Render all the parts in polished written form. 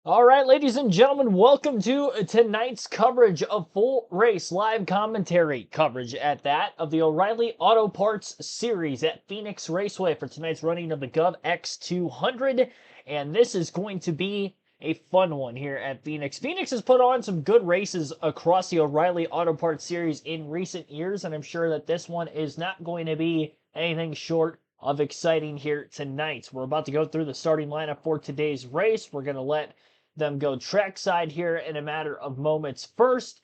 All right, ladies and gentlemen, welcome to tonight's coverage of full race live commentary coverage at that of the O'Reilly Auto Parts Series at Phoenix Raceway for tonight's running of the GOVX 200. And this is going to be a fun one here at Phoenix. Phoenix has put on some good races across the O'Reilly Auto Parts Series in recent years, and I'm sure that this one is not going to be anything short of exciting here tonight. We're about to go through the starting lineup for today's race. We're going to let them go trackside here in a matter of moments first,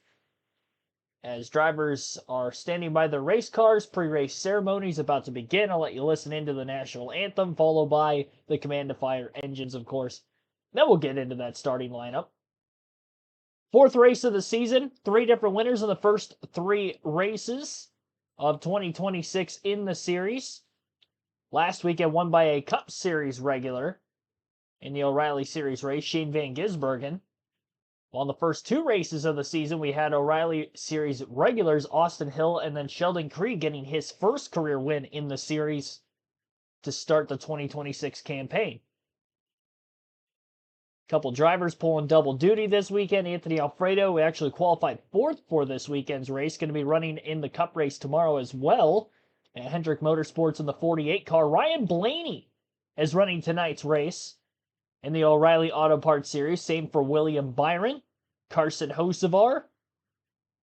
as drivers are standing by their race cars. Pre-race ceremony is about to begin. I'll let you listen into the national anthem, followed by the command to fire engines, of course. Then we'll get into that starting lineup. Fourth race of the season, 3 different winners in the first 3 races of 2026 in the series. Last weekend won by a Cup Series regular in the O'Reilly Series race, Shane Van Gisbergen. While in the first 2 races of the season, we had O'Reilly Series regulars Austin Hill and then Sheldon Creed getting his first career win in the series to start the 2026 campaign. Couple drivers pulling double duty this weekend. Anthony Alfredo, who actually qualified 4th for this weekend's race, going to be running in the Cup race tomorrow as well at Hendrick Motorsports in the 48 car. Ryan Blaney is running tonight's race in the O'Reilly Auto Parts Series. Same for William Byron, Carson Hocevar,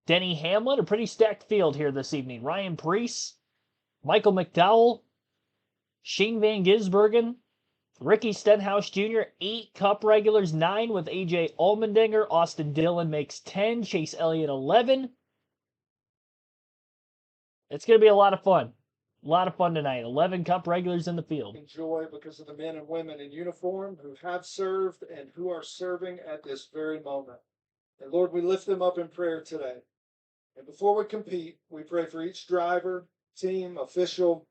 Denny Hamlin. A pretty stacked field here this evening. Ryan Preece, Michael McDowell, Shane Van Gisbergen, Ricky Stenhouse Jr., 8 Cup regulars, 9 with AJ Allmendinger. Austin Dillon makes 10, Chase Elliott 11. It's going to be a lot of fun. A lot of fun tonight. 11 Cup regulars in the field. Enjoy because of the men and women in uniform who have served and who are serving at this very moment. And Lord, we lift them up in prayer today. And before we compete, we pray for each driver, team, official,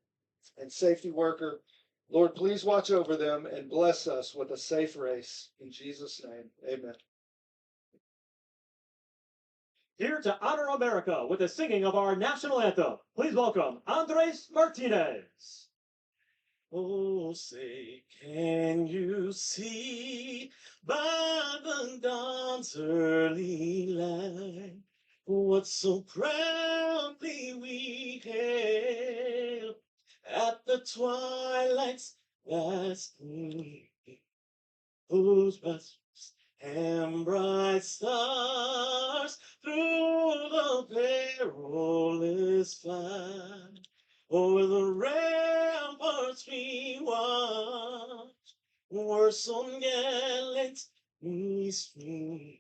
and safety worker. Lord, please watch over them and bless us with a safe race. In Jesus' name, amen. Here to honor America with the singing of our national anthem, please welcome Andres Martinez. Oh, say, can you see by the dawn's early light what so proudly we hailed at the twilight's last gleam, whose busts and bright stars through the perilous flight o'er the ramparts we watched were so gallantly streamed,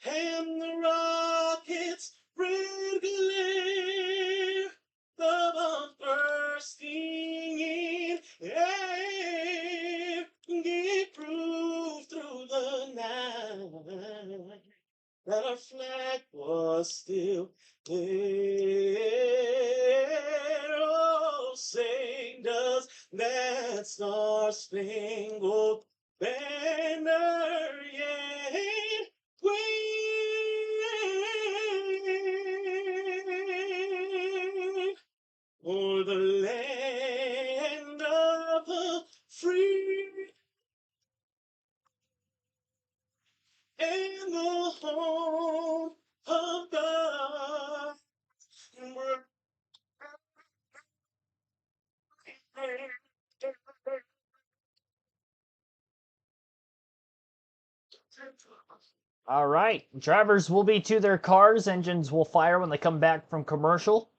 and the rockets' red glare, the bombs bursting in air, gave proof through the night that our flag was still there. Oh, say, does that star-spangled banner yet wave o'er the land of the free and the home of God? All right. Drivers will be to their cars. Engines will fire when they come back from commercial.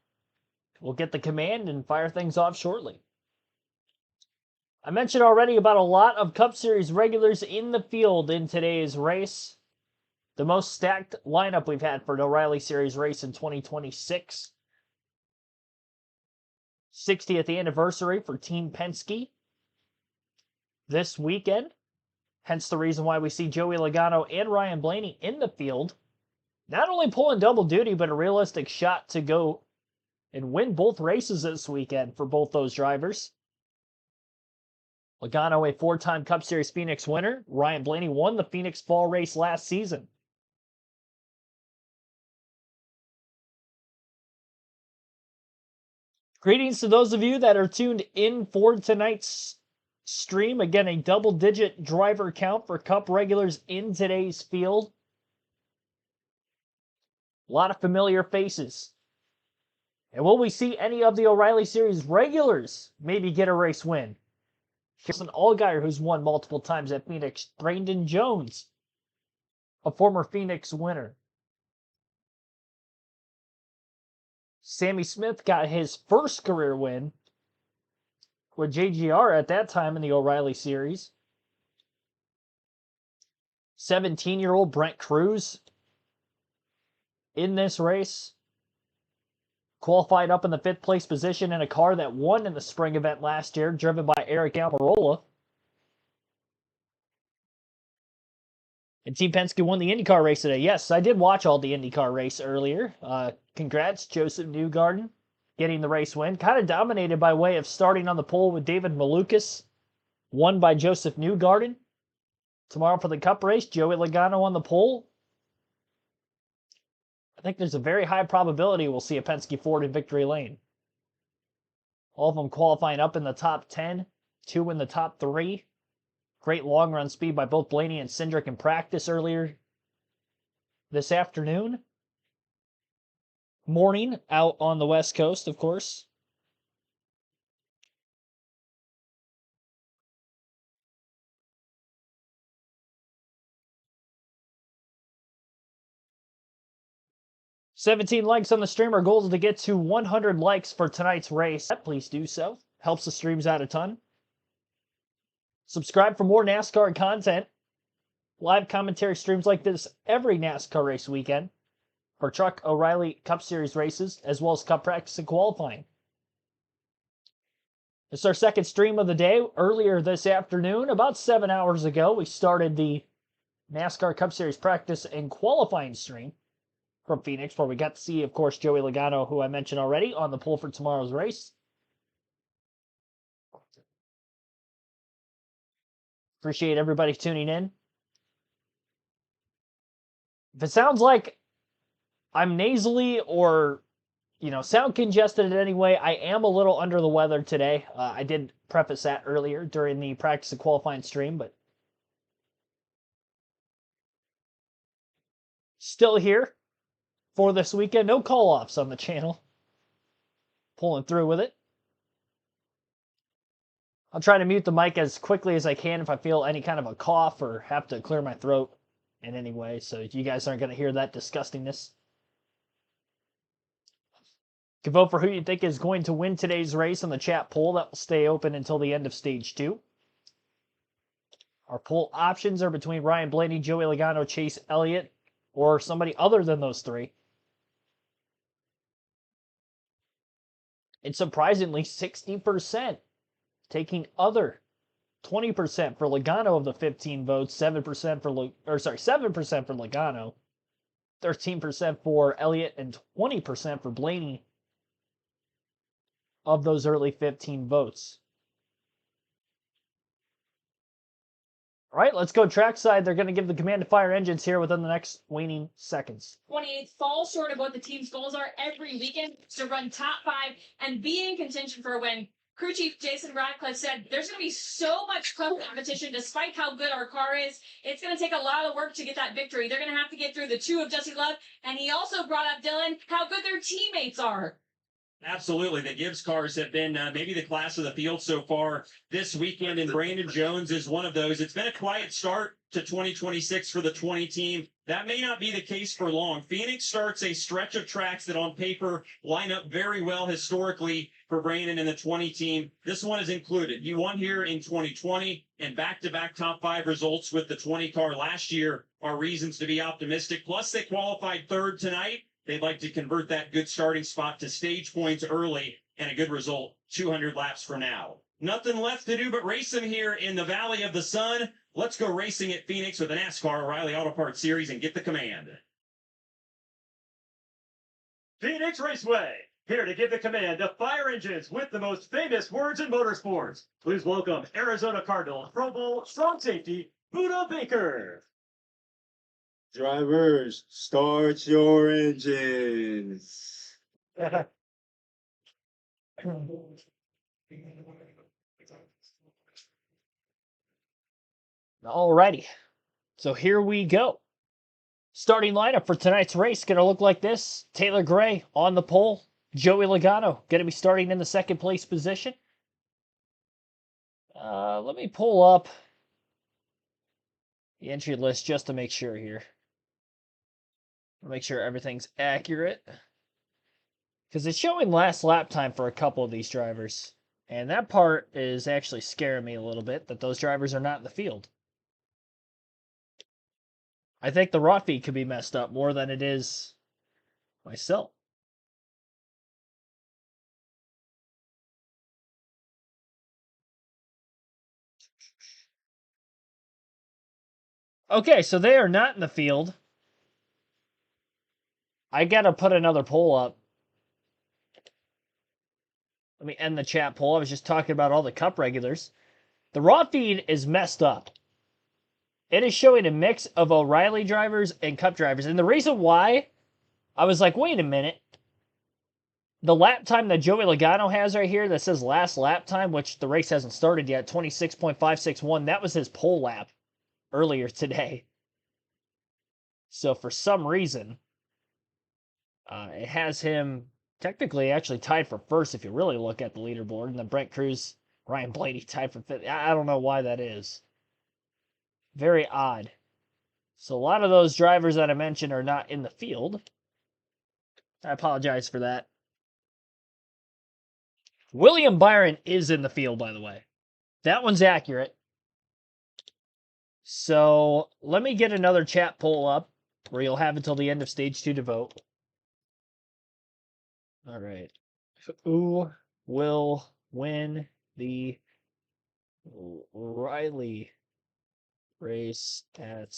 We'll get the command and fire things off shortly. I mentioned already about a lot of Cup Series regulars in the field in today's race. The most stacked lineup we've had for an O'Reilly Series race in 2026. 60th anniversary for Team Penske this weekend. Hence the reason why we see Joey Logano and Ryan Blaney in the field. Not only pulling double duty, but a realistic shot to go and win both races this weekend for both those drivers. Logano, a 4-time Cup Series Phoenix winner. Ryan Blaney won the Phoenix Fall race last season. Greetings to those of you that are tuned in for tonight's stream. Again, a double-digit driver count for Cup regulars in today's field. A lot of familiar faces. And will we see any of the O'Reilly Series regulars maybe get a race win? Here's an Allgaier who's won multiple times at Phoenix. Brandon Jones, a former Phoenix winner. Sammy Smith got his first career win with JGR at that time in the O'Reilly Series. 17-year-old Brent Cruz in this race. Qualified up in the 5th place position in a car that won in the spring event last year, driven by Eric Almirola. And Team Penske won the IndyCar race today. Yes, I did watch all the IndyCar race earlier. Congrats, Joseph Newgarden, getting the race win. Kind of dominated by way of starting on the pole with David Malukas. Won by Joseph Newgarden. Tomorrow for the Cup race, Joey Logano on the pole. I think there's a very high probability we'll see a Penske Ford in victory lane. All of them qualifying up in the top 10, 2 in the top 3. Great long run speed by both Blaney and Cindric in practice earlier this afternoon. Morning out on the West Coast, of course. $17 likes on the stream. Our goal is to get to 100 likes for tonight's race. Please do so. Helps the streams out a ton. Subscribe for more NASCAR content. Live commentary streams like this every NASCAR race weekend for Truck O'Reilly Cup Series races, as well as Cup practice and qualifying. It's our second stream of the day. Earlier this afternoon, about 7 hours ago, we started the NASCAR Cup Series practice and qualifying stream from Phoenix, where we got to see, of course, Joey Logano, who I mentioned already, on the pole for tomorrow's race. Appreciate everybody tuning in. If it sounds like I'm nasally or, sound congested in any way, I am a little under the weather today. I did preface that earlier during the practice and qualifying stream, but still here for this weekend. No call-offs on the channel. Pulling through with it. I'll try to mute the mic as quickly as I can if I feel any kind of a cough or have to clear my throat in any way, so you guys aren't going to hear that disgustingness. You can vote for who you think is going to win today's race on the chat poll. That will stay open until the end of Stage 2. Our poll options are between Ryan Blaney, Joey Logano, Chase Elliott, or somebody other than those three. And surprisingly, 60% taking other. 20% for Logano of the 15 votes, 7% for 7% for Logano, 13% for Elliott, and 20% for Blaney of those early 15 votes. All right, let's go trackside. They're going to give the command to fire engines here within the next waning seconds. 28th falls short of what the team's goals are every weekend to run top 5 and be in contention for a win. Crew Chief Jason Radcliffe said there's going to be so much tough competition despite how good our car is. It's going to take a lot of work to get that victory. They're going to have to get through the 2 of Jesse Love, and he also brought up, Dylan, how good their teammates are. Absolutely. The Gibbs cars have been maybe the class of the field so far this weekend, and Brandon Jones is one of those. It's been a quiet start to 2026 for the 20 team. That may not be the case for long. Phoenix starts a stretch of tracks that on paper line up very well historically for Brandon and the 20 team. This one is included. You won here in 2020, and back-to-back top 5 results with the 20 car last year are reasons to be optimistic. Plus, they qualified 3rd tonight. They'd like to convert that good starting spot to stage points early, and a good result 200 laps from now. Nothing left to do but race them here in the Valley of the Sun. Let's go racing at Phoenix with the NASCAR O'Reilly Auto Parts Series and get the command. Phoenix Raceway, here to give the command to fire engines with the most famous words in motorsports. Please welcome Arizona Cardinal Pro Bowl strong safety, Buda Baker. Drivers, start your engines. Alrighty. So here we go. Starting lineup for tonight's race going to look like this. Taylor Gray on the pole. Joey Logano going to be starting in the second place position. Let me pull up the entry list just to make sure here. Make sure everything's accurate. Because it's showing last lap time for a couple of these drivers. And that part is actually scaring me a little bit, that those drivers are not in the field. I think the raw feed could be messed up more than it is myself. Okay, so they are not in the field. I gotta put another poll up. Let me end the chat poll. I was just talking about all the Cup regulars. The raw feed is messed up. It is showing a mix of O'Reilly drivers and Cup drivers. And the reason why, I was like, wait a minute. The lap time that Joey Logano has right here that says last lap time, which the race hasn't started yet, 26.561, that was his pole lap earlier today. So for some reason, it has him technically actually tied for first if you really look at the leaderboard. And then Brent Cruz, Ryan Blaney tied for fifth. I don't know why that is. Very odd. So a lot of those drivers that I mentioned are not in the field. I apologize for that. William Byron is in the field, by the way. That one's accurate. So let me get another chat poll up where you'll have until the end of stage 2 to vote. All right. Who will win the O'Reilly race at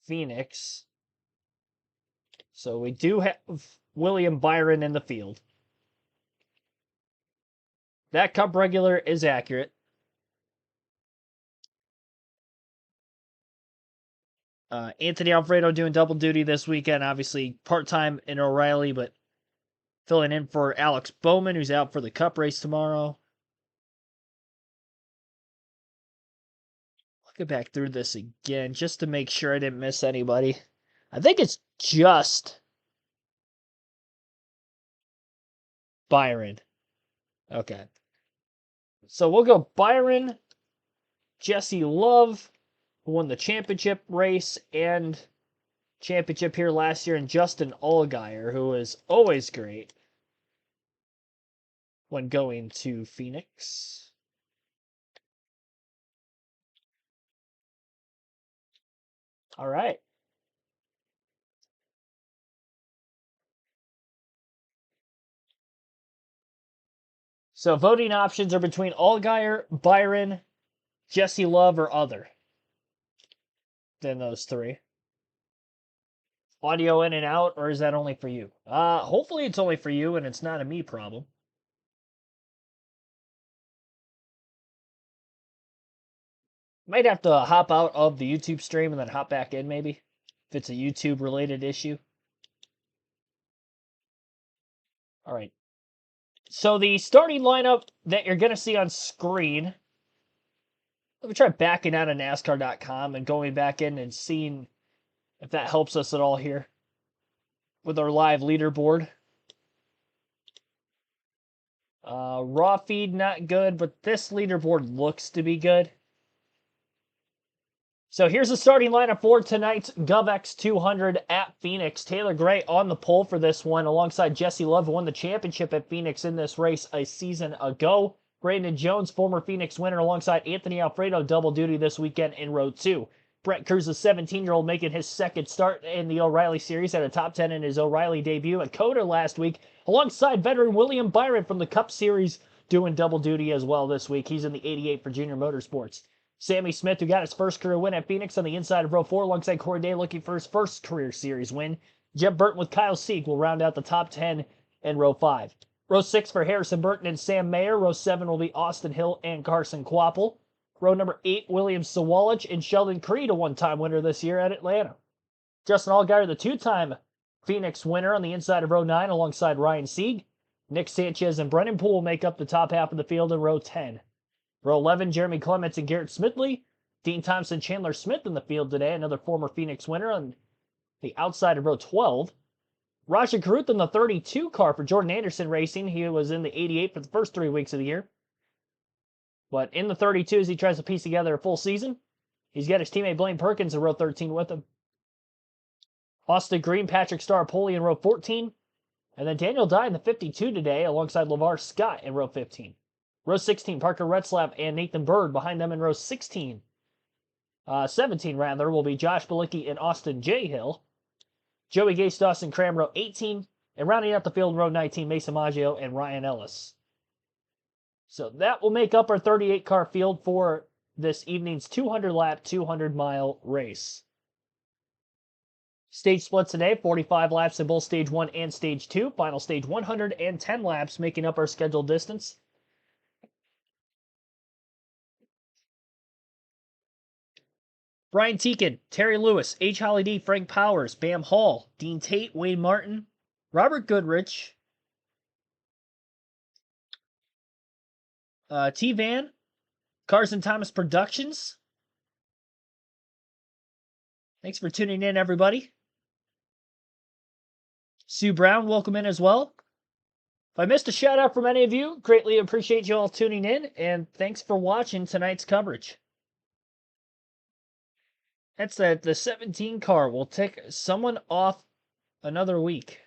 Phoenix? So we do have William Byron in the field. That Cup regular is accurate. Anthony Alfredo doing double duty this weekend. Obviously part-time in O'Reilly, but filling in for Alex Bowman, who's out for the Cup race tomorrow. Looking back through this again, just to make sure I didn't miss anybody. I think it's just Byron. Okay. So we'll go Byron, Jesse Love, who won the championship race and championship here last year, and Justin Allgaier, who is always great when going to Phoenix. All right. So voting options are between Allgaier, Byron, Jesse Love, or other. Than those three. Audio in and out, or is that only for you? Hopefully it's only for you and it's not a me problem. Might have to hop out of the YouTube stream and then hop back in, maybe, if it's a YouTube related issue. All right. So the starting lineup that you're going to see on screen, let me try backing out of NASCAR.com and going back in and seeing if that helps us at all here with our live leaderboard. Raw feed, not good, but this leaderboard looks to be good. So here's the starting lineup for tonight's GOVX 200 at Phoenix. Taylor Gray on the pole for this one, alongside Jesse Love, who won the championship at Phoenix in this race a season ago. Brandon Jones, former Phoenix winner, alongside Anthony Alfredo, double duty this weekend in row 2. Brent Cruz, a 17-year-old, making his second start in the O'Reilly Series at a top 10 in his O'Reilly debut at COTA last week, alongside veteran William Byron from the Cup Series, doing double duty as well this week. He's in the 88 for Junior Motorsports. Sammy Smith, who got his first career win at Phoenix on the inside of row 4, alongside Corey Day, looking for his first career series win. Jeb Burton with Kyle Sieg will round out the top 10 in row 5. Row 6 for Harrison Burton and Sam Mayer. Row 7 will be Austin Hill and Carson Kvapil. Row number 8, William Sawalich and Sheldon Creed, a one-time winner this year at Atlanta. Justin Allgaier, the two-time Phoenix winner on the inside of row 9, alongside Ryan Sieg. Nick Sanchez and Brennan Poole will make up the top half of the field in row 10. Row 11, Jeremy Clements and Garrett Smithly. Dean Thompson, Chandler Smith in the field today, another former Phoenix winner on the outside of row 12. Raja Karuth in the 32 car for Jordan Anderson Racing. He was in the 88 for the first 3 weeks of the year. But in the 32 as he tries to piece together a full season. He's got his teammate Blaine Perkins in row 13 with him. Austin Green, Patrick Staropoli in row 14. And then Daniel Dye in the 52 today alongside LeVar Scott in row 15. Row 16, Parker Retzlaff and Nathan Bird behind them in row 17 will be Josh Balicki and Austin J. Hill. Joey Gase, Dawson Cram, row 18. And rounding out the field, row 19, Mason Maggio and Ryan Ellis. So that will make up our 38-car field for this evening's 200-lap, 200-mile race. Stage splits today, 45 laps in both Stage 1 and Stage 2. Final stage, 110 laps, making up our scheduled distance. Brian Teakin, Terry Lewis, H. Holly D, Frank Powers, Bam Hall, Dean Tate, Wayne Martin, Robert Goodrich, T. Van, Cars and Thomas Productions. Thanks for tuning in, everybody. Sue Brown, welcome in as well. If I missed a shout out from any of you, greatly appreciate you all tuning in, and thanks for watching tonight's coverage. That's the 17 car will take someone off another week.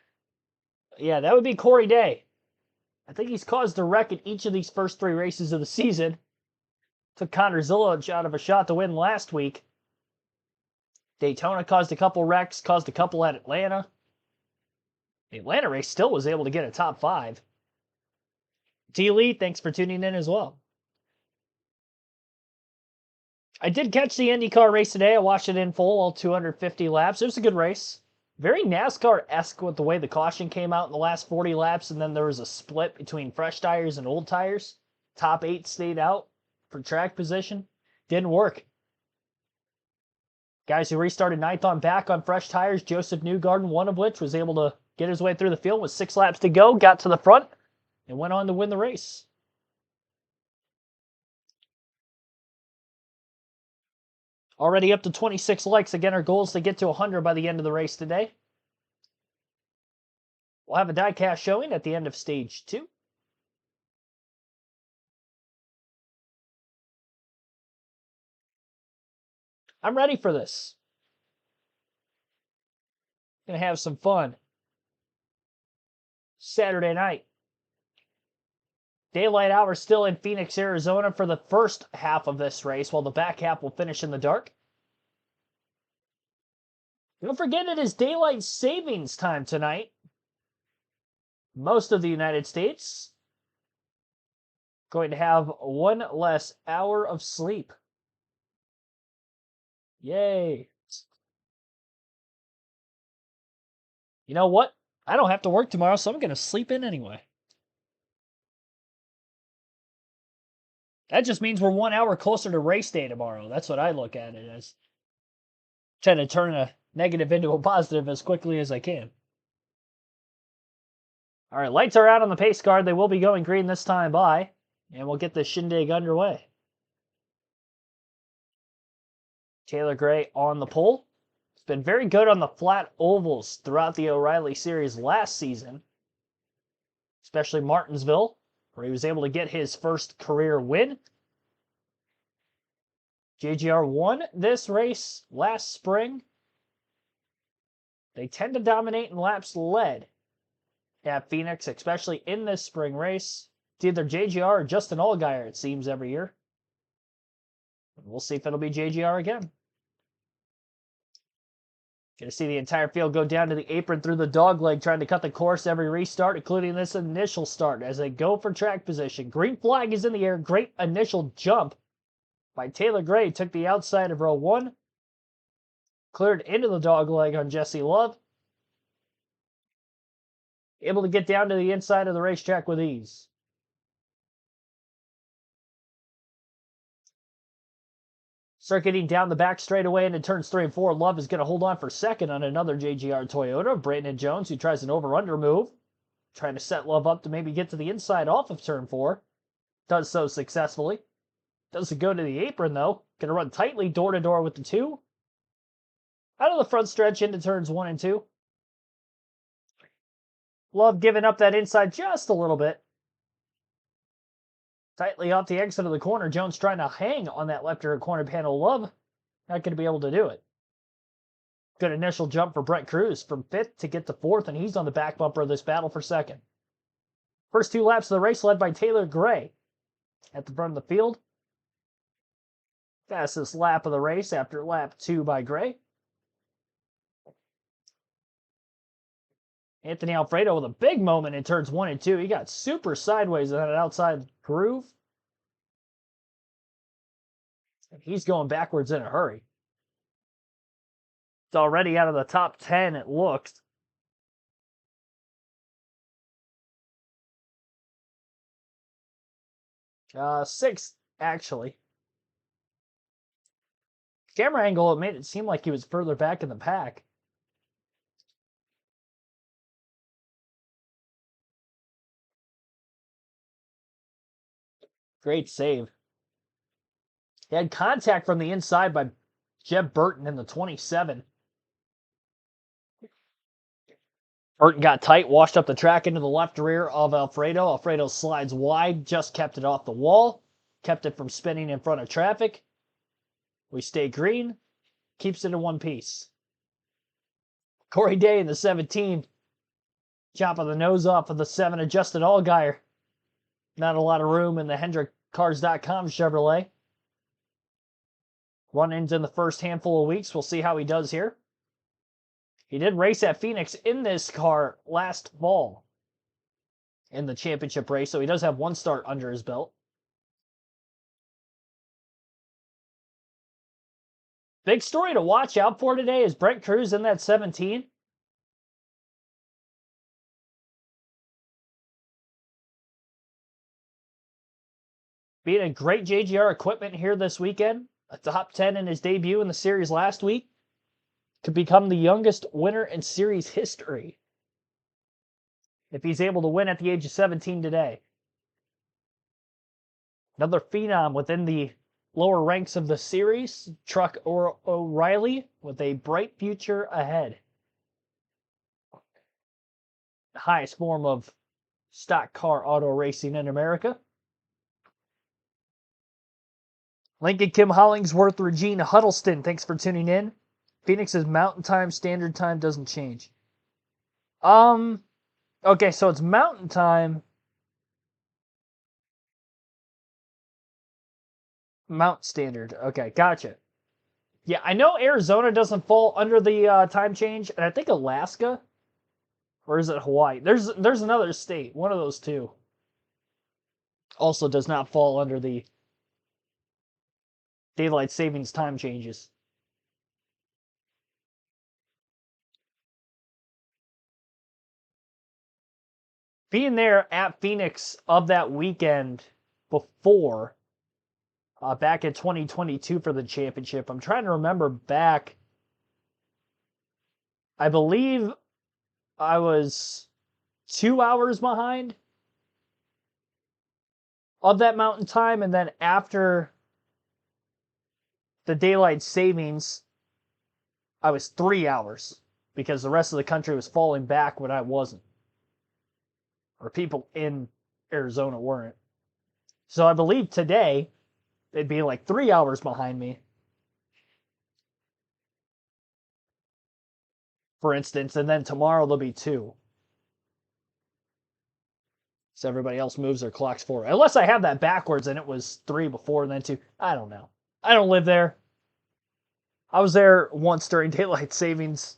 Yeah, that would be Corey Day. I think he's caused a wreck in each of these first 3 races of the season. Took Connor Zillage out of a shot to win last week. Daytona caused a couple wrecks, caused a couple at Atlanta. The Atlanta race still was able to get a top 5. T. Lee, thanks for tuning in as well. I did catch the IndyCar race today. I watched it in full, all 250 laps. It was a good race. Very NASCAR-esque with the way the caution came out in the last 40 laps, and then there was a split between fresh tires and old tires. Top 8 stayed out for track position. Didn't work. Guys who restarted 9th on back on fresh tires, Joseph Newgarden, one of which was able to get his way through the field with 6 laps to go, got to the front, and went on to win the race. Already up to 26 likes. Again, our goal is to get to 100 by the end of the race today. We'll have a diecast showing at the end of stage 2. I'm ready for this. Gonna have some fun. Saturday night. Daylight hours still in Phoenix, Arizona for the first half of this race, while the back half will finish in the dark. Don't forget it is daylight savings time tonight. Most of the United States going to have 1 less hour of sleep. Yay. You know what? I don't have to work tomorrow, so I'm going to sleep in anyway. That just means we're 1 hour closer to race day tomorrow. That's what I look at it as. Trying to turn a negative into a positive as quickly as I can. All right, lights are out on the pace car. They will be going green this time by, and we'll get the shindig underway. Taylor Gray on the pole. He's been very good on the flat ovals throughout the O'Reilly Series last season, especially Martinsville, where he was able to get his first career win. JGR won this race last spring. They tend to dominate in laps led at Phoenix, especially in this spring race. It's either JGR or Justin Allgaier, it seems, every year. We'll see if it'll be JGR again. Going to see the entire field go down to the apron through the dogleg, trying to cut the course every restart, including this initial start as they go for track position. Green flag is in the air. Great initial jump by Taylor Gray. Took the outside of row 1. Cleared into the dogleg on Jesse Love. Able to get down to the inside of the racetrack with ease. Circuiting down the back straightaway into turns 3 and 4. Love is going to hold on for second on another JGR Toyota. Brandon Jones, who tries an over-under move. Trying to set Love up to maybe get to the inside off of turn 4. Does so successfully. Doesn't go to the apron, though. Gonna run tightly door-to-door with the 2. Out of the front stretch into turns 1 and 2. Love giving up that inside just a little bit. Tightly off the exit of the corner. Jones trying to hang on that left rear corner panel. Love not going to be able to do it. Good initial jump for Brent Cruz from 5th to get to 4th, and he's on the back bumper of this battle for 2nd. First 2 laps of the race led by Taylor Gray at the front of the field. Fastest lap of the race after lap 2 by Gray. Anthony Alfredo with a big moment in turns 1 and 2. He got super sideways in that outside groove. He's going backwards in a hurry. It's already out of the top 10, it looks. Sixth, actually. Camera angle, it made it seem like he was further back in the pack. Great save. He had contact from the inside by Jeb Burton in the 27. Burton got tight, washed up the track into the left rear of Alfredo. Alfredo slides wide, just kept it off the wall. Kept it from spinning in front of traffic. We stay green. Keeps it in one piece. Corey Day in the 17. Chopping the nose off of the 7 adjusted Allgaier. Not a lot of room in the HendrickCars.com Chevrolet. Run-ins in the first handful of weeks. We'll see how he does here. He did race at Phoenix in this car last fall in the championship race, so he does have 1 start under his belt. Big story to watch out for today is Brent Cruz in that 17. Being a great JGR equipment here this weekend. A top 10 in his debut in the series last week. Could become the youngest winner in series history if he's able to win at the age of 17 today. Another phenom within the lower ranks of the series, Truck O'Reilly, with a bright future ahead. The highest form of stock car auto racing in America. Lincoln Kim Hollingsworth, Regina Huddleston, thanks for tuning in. Phoenix's Mountain Time, Standard Time doesn't change. Okay, so it's Mountain Time. Mount Standard. Okay, gotcha. Yeah, I know Arizona doesn't fall under the time change, and I think Alaska, or is it Hawaii? There's another state, one of those two, also does not fall under the daylight savings time changes. Being there at Phoenix of that weekend before, back in 2022 for the championship, I'm trying to remember back. I believe I was 2 hours behind of that mountain time, and then after the daylight savings, I was 3 hours because the rest of the country was falling back when I wasn't. Or people in Arizona weren't. So I believe today, they'd be like 3 hours behind me. For instance, and then tomorrow they'll be 2. So everybody else moves their clocks forward. Unless I have that backwards and it was 3 before and then 2. I don't know. I don't live there. I was there once during daylight savings.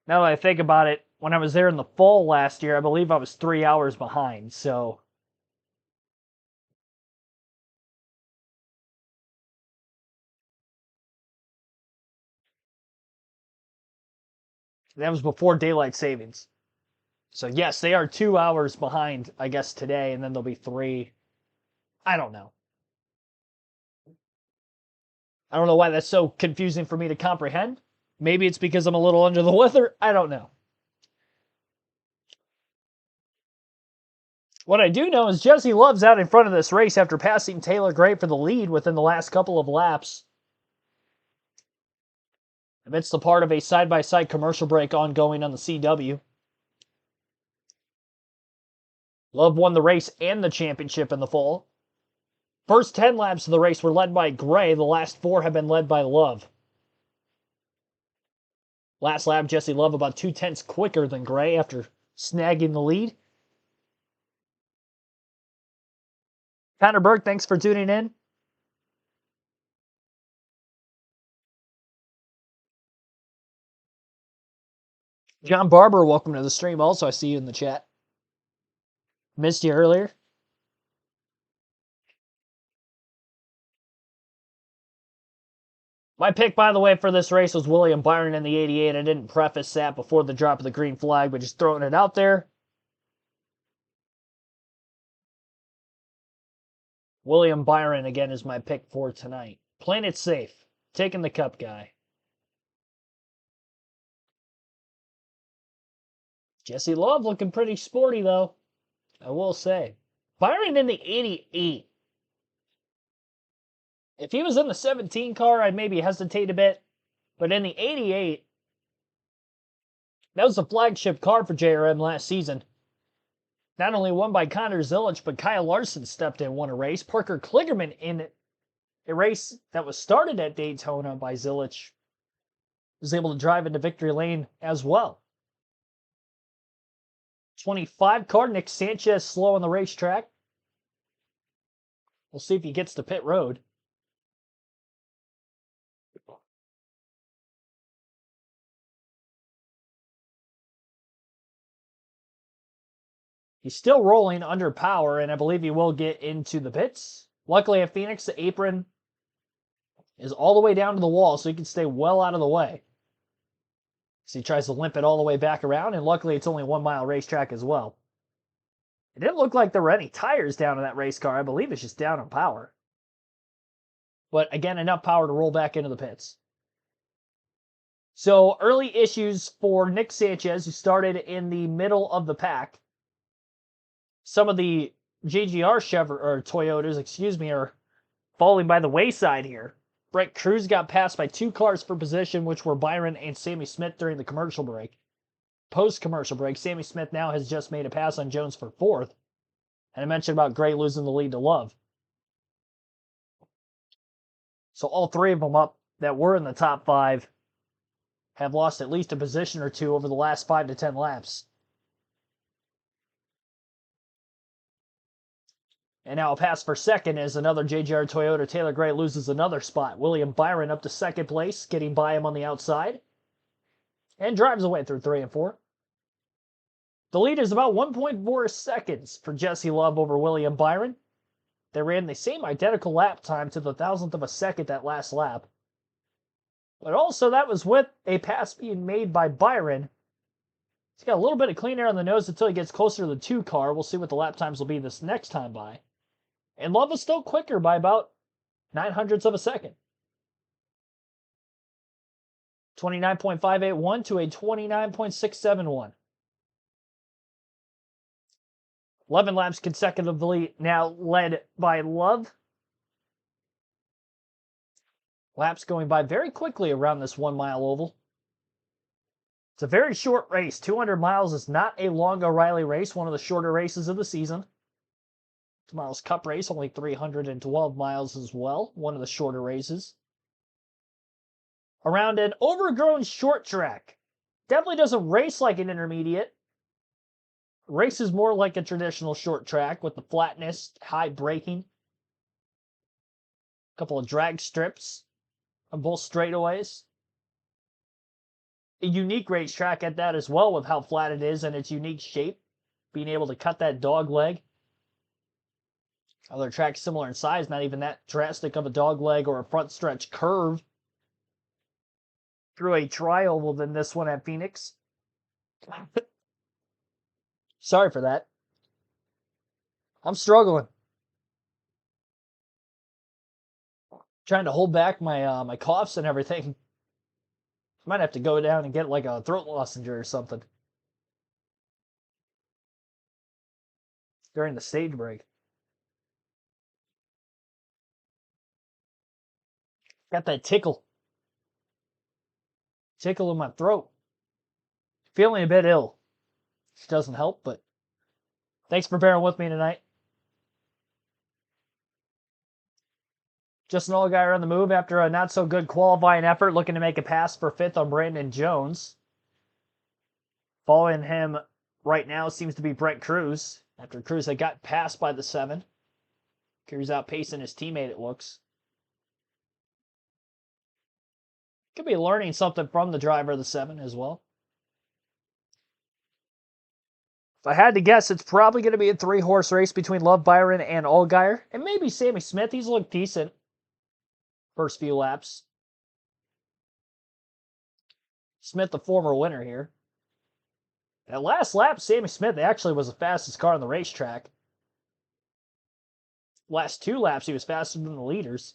Now that I think about it, when I was there in the fall last year, I believe I was 3 hours behind, so. That was before daylight savings. So yes, they are 2 hours behind, I guess, today, and then they'll be 3. I don't know. I don't know why that's so confusing for me to comprehend. Maybe it's because I'm a little under the weather. I don't know. What I do know is Jesse Love's out in front of this race after passing Taylor Gray for the lead within the last couple of laps. Amidst the part of a side-by-side commercial break ongoing on the CW. Love won the race and the championship in the fall. First 10 laps of the race were led by Gray. The last 4 have been led by Love. Last lap, Jesse Love about 2/10 quicker than Gray after snagging the lead. Connor Burke, thanks for tuning in. John Barber, welcome to the stream also. I see you in the chat. Missed you earlier. My pick, by the way, for this race was William Byron in the 88. I didn't preface that before the drop of the green flag, but just throwing it out there. William Byron, again, is my pick for tonight. Playing it safe. Taking the cup guy. Jesse Love looking pretty sporty, though. I will say. Byron in the 88. If he was in the 17 car, I'd maybe hesitate a bit. But in the 88, that was the flagship car for JRM last season. Not only won by Connor Zilic, but Kyle Larson stepped in and won a race. Parker Kligerman in a race that was started at Daytona by Zilic was able to drive into victory lane as well. 25 car, Nick Sanchez slow on the racetrack. We'll see if he gets to pit road. He's still rolling under power, and I believe he will get into the pits. Luckily at Phoenix, the apron is all the way down to the wall, so he can stay well out of the way. So he tries to limp it all the way back around, and luckily it's only a 1 mile racetrack as well. It didn't look like there were any tires down in that race car. I believe it's just down on power. But again, enough power to roll back into the pits. So early issues for Nick Sanchez, who started in the middle of the pack. Some of the JGR Toyotas, are falling by the wayside here. Brett Cruz got passed by 2 cars for position, which were Byron and Sammy Smith during the commercial break. Post-commercial break, Sammy Smith now has just made a pass on Jones for 4th. And I mentioned about Gray losing the lead to Love. So all 3 of them up that were in the top 5 have lost at least a position or 2 over the last 5 to 10 laps. And now a pass for second as another JGR Toyota. Taylor Gray loses another spot. William Byron up to second place, getting by him on the outside. And drives away through 3 and 4. The lead is about 1.4 seconds for Jesse Love over William Byron. They ran the same identical lap time to the 1,000th of a second that last lap. But also that was with a pass being made by Byron. He's got a little bit of clean air on the nose until he gets closer to the 2 car. We'll see what the lap times will be this next time by. And Love is still quicker by about 0.09 of a second. 29.581 to a 29.671. 11 laps consecutively now led by Love. Laps going by very quickly around this 1 mile oval. It's a very short race. 200 miles is not a long O'Reilly race, one of the shorter races of the season. Tomorrow's Cup race, only 312 miles as well, one of the shorter races. Around an overgrown short track. Definitely doesn't race like an intermediate. Races more like a traditional short track with the flatness, high braking. A couple of drag strips on both straightaways. A unique racetrack at that as well with how flat it is and its unique shape. Being able to cut that dog leg. Other tracks similar in size, not even that drastic of a dog leg or a front stretch curve through a tri-oval than this one at Phoenix. Sorry for that. I'm struggling. Trying to hold back my my coughs and everything. Might have to go down and get like a throat lozenge or something. during the stage break. Got that tickle. Tickle in my throat. Feeling a bit ill. Which doesn't help, but thanks for bearing with me tonight. Justin Allgaier on the move after a not-so-good qualifying effort, looking to make a pass for 5th on Brandon Jones. Following him right now seems to be Brett Cruz, after Cruz had got passed by the 7. Cruz outpacing his teammate, it looks. Could be learning something from the driver of the 7 as well. If I had to guess, it's probably going to be a 3-horse race between Love Byron and Allgaier, and maybe Sammy Smith. He's looked decent first few laps. Smith, the former winner here. At last lap, Sammy Smith actually was the fastest car on the racetrack. Last 2 laps, he was faster than the leaders.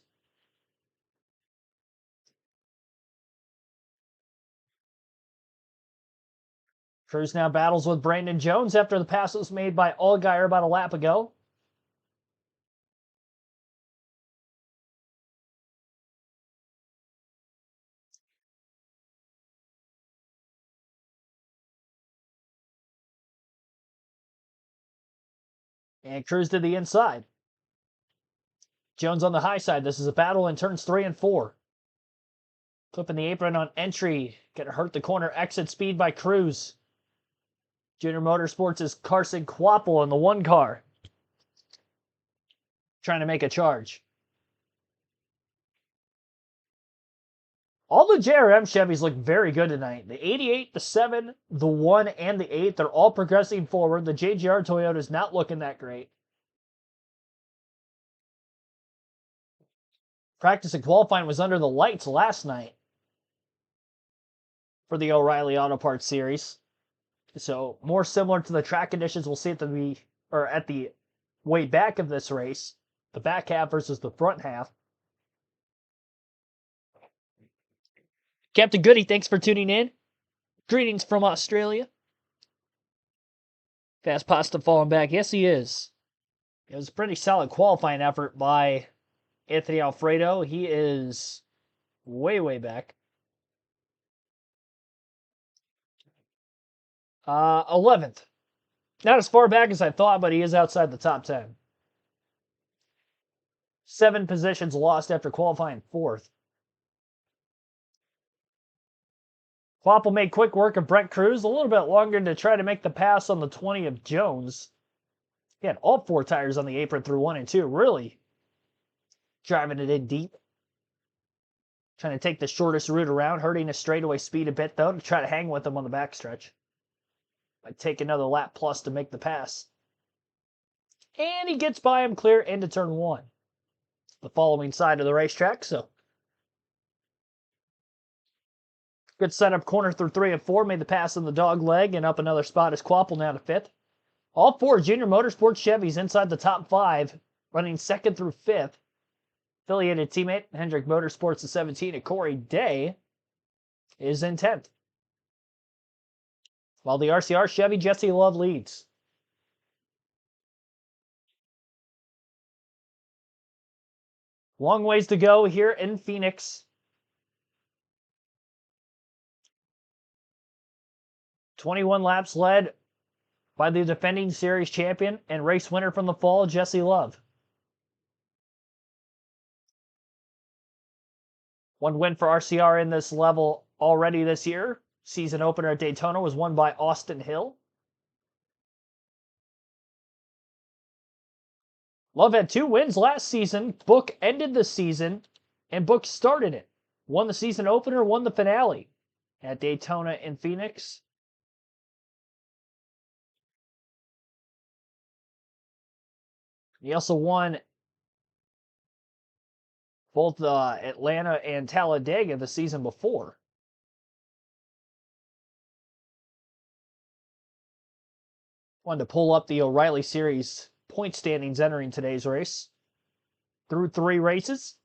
Cruz now battles with Brandon Jones after the pass was made by Allgaier about a lap ago. And Cruz to the inside. Jones on the high side. This is a battle in turns 3 and 4. Clipping the apron on entry. Gonna hurt the corner exit speed by Cruz. Junior Motorsports is Carson Kvapil in the 1 car. Trying to make a charge. All the JRM Chevys look very good tonight. The 88, the 7, the 1, and the 8, they're all progressing forward. The JGR Toyota is not looking that great. Practice and qualifying was under the lights last night for the O'Reilly Auto Parts Series. So more similar to the track conditions we'll see at the way back of this race. The back half versus the front half. Captain Goody, thanks for tuning in. Greetings from Australia. Fast Pasta falling back. Yes, he is. It was a pretty solid qualifying effort by Anthony Alfredo. He is way, way back. 11th. Not as far back as I thought, but he is outside the top 10. 7 positions lost after qualifying 4th. Kvapil made quick work of Brett Cruz, a little bit longer to try to make the pass on the 20 of Jones. He had all 4 tires on the apron through 1 and 2, really driving it in deep. Trying to take the shortest route around, hurting his straightaway speed a bit, though, to try to hang with him on the backstretch. I'd take another lap plus to make the pass. And he gets by him clear into turn 1. The following side of the racetrack, so good setup corner through 3 and 4. Made the pass on the dog leg, and up another spot is Kvapil now to 5th. All 4 Junior Motorsports Chevys inside the top 5, running 2nd through 5th. Affiliated teammate Hendrick Motorsports the 17 at Corey Day is in 10th. While the RCR Chevy Jesse Love leads. Long ways to go here in Phoenix. 21 laps led by the defending series champion and race winner from the fall, Jesse Love. 1 win for RCR in this level already this year. Season opener at Daytona was won by Austin Hill. Love had 2 wins last season. Book ended the season, and Book started it. Won the season opener, won the finale at Daytona and Phoenix. He also won both Atlanta and Talladega the season before. Wanted to pull up the O'Reilly Series point standings entering today's race. Through 3 races.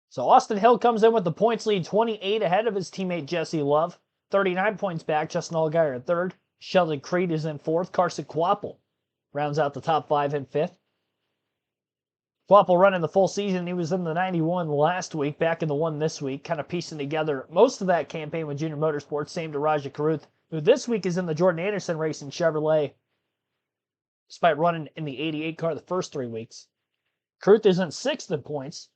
So Austin Hill comes in with the points lead, 28 ahead of his teammate Jesse Love. 39 points back. Justin Allgaier in third. Sheldon Creed is in fourth. Carson Quapple rounds out the top 5 in fifth. Quapple running the full season. He was in the 91 last week, back in the 1 this week, kind of piecing together most of that campaign with Junior Motorsports. Same to Raja Caruth, who this week is in the Jordan Anderson Racing Chevrolet, despite running in the 88 car the first 3 weeks. Caruth is in 6th in points.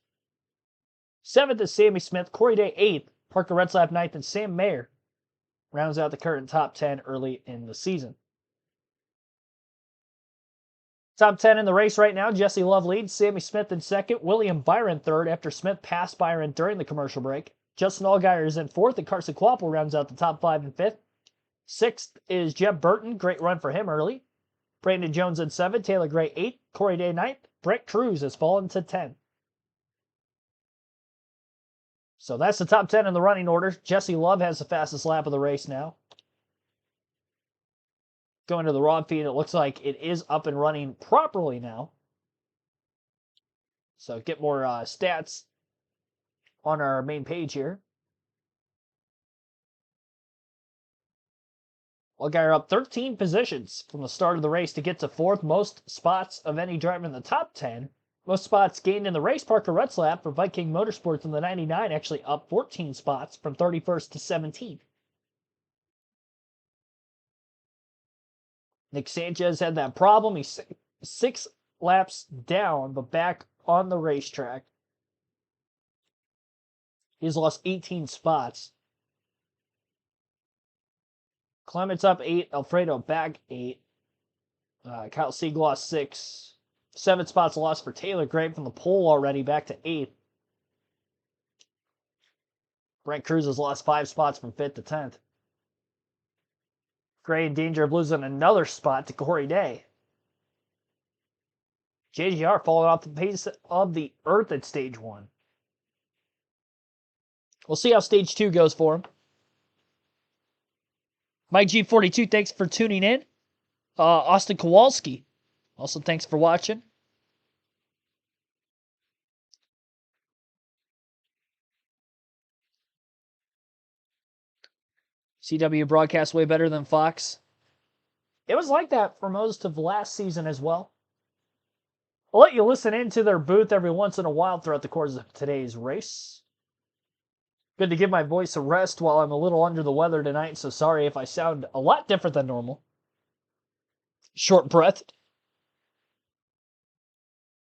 7th is Sammy Smith. Corey Day 8th. Parker Retzlaff 9th. And Sam Mayer rounds out the current top 10 early in the season. Top 10 in the race right now. Jesse Love leads. Sammy Smith in second. William Byron third after Smith passed Byron during the commercial break. Justin Allgaier is in fourth. And Carson Quapple rounds out the top 5 and fifth. 6th is Jeb Burton. Great run for him early. Brandon Jones in 7th. Taylor Gray 8th. Corey Day 9th. Brett Cruz has fallen to 10. So that's the top 10 in the running order. Jesse Love has the fastest lap of the race now. Going to the raw feed, it looks like it is up and running properly now. So get more stats on our main page here. Allgaier up 13 positions from the start of the race to get to 4th. Most spots of any driver in the top 10. Most spots gained in the race. Parker Retzlaff for Viking Motorsports in the 99 actually up 14 spots from 31st to 17th. Nick Sanchez had that problem. He's 6 laps down, but back on the racetrack. He's lost 18 spots. Clement's up 8. Alfredo back 8. Kyle Sieg lost 6. 7 spots lost for Taylor Gray from the pole already, back to 8th. Brent Cruz has lost 5 spots from 5th to 10th. Gray in danger of losing another spot to Corey Day. JGR falling off the pace of the earth at stage 1. We'll see how stage 2 goes for him. Mike G42, thanks for tuning in. Austin Kowalski, also thanks for watching. CW broadcast way better than Fox. It was like that for most of last season as well. I'll let you listen into their booth every once in a while throughout the course of today's race. Good to give my voice a rest while I'm a little under the weather tonight, so sorry if I sound a lot different than normal. Short-breathed.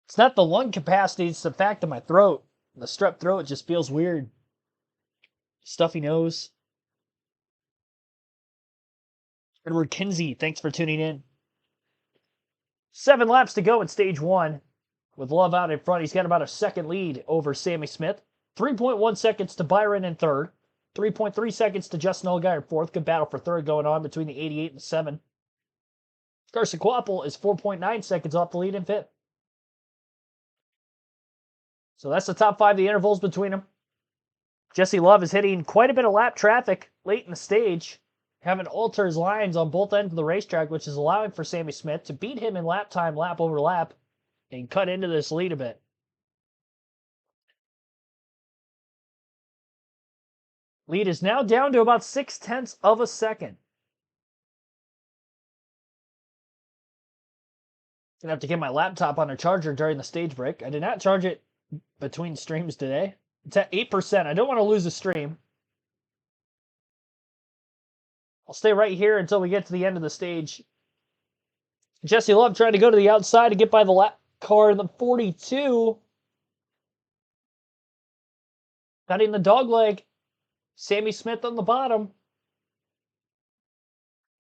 It's not the lung capacity, it's the fact that my throat, the strep throat, just feels weird. Stuffy nose. Edward Kinsey, thanks for tuning in. 7 laps to go in stage 1. With Love out in front, he's got about a second lead over Sammy Smith. 3.1 seconds to Byron in third. 3.3 seconds to Justin Allgaier in fourth. Good battle for third going on between the 88 and the 7. Carson Quapple is 4.9 seconds off the lead in fifth. So that's the top 5, the intervals between them. Jesse Love is hitting quite a bit of lap traffic late in the stage, having to alter his lines on both ends of the racetrack, which is allowing for Sammy Smith to beat him in lap time, lap over lap, and cut into this lead a bit. Lead is now down to about 0.6 of a second. Gonna have to get my laptop on a charger during the stage break. I did not charge it between streams today. It's at 8%. I don't want to lose a stream. I'll stay right here until we get to the end of the stage. Jesse Love trying to go to the outside to get by the lap car in the 42. Cutting the dog leg. Sammy Smith on the bottom.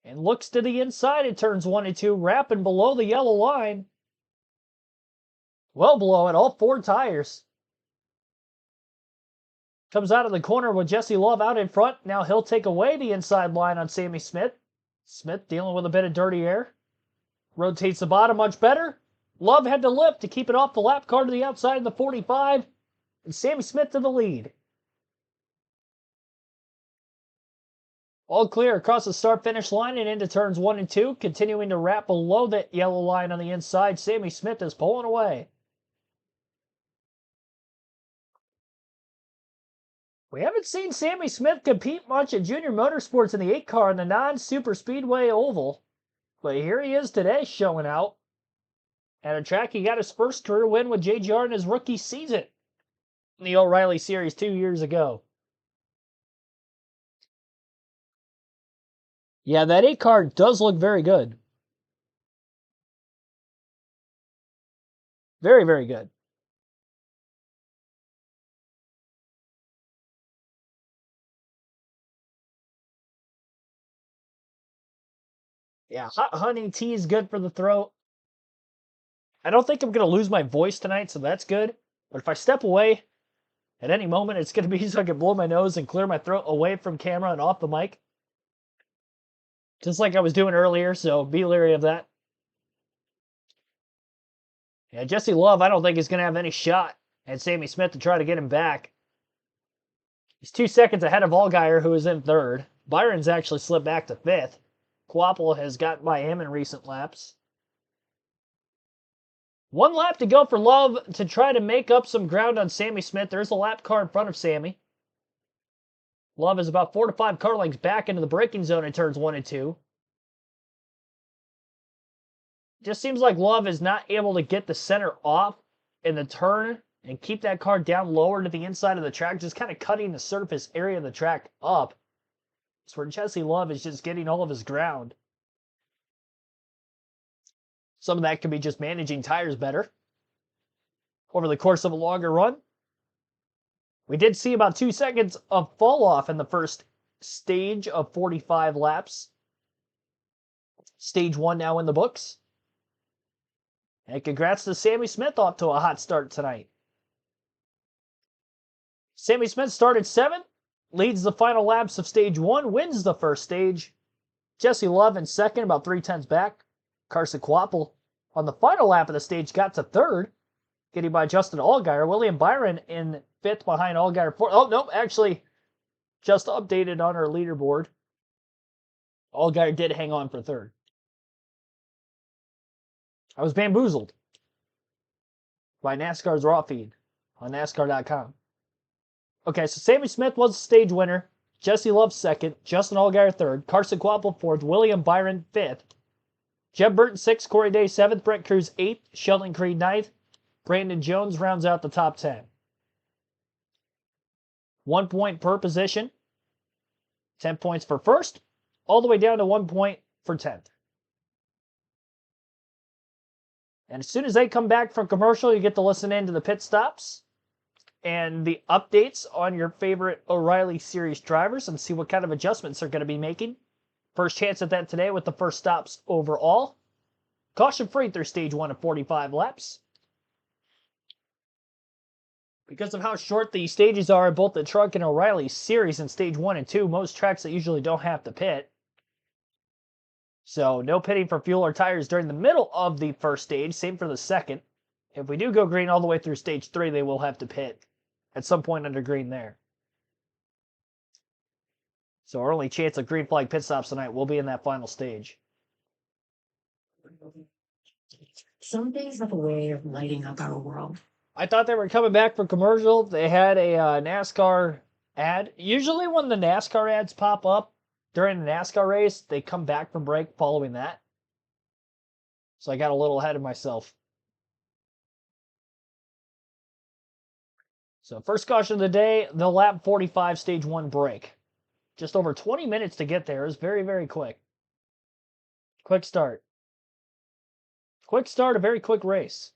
And looks to the inside at turns 1 and 2, wrapping below the yellow line. Well below it, all 4 tires. Comes out of the corner with Jesse Love out in front. Now he'll take away the inside line on Sammy Smith. Smith dealing with a bit of dirty air. Rotates the bottom much better. Love had to lift to keep it off the lap car to the outside of the 45. And Sammy Smith to the lead. All clear across the start-finish line and into turns 1 and 2. Continuing to wrap below that yellow line on the inside. Sammy Smith is pulling away. We haven't seen Sammy Smith compete much at junior motorsports in the 8 car in the non-super speedway oval, but here he is today showing out at a track he got his first career win with JGR in his rookie season in the O'Reilly Series 2 years ago. Yeah, that 8 car does look very good. Very, very good. Yeah, hot honey tea is good for the throat. I don't think I'm going to lose my voice tonight, so that's good. But if I step away at any moment, it's going to be so I can blow my nose and clear my throat away from camera and off the mic. Just like I was doing earlier, so be leery of that. Yeah, Jesse Love, I don't think is going to have any shot at Sammy Smith to try to get him back. He's 2 seconds ahead of Allgaier, who is in third. Byron's actually slipped back to fifth. Quapple has gotten by him in recent laps. 1 lap to go for Love to try to make up some ground on Sammy Smith. There's a lap car in front of Sammy. Love is about 4 to 5 car lengths back into the braking zone in turns 1 and 2. Just seems like Love is not able to get the center off in the turn and keep that car down lower to the inside of the track, just kind of cutting the surface area of the track up. It's where Jesse Love is just getting all of his ground. Some of that could be just managing tires better over the course of a longer run. We did see about 2 seconds of fall off in the first stage of 45 laps. Stage 1 now in the books. And congrats to Sammy Smith off to a hot start tonight. Sammy Smith started 7th, leads the final laps of stage 1, wins the first stage. Jesse Love in second, about 3/10 back. Carson Quapple on the final lap of the stage got to 3rd, getting by Justin Allgaier. William Byron in 5th behind Allgaier. Oh, no, actually just updated on our leaderboard. Allgaier did hang on for 3rd. I was bamboozled by NASCAR's raw feed on NASCAR.com. Okay, so Sammy Smith was the stage winner. Jesse Love 2nd. Justin Allgaier 3rd. Carson Quapple 4th. William Byron 5th. Jeb Burton 6th. Corey Day 7th. Brett Cruz 8th. Sheldon Creed 9th. Brandon Jones rounds out the top 10. 1 point per position. 10 points for first. All the way down to 1 point for 10th. And as soon as they come back from commercial, you get to listen in to the pit stops and the updates on your favorite O'Reilly Series drivers and see what kind of adjustments they're going to be making. First chance at that today with the first stops overall. Caution free through stage 1 of 45 laps. Because of how short the stages are in both the Truck and O'Reilly Series in stage 1 and 2, most tracks that usually don't have to pit. So no pitting for fuel or tires during the middle of the first stage, same for the second. If we do go green all the way through stage 3, they will have to pit at some point under green there. So our only chance of green flag pit stops tonight will be in that final stage. Some days have a way of lighting up our world. I thought they were coming back for commercial. They had a NASCAR ad. Usually when the NASCAR ads pop up during the NASCAR race, they come back from break following that. So I got a little ahead of myself. So first caution of the day, the lap 45 stage 1 break. Just over 20 minutes to get there. Is very, very quick. Quick start. Quick start, a very quick race.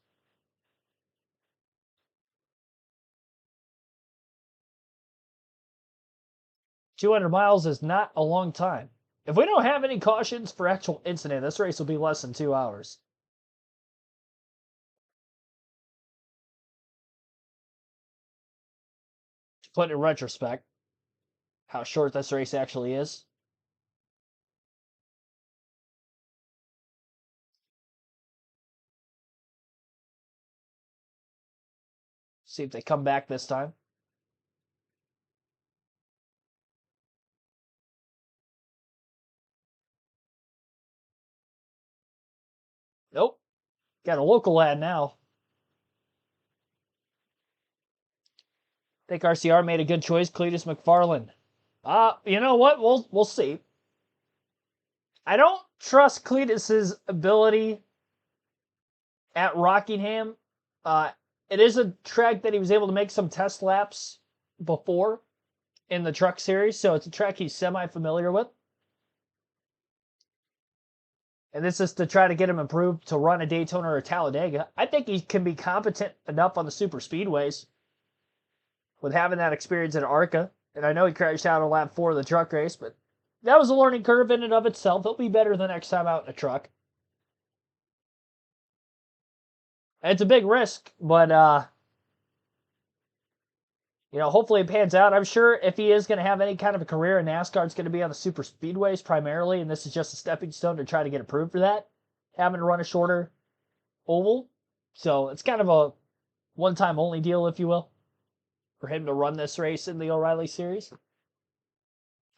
$200 miles is not a long time. If we don't have any cautions for actual incident, this race will be less than 2 hours. To put in retrospect how short this race actually is. See if they come back this time. Nope. Got a local ad now. think RCR made a good choice. Cletus McFarland. You know what? We'll see. I don't trust Cletus's ability at Rockingham. It is a track that he was able to make some test laps before in the truck series, so it's a track he's semi-familiar with. And this is to try to get him improved to run a Daytona or a Talladega. I think he can be competent enough on the super speedways with having that experience at ARCA. And I know he crashed out on lap 4 of the truck race, but that was a learning curve in and of itself. He'll be better the next time out in a truck. It's a big risk, but hopefully it pans out. I'm sure if he is going to have any kind of a career in NASCAR, it's going to be on the super speedways primarily, and this is just a stepping stone to try to get approved for that, having to run a shorter oval. So it's kind of a one-time only deal, if you will, for him to run this race in the O'Reilly Series.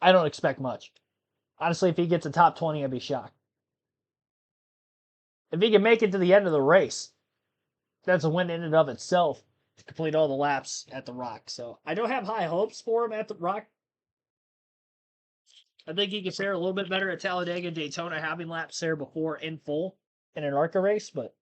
I don't expect much. Honestly, if he gets a top 20, I'd be shocked. If he can make it to the end of the race, that's a win in and of itself to complete all the laps at the Rock. So I don't have high hopes for him at the Rock. I think he can fare a little bit better at Talladega and Daytona, having laps there before in full in an ARCA race, but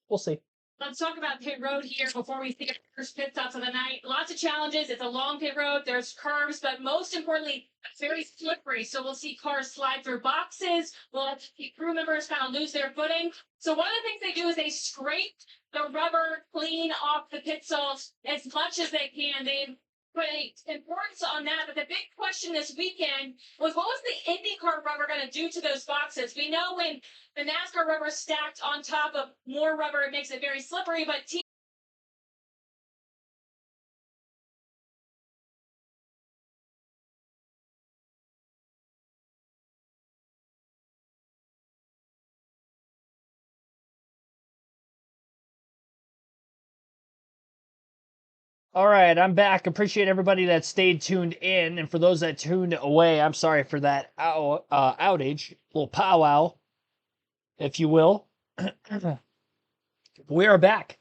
we'll see. Let's talk about pit road here before we see the first pit stops of the night. Lots of challenges. It's a long pit road. There's curves, but most importantly, it's very slippery. So we'll see cars slide through boxes. We'll see crew members kind of lose their footing. So one of the things they do is they scrape the rubber clean off the pit stalls as much as they can. They put importance on that. But the big question this weekend was, what was the IndyCar rubber going to do to those boxes? We know when the NASCAR rubber is stacked on top of more rubber, it makes it very slippery, but All right, I'm back. Appreciate everybody that stayed tuned in. And for those that tuned away, I'm sorry for that outage. Little powwow, if you will. We are back.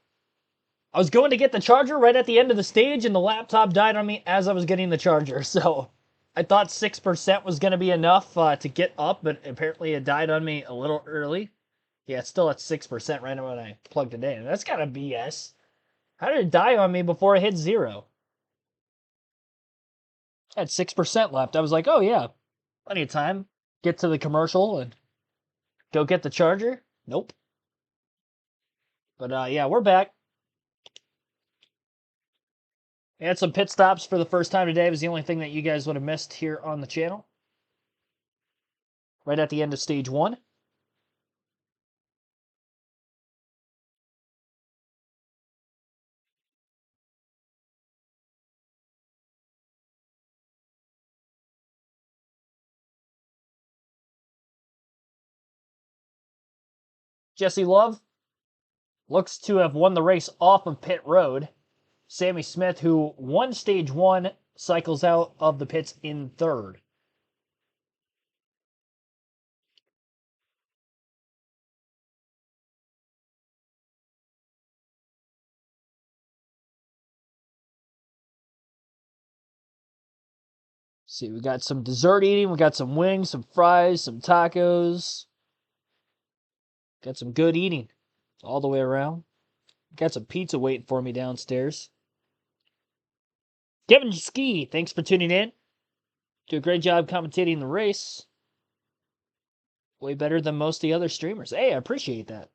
I was going to get the charger right at the end of the stage, and the laptop died on me as I was getting the charger. So I thought 6% was going to be enough to get up, but apparently it died on me a little early. Yeah, it's still at 6% right now when I plugged it in. That's kind of BS. How did it die on me before I hit 0? I had 6% left. I was like, oh yeah, plenty of time. Get to the commercial and go get the charger. Nope. But yeah, we're back. We had some pit stops for the first time today. It was the only thing that you guys would have missed here on the channel. Right at the end of stage 1. Jesse Love looks to have won the race off of pit road. Sammy Smith, who won stage 1, cycles out of the pits in 3rd. See, we got some dessert eating. We got some wings, some fries, some tacos. Got some good eating all the way around. Got some pizza waiting for me downstairs. Kevin Ski, thanks for tuning in. Do a great job commentating the race. Way better than most of the other streamers. Hey, I appreciate that.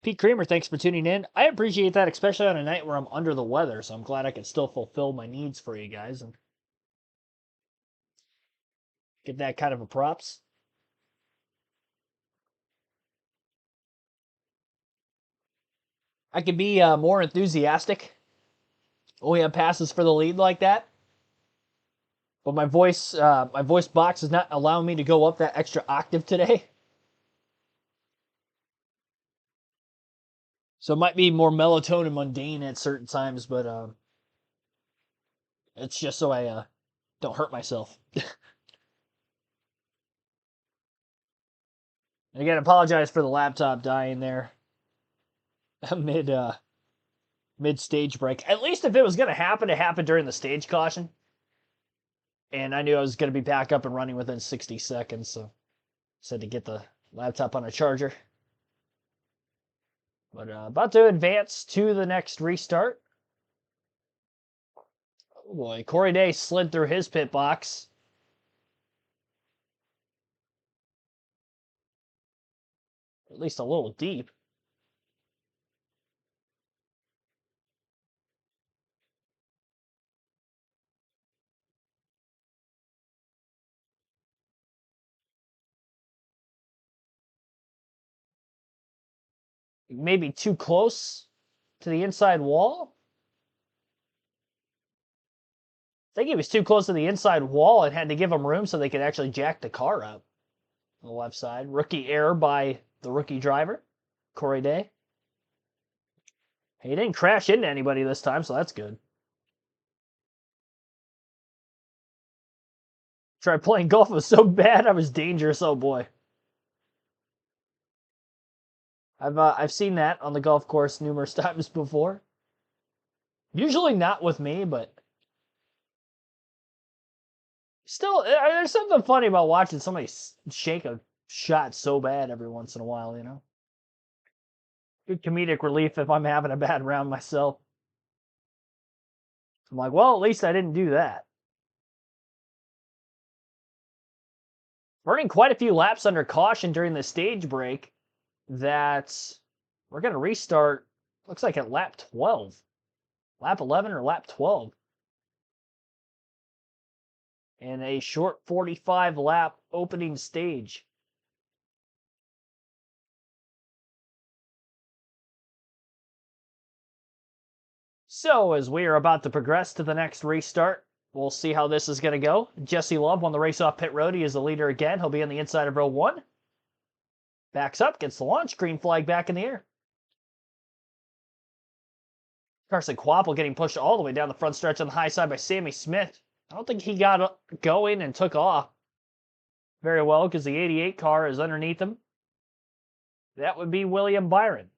Pete Creamer, thanks for tuning in. I appreciate that, especially on a night where I'm under the weather, so I'm glad I can still fulfill my needs for you guys and get that kind of a props. I can be more enthusiastic when we have passes for the lead like that. But my voice box is not allowing me to go up that extra octave today. So it might be more melatonin mundane at certain times, but it's just so I don't hurt myself. And again, apologize for the laptop dying there amid mid-stage break. At least if it was going to happen, it happened during the stage caution. And I knew I was going to be back up and running within 60 seconds, so I said to get the laptop on a charger. But about to advance to the next restart. Oh boy, Corey Day slid through his pit box. At least a little deep. Maybe too close to the inside wall. I think he was too close to the inside wall and had to give him room so they could actually jack the car up. On the left side. Rookie error by the rookie driver, Corey Day. He didn't crash into anybody this time, so that's good. Tried playing golf, it was so bad I was dangerous, oh boy. I've seen that on the golf course numerous times before. Usually not with me, but still, there's something funny about watching somebody shake a shot so bad every once in a while, you know? Good comedic relief if I'm having a bad round myself. I'm like, well, at least I didn't do that. Burning quite a few laps under caution during the stage break that we're going to restart, looks like at lap 12. Lap 11 or lap 12. And a short 45 lap opening stage. So as we are about to progress to the next restart, we'll see how this is going to go. Jesse Love won the race off pit road. He is the leader again. He'll be on the inside of row 1. Backs up, gets the launch, green flag back in the air. Carson Quapple getting pushed all the way down the front stretch on the high side by Sammy Smith. I don't think he got going and took off very well because the 88 car is underneath him. That would be William Byron.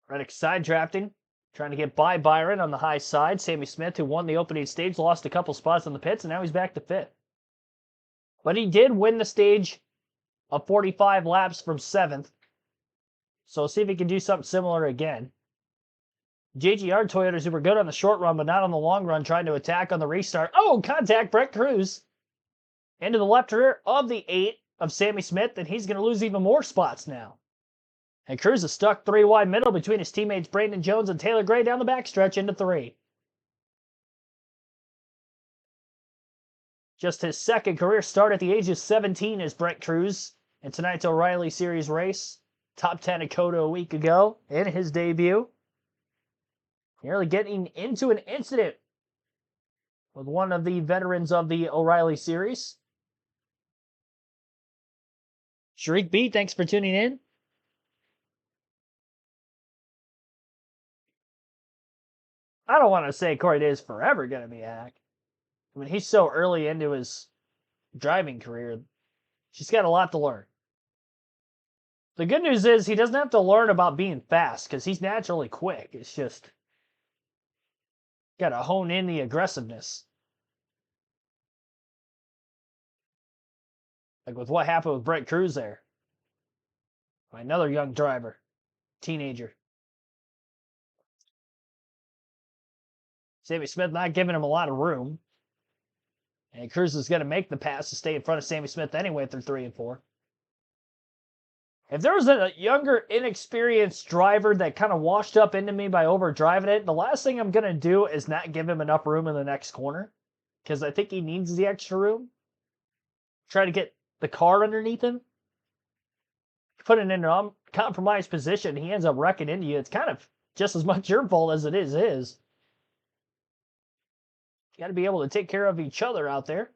Reddick side drafting, trying to get by Byron on the high side. Sammy Smith, who won the opening stage, lost a couple spots in the pits, and now he's back to 5th. But he did win the stage of 45 laps from 7th. So we'll see if he can do something similar again. JGR Toyotas, who were good on the short run, but not on the long run, trying to attack on the restart. Oh, contact Brett Cruz into the left rear of the 8 of Sammy Smith, and he's going to lose even more spots now. And Cruz is stuck 3 wide middle between his teammates Brandon Jones and Taylor Gray down the backstretch into 3. Just his second career start at the age of 17 is Brett Cruz in tonight's O'Reilly Series race. Top 10 at COTA a week ago in his debut. Nearly getting into an incident with one of the veterans of the O'Reilly Series. Sharik B, thanks for tuning in. I don't want to say Corey Day is forever going to be a hack. I mean, he's so early into his driving career. He's got a lot to learn. The good news is he doesn't have to learn about being fast because he's naturally quick. It's just got to hone in the aggressiveness. Like with what happened with Brett Cruz there. Another young driver. Teenager. Sammy Smith not giving him a lot of room. And Cruz is going to make the pass to stay in front of Sammy Smith anyway through 3 and 4. If there was a younger, inexperienced driver that kind of washed up into me by overdriving it, the last thing I'm going to do is not give him enough room in the next corner. Because I think he needs the extra room. Try to get the car underneath him. Put it in a compromised position. He ends up wrecking into you. It's kind of just as much your fault as it is his. You got to be able to take care of each other out there.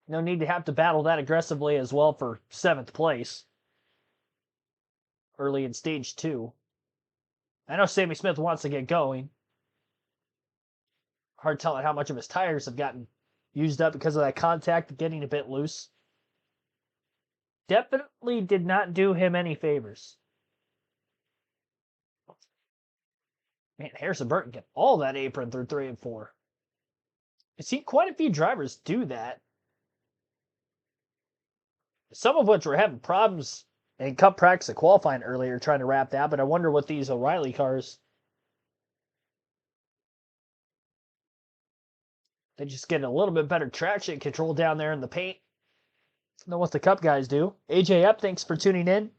No need to have to battle that aggressively as well for 7th place. Early in stage 2. I know Sammy Smith wants to get going. Hard telling how much of his tires have gotten used up because of that contact getting a bit loose. Definitely did not do him any favors. Man, Harrison Burton get all that apron through 3 and 4. I've seen quite a few drivers do that. Some of which were having problems in Cup practice and qualifying earlier trying to wrap that, but I wonder what these O'Reilly cars, they just get a little bit better traction control down there in the paint than what the Cup guys do. AJ Up, thanks for tuning in.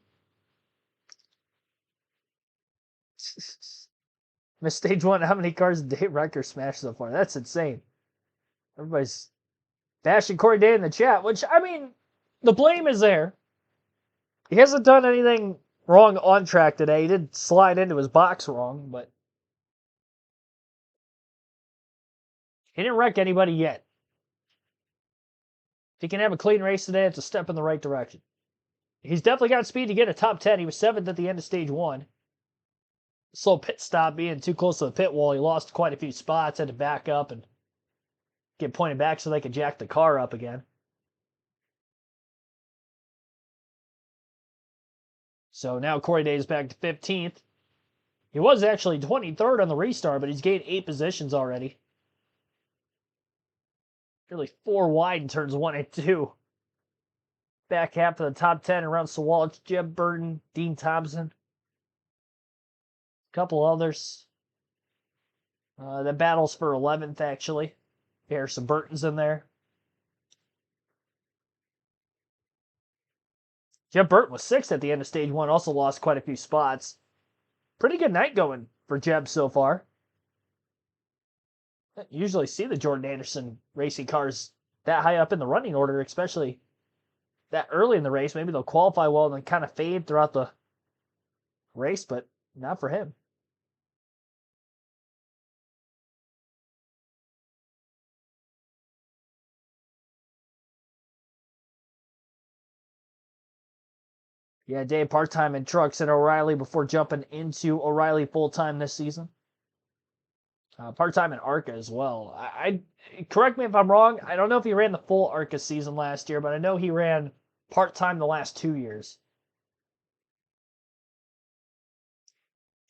Missed stage 1. How many cars did Dave Riker smash so far? That's insane. Everybody's bashing Corey Day in the chat, which, I mean, the blame is there. He hasn't done anything wrong on track today. He did slide into his box wrong, but he didn't wreck anybody yet. If he can have a clean race today, it's a step in the right direction. He's definitely got speed to get a top 10. He was 7th at the end of stage 1. Slow pit stop, being too close to the pit wall. He lost quite a few spots, had to back up and get pointed back so they could jack the car up again. So now Corey Day is back to 15th. He was actually 23rd on the restart, but he's gained 8 positions already. Nearly 4 wide in turns 1 and 2. Back half of the top 10 around Sawalch, Jeb Burton, Dean Thompson. A couple others. The battles for 11th, actually. Harrison Burton's in there. Jeb Burton was 6th at the end of stage 1, also lost quite a few spots. Pretty good night going for Jeb so far. I usually see the Jordan Anderson racing cars that high up in the running order, especially that early in the race. Maybe they'll qualify well and then kind of fade throughout the race, but not for him. Yeah, Dave part-time in trucks at O'Reilly before jumping into O'Reilly full-time this season. Part-time in ARCA as well. I correct me if I'm wrong. I don't know if he ran the full ARCA season last year, but I know he ran part-time the last 2 years.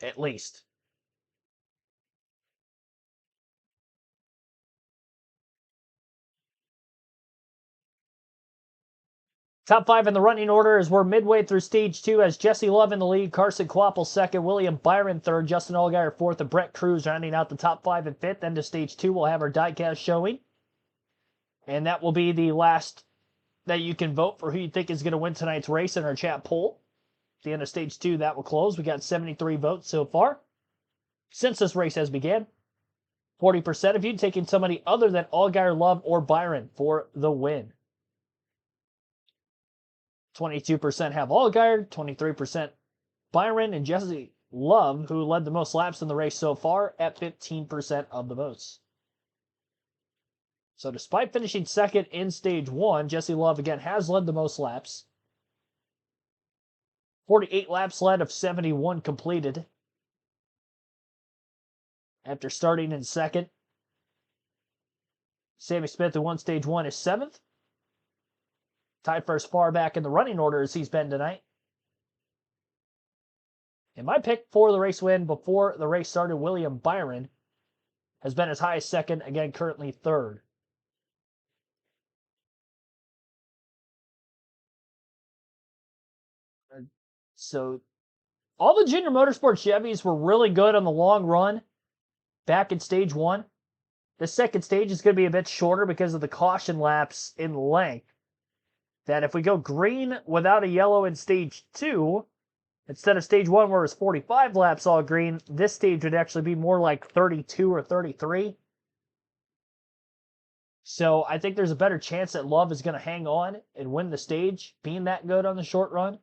At least. Top 5 in the running order as we're midway through stage 2 as Jesse Love in the lead, Carson Quapple 2nd, William Byron 3rd, Justin Allgaier 4th, and Brett Cruz rounding out the top 5 and 5th. End of stage 2, we'll have our diecast showing. And that will be the last that you can vote for who you think is going to win tonight's race in our chat poll. At the end of stage 2, that will close. We got 73 votes so far since this race has begun. 40% of you taking somebody other than Allgaier, Love, or Byron for the win. 22% have Allgaier, 23% Byron, and Jesse Love, who led the most laps in the race so far, at 15% of the votes. So despite finishing 2nd in stage 1, Jesse Love again has led the most laps. 48 laps led of 71 completed. After starting in 2nd. Sammy Smith, who won stage 1, is 7th. Tied for as far back in the running order as he's been tonight. And my pick for the race win before the race started, William Byron, has been as high as 2nd, again currently 3rd. So all the junior motorsports Chevys were really good on the long run back in stage 1. The second stage is going to be a bit shorter because of the caution laps in length. That if we go green without a yellow in stage 2, instead of stage 1 where it was 45 laps all green, this stage would actually be more like 32 or 33. So I think there's a better chance that Love is going to hang on and win the stage, being that good on the short run.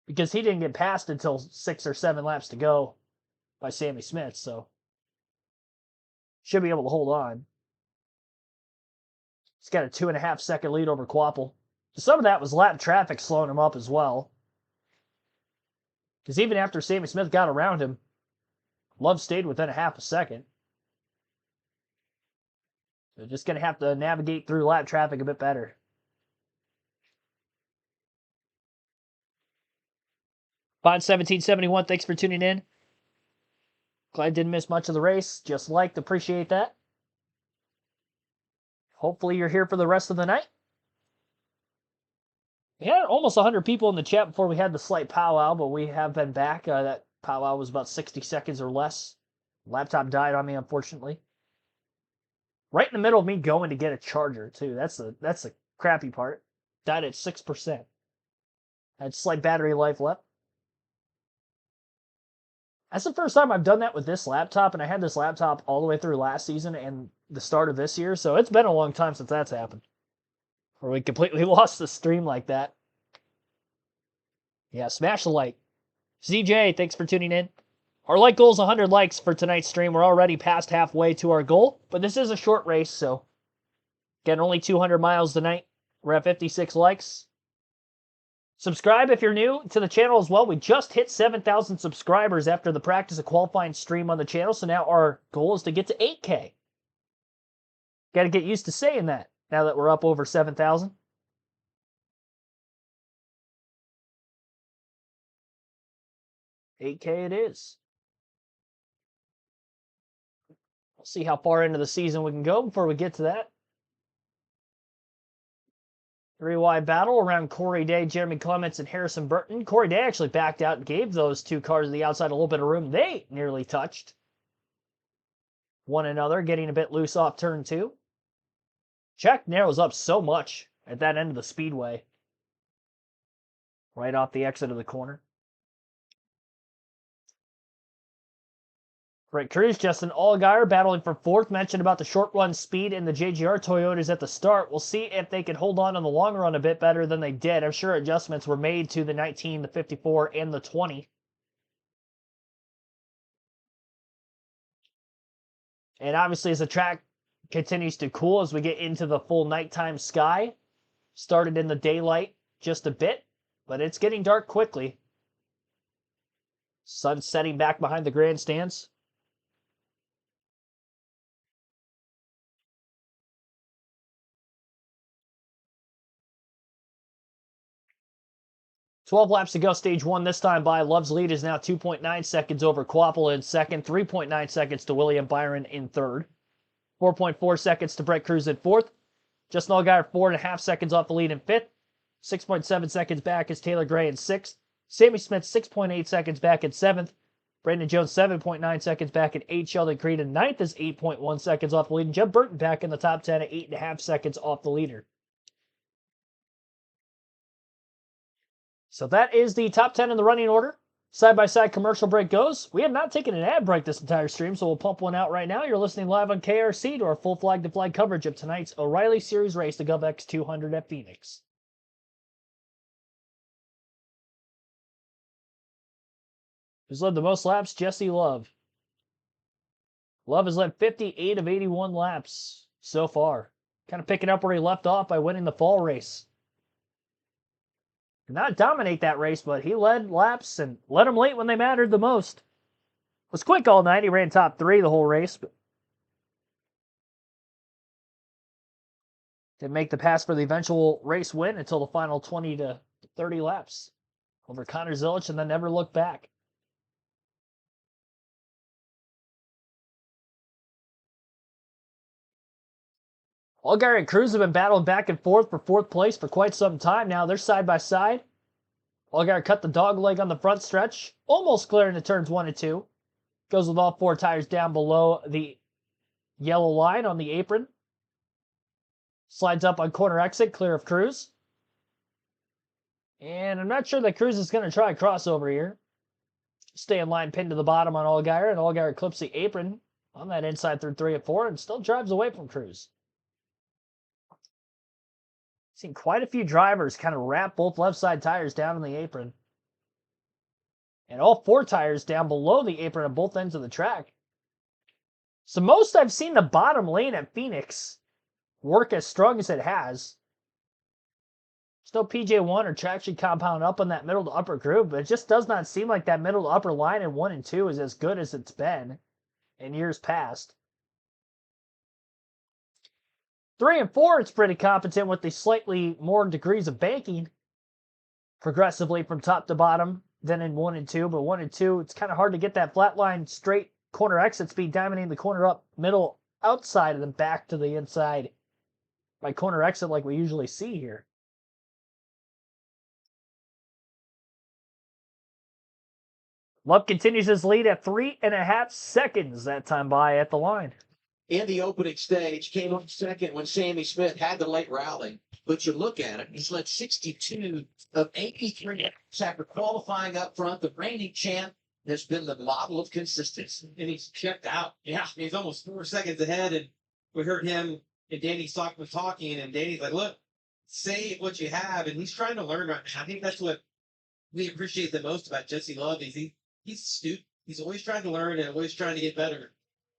Because he didn't get passed until 6 or 7 laps to go by Sammy Smith, so should be able to hold on. He's got a 2.5 second lead over Quapple. Some of that was lap traffic slowing him up as well. Because even after Sammy Smith got around him, Love stayed within a half a second. So just going to have to navigate through lap traffic a bit better. Bond 1771, thanks for tuning in. Glad didn't miss much of the race. Just liked, appreciate that. Hopefully you're here for the rest of the night. We had almost 100 people in the chat before we had the slight powwow, but we have been back. That powwow was about 60 seconds or less. Laptop died on me, unfortunately. Right in the middle of me going to get a charger, too. That's the crappy part. Died at 6%. Had slight battery life left. That's the first time I've done that with this laptop, and I had this laptop all the way through last season and the start of this year, so it's been a long time since that's happened. Or we completely lost the stream like that. Yeah, smash the like. ZJ, thanks for tuning in. Our like goal is 100 likes for tonight's stream. We're already past halfway to our goal, but this is a short race, so again, only 200 miles tonight. We're at 56 likes. Subscribe if you're new to the channel as well. We just hit 7,000 subscribers after the practice of qualifying stream on the channel, so now our goal is to get to 8K. Got to get used to saying that now that we're up over 7,000. $8K it is. We'll see how far into the season we can go before we get to that. 3-wide battle around Corey Day, Jeremy Clements, and Harrison Burton. Corey Day actually backed out and gave those two cars to the outside a little bit of room. They nearly touched one another, getting a bit loose off turn 2. Jack narrows up so much at that end of the speedway. Right off the exit of the corner. Brett Cruz, Justin Allgaier battling for 4th. Mentioned about the short run speed in the JGR Toyotas at the start. We'll see if they can hold on the long run a bit better than they did. I'm sure adjustments were made to the 19, the 54, and the 20. And obviously as the track continues to cool as we get into the full nighttime sky. Started in the daylight just a bit, but it's getting dark quickly. Sun setting back behind the grandstands. 12 laps to go, stage 1 this time by. Love's lead is now 2.9 seconds over Quapple in second, 3.9 seconds to William Byron in third, 4.4 seconds to Brett Cruz in fourth. Justin Allgaier 4.5 seconds off the lead in fifth, 6.7 seconds back is Taylor Gray in sixth, Sammy Smith 6.8 seconds back in seventh, Brandon Jones 7.9 seconds back in eighth, Sheldon Creed in ninth is 8.1 seconds off the lead, and Jeb Burton back in the top 10 at 8.5 seconds off the leader. So that is the top 10 in the running order. Side-by-side commercial break goes. We have not taken an ad break this entire stream, so we'll pump one out right now. You're listening live on KRC to our full flag-to-flag coverage of tonight's O'Reilly Series race, the GOVX 200 at Phoenix. Who's led the most laps? Jesse Love. Love has led 58 of 81 laps so far. Kind of picking up where he left off by winning the fall race. Did not dominate that race, but he led laps and led them late when they mattered the most. Was quick all night. He ran top 3 the whole race, but didn't make the pass for the eventual race win until the final 20 to 30 laps over Connor Zilich, and then never looked back. Allgaier and Cruz have been battling back and forth for 4th place for quite some time now. They're side by side. Allgaier cut the dog leg on the front stretch, almost clearing the turns 1 and 2. Goes with all 4 tires down below the yellow line on the apron. Slides up on corner exit, clear of Cruz. And I'm not sure that Cruz is going to try a crossover here. Stay in line, pinned to the bottom on Allgaier, and Allgaier clips the apron on that inside through 3 and 4 and still drives away from Cruz. Seen quite a few drivers kind of wrap both left side tires down on the apron. And all 4 tires down below the apron at both ends of the track. So most I've seen the bottom lane at Phoenix work as strong as it has. There's no PJ1 or traction compound up on that middle to upper groove, but it just does not seem like that middle to upper line in 1 and 2 is as good as it's been in years past. 3 and 4, it's pretty competent with the slightly more degrees of banking progressively from top to bottom than in 1 and 2. But 1 and 2, it's kind of hard to get that flat line straight corner exit speed, diamonding the corner up middle outside and then back to the inside by corner exit like we usually see here. Love continues his lead at 3.5 seconds that time by at the line. In the opening stage, came up second when Sammy Smith had the late rally. But you look at it, he's led 62 of 83 after qualifying up front. The reigning champ has been the model of consistency. And he's checked out. Yeah, he's almost 4 seconds ahead. And we heard him and Danny Stockman talking, and Danny's like, look, say what you have. And he's trying to learn. I think that's what we appreciate the most about Jesse Love. He's astute. He's always trying to learn and always trying to get better.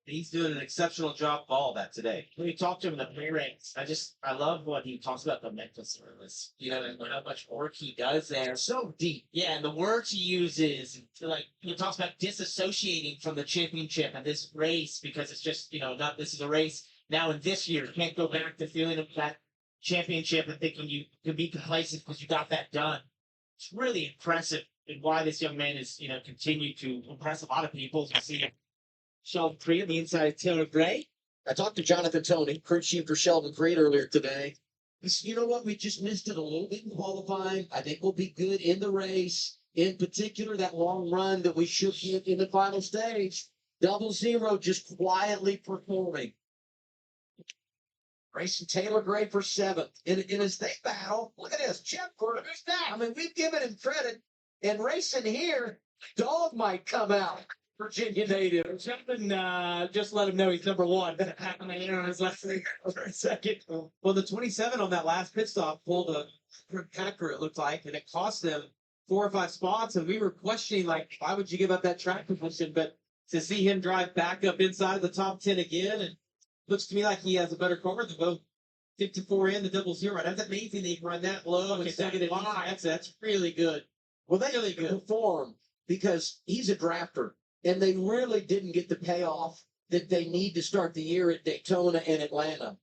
And he's doing an exceptional job of all of that today. When you talk to him in the pre-ranks, I love what he talks about the mental service, and how much work he does there. So deep. Yeah, and the words he uses, like he talks about disassociating from the championship and this race because it's just, not this is a race now in this year. You can't go back to feeling of that championship and thinking you can be complacent because you got that done. It's really impressive and why this young man is, continued to impress a lot of people. You see Sheldon Creed on the inside of Taylor Gray. I talked to Jonathan Tony, crew chief for Sheldon Creed earlier today. He said, you know what? We just missed it a little bit in qualifying. I think we'll be good in the race. In particular, that long run that we should get in the final stage. 00 just quietly performing. Racing Taylor Gray for 7th. In his state battle, look at this. Chip for who's that? I mean, we've given him credit. And racing here, Dog might come out. Virginia native. Jumping, just let him know he's number 1. On his last for a second. Well, the 27 on that last pit stop pulled a packer, it looked like, and it cost them 4 or 5 spots. And we were questioning, like, why would you give up that track position? But to see him drive back up inside the top 10 again, and looks to me like he has a better car than both 54 and the 00. That's amazing they can run that low and second and 5. That's really good. Well, they really perform because he's a drafter. And they really didn't get the payoff that they need to start the year at Daytona and Atlanta.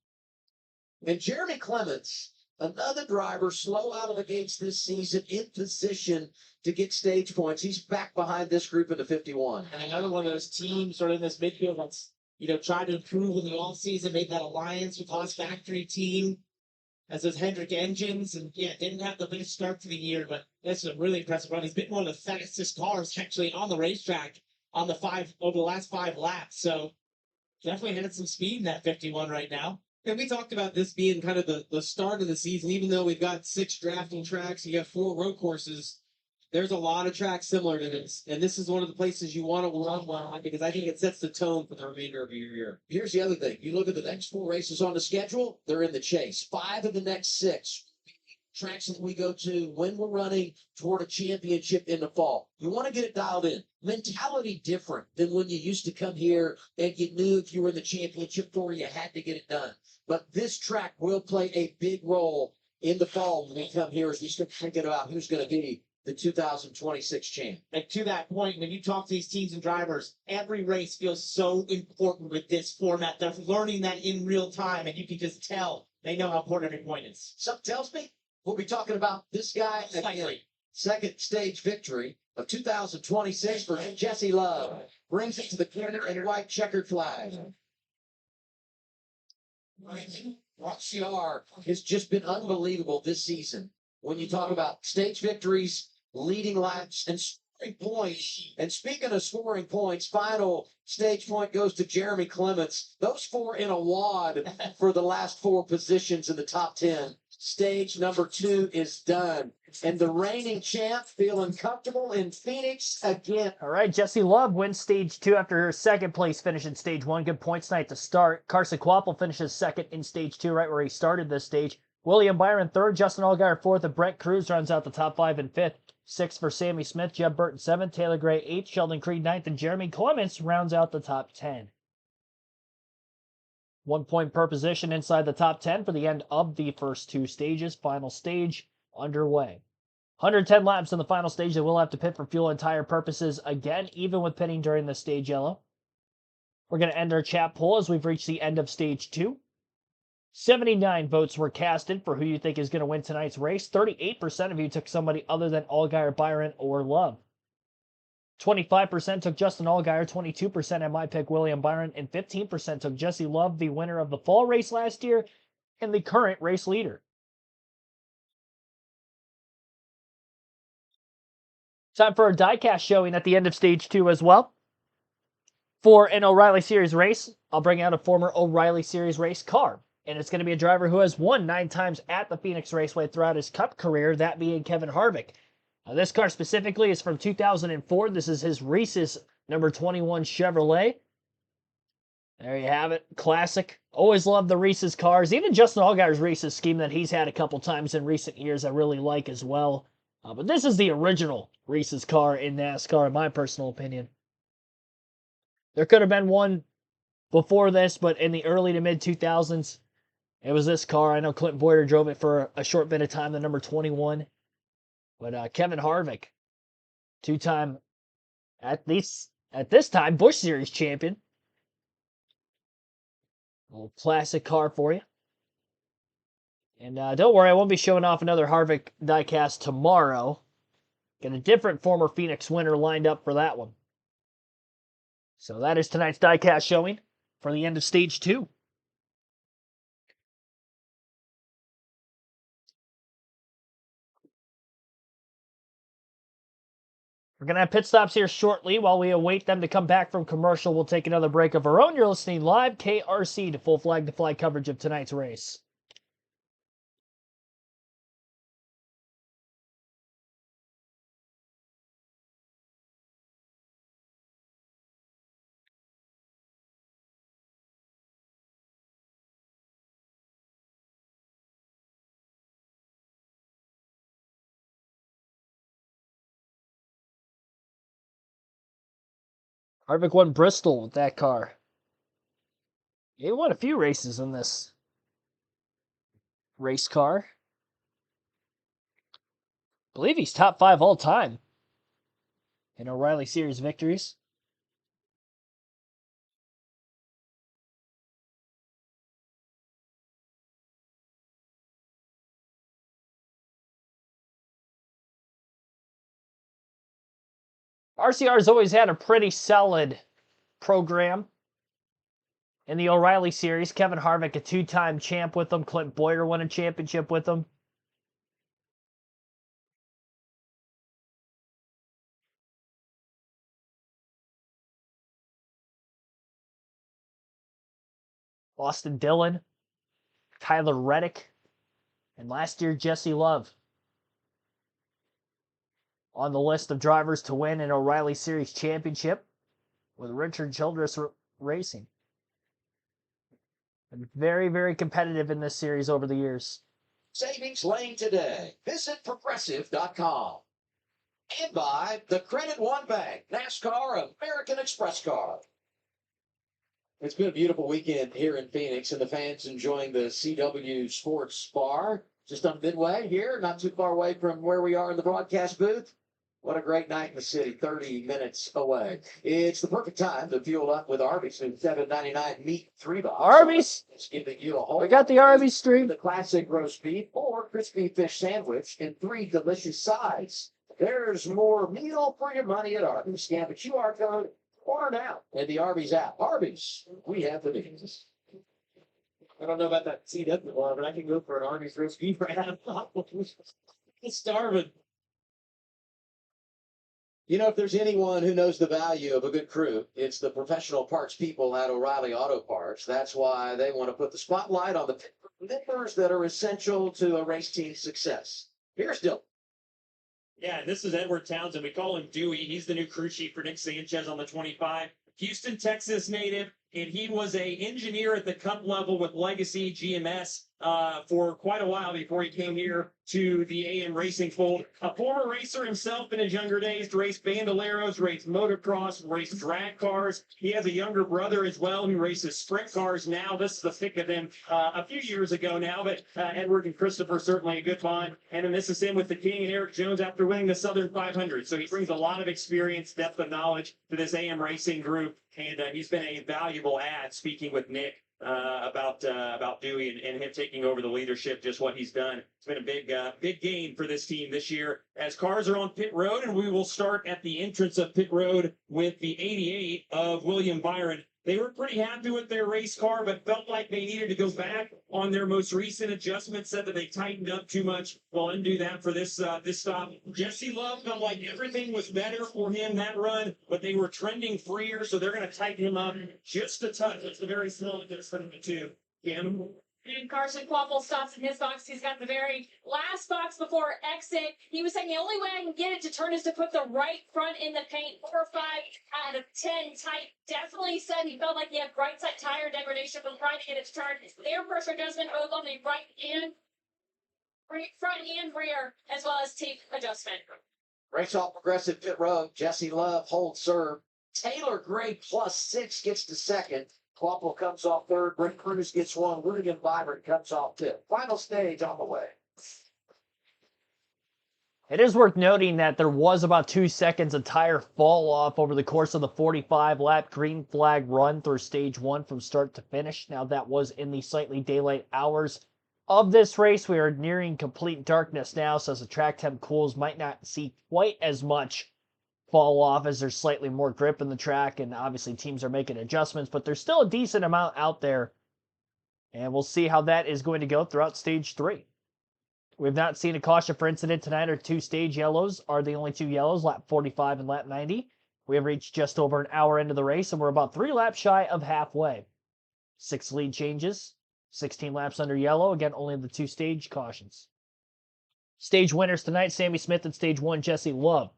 And Jeremy Clements, another driver slow out of the gates this season, in position to get stage points. He's back behind this group in the 51. And another one of those teams sort of in this midfield that's, tried to improve in the offseason, made that alliance with Haas Factory team as those Hendrick engines. And didn't have the best start to the year, but that's a really impressive run. He's been one of the fastest cars actually on the racetrack on over the last 5 laps. So definitely had some speed in that 51 right now. And we talked about this being kind of the start of the season, even though we've got 6 drafting tracks, you got 4 road courses. There's a lot of tracks similar to this. And this is one of the places you want to run well because I think it sets the tone for the remainder of your year. Here's the other thing. You look at the next 4 races on the schedule, they're in the chase. 5 of the next 6 tracks that we go to when we're running toward a championship in the fall. You want to get it dialed in. Mentality different than when you used to come here and you knew if you were in the championship tour, you had to get it done. But this track will play a big role in the fall when we come here as we start thinking about who's going to be the 2026 champ. And to that point, when you talk to these teams and drivers, every race feels so important with this format. They're learning that in real time, and you can just tell they know how important every point is. Something tells me we'll be talking about this guy again. Second stage victory of 2026 for Jesse Love. Brings it to the corner and white checkered flag. Roxiar has just been unbelievable this season. When you talk about stage victories, leading laps, and scoring points. And speaking of scoring points, final stage point goes to Jeremy Clements. Those 4 in a wad for the last 4 positions in the top 10. Stage number 2 is done. And the reigning champ feeling comfortable in Phoenix again. All right, Jesse Love wins stage 2 after her second place finish in stage 1. Good points night to start. Carson Quapple finishes second in stage 2, right where he started this stage. William Byron third, Justin Allgaier fourth, and Brent Cruz rounds out the top 5 and 5th. 6th for Sammy Smith, Jeb Burton 7th, Taylor Gray 8th, Sheldon Creed 9th, and Jeremy Clements rounds out the top 10. 1 point per position inside the top 10 for the end of the first 2 stages. Final stage underway. 110 laps in the final stage. They will have to pit for fuel and tire purposes again, even with pitting during the stage yellow. We're going to end our chat poll as we've reached the end of stage 2. 79 votes were casted for who you think is going to win tonight's race. 38% of you took somebody other than Allgaier, Byron, or Love. 25% took Justin Allgaier, 22% at my pick William Byron, and 15% took Jesse Love, the winner of the fall race last year and the current race leader. Time for a diecast showing at the end of stage 2 as well. For an O'Reilly Series race, I'll bring out a former O'Reilly Series race car. And it's going to be a driver who has won 9 times at the Phoenix Raceway throughout his Cup career, that being Kevin Harvick. This car specifically is from 2004. This is his Reese's number 21 Chevrolet. There you have it. Classic. Always loved the Reese's cars. Even Justin Allgaier's Reese's scheme that he's had a couple times in recent years I really like as well. But this is the original Reese's car in NASCAR, in my personal opinion. There could have been one before this, but in the early to mid-2000s, it was this car. I know Clinton Boyer drove it for a short bit of time, the number 21. But Kevin Harvick, 2-time, at this time, Busch Series champion. A little classic car for you. And don't worry, I won't be showing off another Harvick diecast tomorrow. Got a different former Phoenix winner lined up for that one. So that is tonight's diecast showing for the end of stage 2. We're going to have pit stops here shortly. While we await them to come back from commercial, we'll take another break of our own. You're listening live, KRC, to full flag-to-fly coverage of tonight's race. Harvick won Bristol with that car. He won a few races in this race car. I believe he's top 5 all time in O'Reilly Series victories. RCR's always had a pretty solid program in the O'Reilly Series. Kevin Harvick, a 2-time champ with them. Clint Boyer won a championship with them. Austin Dillon, Tyler Reddick, and last year Jesse Love on the list of drivers to win an O'Reilly Series championship with Richard Childress Racing. Been very, very competitive in this series over the years. Savings Lane today. Visit Progressive.com. And by the Credit One Bank, NASCAR American Express Card. It's been a beautiful weekend here in Phoenix, and the fans enjoying the CW Sports Bar just on Midway here, not too far away from where we are in the broadcast booth. What a great night in the city, 30 minutes away. It's the perfect time to fuel up with Arby's new $7.99 meat 3-box. Arby's! It's giving you a whole. We got the Arby's stream. The classic roast beef or crispy fish sandwich and 3 delicious sides. There's more meal for your money at Arby's. Scan the QR code, order now in the Arby's app. Arby's, we have the means. I don't know about that CW bar, but I can go for an Arby's roast beef right now. It's starving. You know, if there's anyone who knows the value of a good crew, it's the professional parts people at O'Reilly Auto Parts. That's why they want to put the spotlight on the members that are essential to a race team's success. Here's Dylan. Yeah, this is Edward Townsend. We call him Dewey. He's the new crew chief for Nick Sanchez on the 25. Houston, Texas native, and he was an engineer at the Cup level with Legacy GMS for quite a while before he came here to the AM Racing fold. A former racer himself in his younger days, raced bandoleros, raced motocross, raced drag cars. He has a younger brother as well who races sprint cars now. This is the pick of him a few years ago now, but Edward and Christopher certainly a good bond. And then this is him with the King and Eric Jones after winning the Southern 500. So he brings a lot of experience, depth of knowledge to this AM Racing group, and he's been a valuable add, speaking with Nick about Dewey and him taking over the leadership, just what he's done. It's been a big gain for this team this year. As cars are on pit road, and we will start at the entrance of pit road with the 88 of William Byron. They were pretty happy with their race car, but felt like they needed to go back on their most recent adjustments, said that they tightened up too much. We'll undo that for this stop. Jesse Love felt like everything was better for him that run, but they were trending freer, so they're going to tighten him up just a touch. It's a very small difference between the two. Cam? And Carson Quaffle stops in his box. He's got the very last box before exit. He was saying the only way I can get it to turn is to put the right front in the paint. 4 or 5 out of 10 tight. Definitely said he felt like he had right side tire degradation from trying to get it to turn. Air pressure adjustment both on the front and rear, as well as tape adjustment. Race off progressive pit road. Jesse Love holds serve. Taylor Gray +6 gets to second. Quaffle comes off third. Brent Cruz gets one. William Byron comes off fifth. Final stage on the way. It is worth noting that there was about 2 seconds of tire fall off over the course of the 45-lap green flag run through stage 1 from start to finish. Now that was in the slightly daylight hours of this race. We are nearing complete darkness now, so as the track temp cools, might not see quite as much fall off as there's slightly more grip in the track, and obviously teams are making adjustments, but there's still a decent amount out there, and we'll see how that is going to go throughout stage 3. We've not seen a caution for incident tonight. Our 2 stage yellows are the only 2 yellows, lap 45 and lap 90. We have reached just over an hour into the race, and we're about 3 laps shy of halfway. 6 lead changes, 16 laps under yellow. Again, only the 2 stage cautions. Stage winners tonight, Sammy Smith in stage 1, Jesse Love.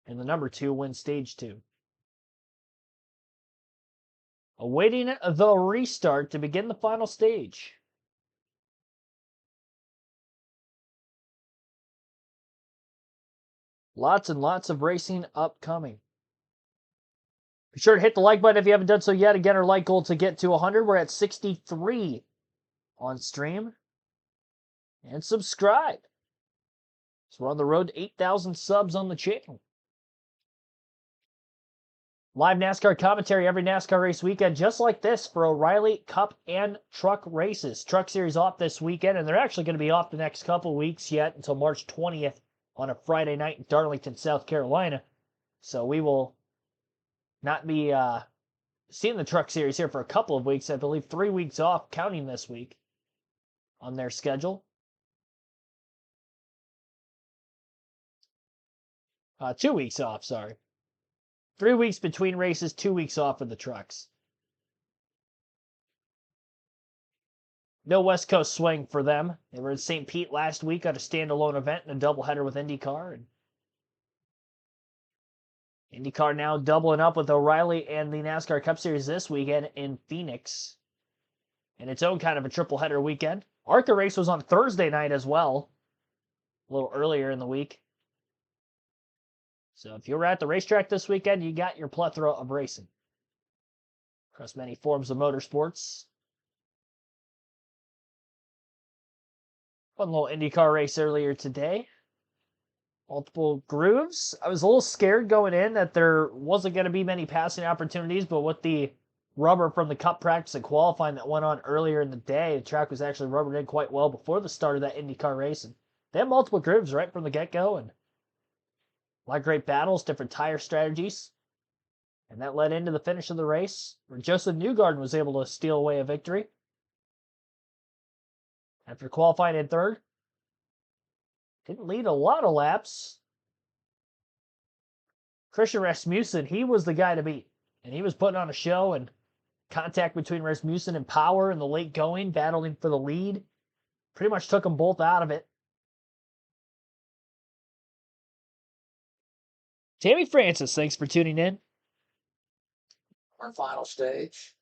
And the number 2 wins stage 2. Awaiting the restart to begin the final stage. Lots and lots of racing upcoming. Be sure to hit the like button if you haven't done so yet. Again, our like goal to get to 100. We're at 63 on stream. And subscribe. So we're on the road to 8,000 subs on the channel. Live NASCAR commentary every NASCAR race weekend, just like this for O'Reilly Cup and Truck races. Truck Series off this weekend, and they're actually going to be off the next couple weeks yet until March 20th on a Friday night in Darlington, South Carolina. So we will not be seeing the Truck Series here for a couple of weeks. I believe 3 weeks off, counting this week on their schedule. 2 weeks off, sorry. 3 weeks between races, 2 weeks off for the trucks. No West Coast swing for them. They were in St. Pete last week on a standalone event and a doubleheader with IndyCar. And IndyCar now doubling up with O'Reilly and the NASCAR Cup Series this weekend in Phoenix. And its own kind of a tripleheader weekend. ARCA race was on Thursday night as well. A little earlier in the week. So if you were at the racetrack this weekend, you got your plethora of racing across many forms of motorsports. Fun little IndyCar race earlier today. Multiple grooves. I was a little scared going in that there wasn't going to be many passing opportunities, but with the rubber from the Cup practice and qualifying that went on earlier in the day, the track was actually rubbered in quite well before the start of that IndyCar race. And they had multiple grooves right from the get-go, and a lot of great battles, different tire strategies. And that led into the finish of the race, where Joseph Newgarden was able to steal away a victory. After qualifying in third. Didn't lead a lot of laps. Christian Rasmussen, he was the guy to beat. And he was putting on a show, and contact between Rasmussen and Power in the late going, battling for the lead. Pretty much took them both out of it. Tammy Francis, thanks for tuning in. Our final stage.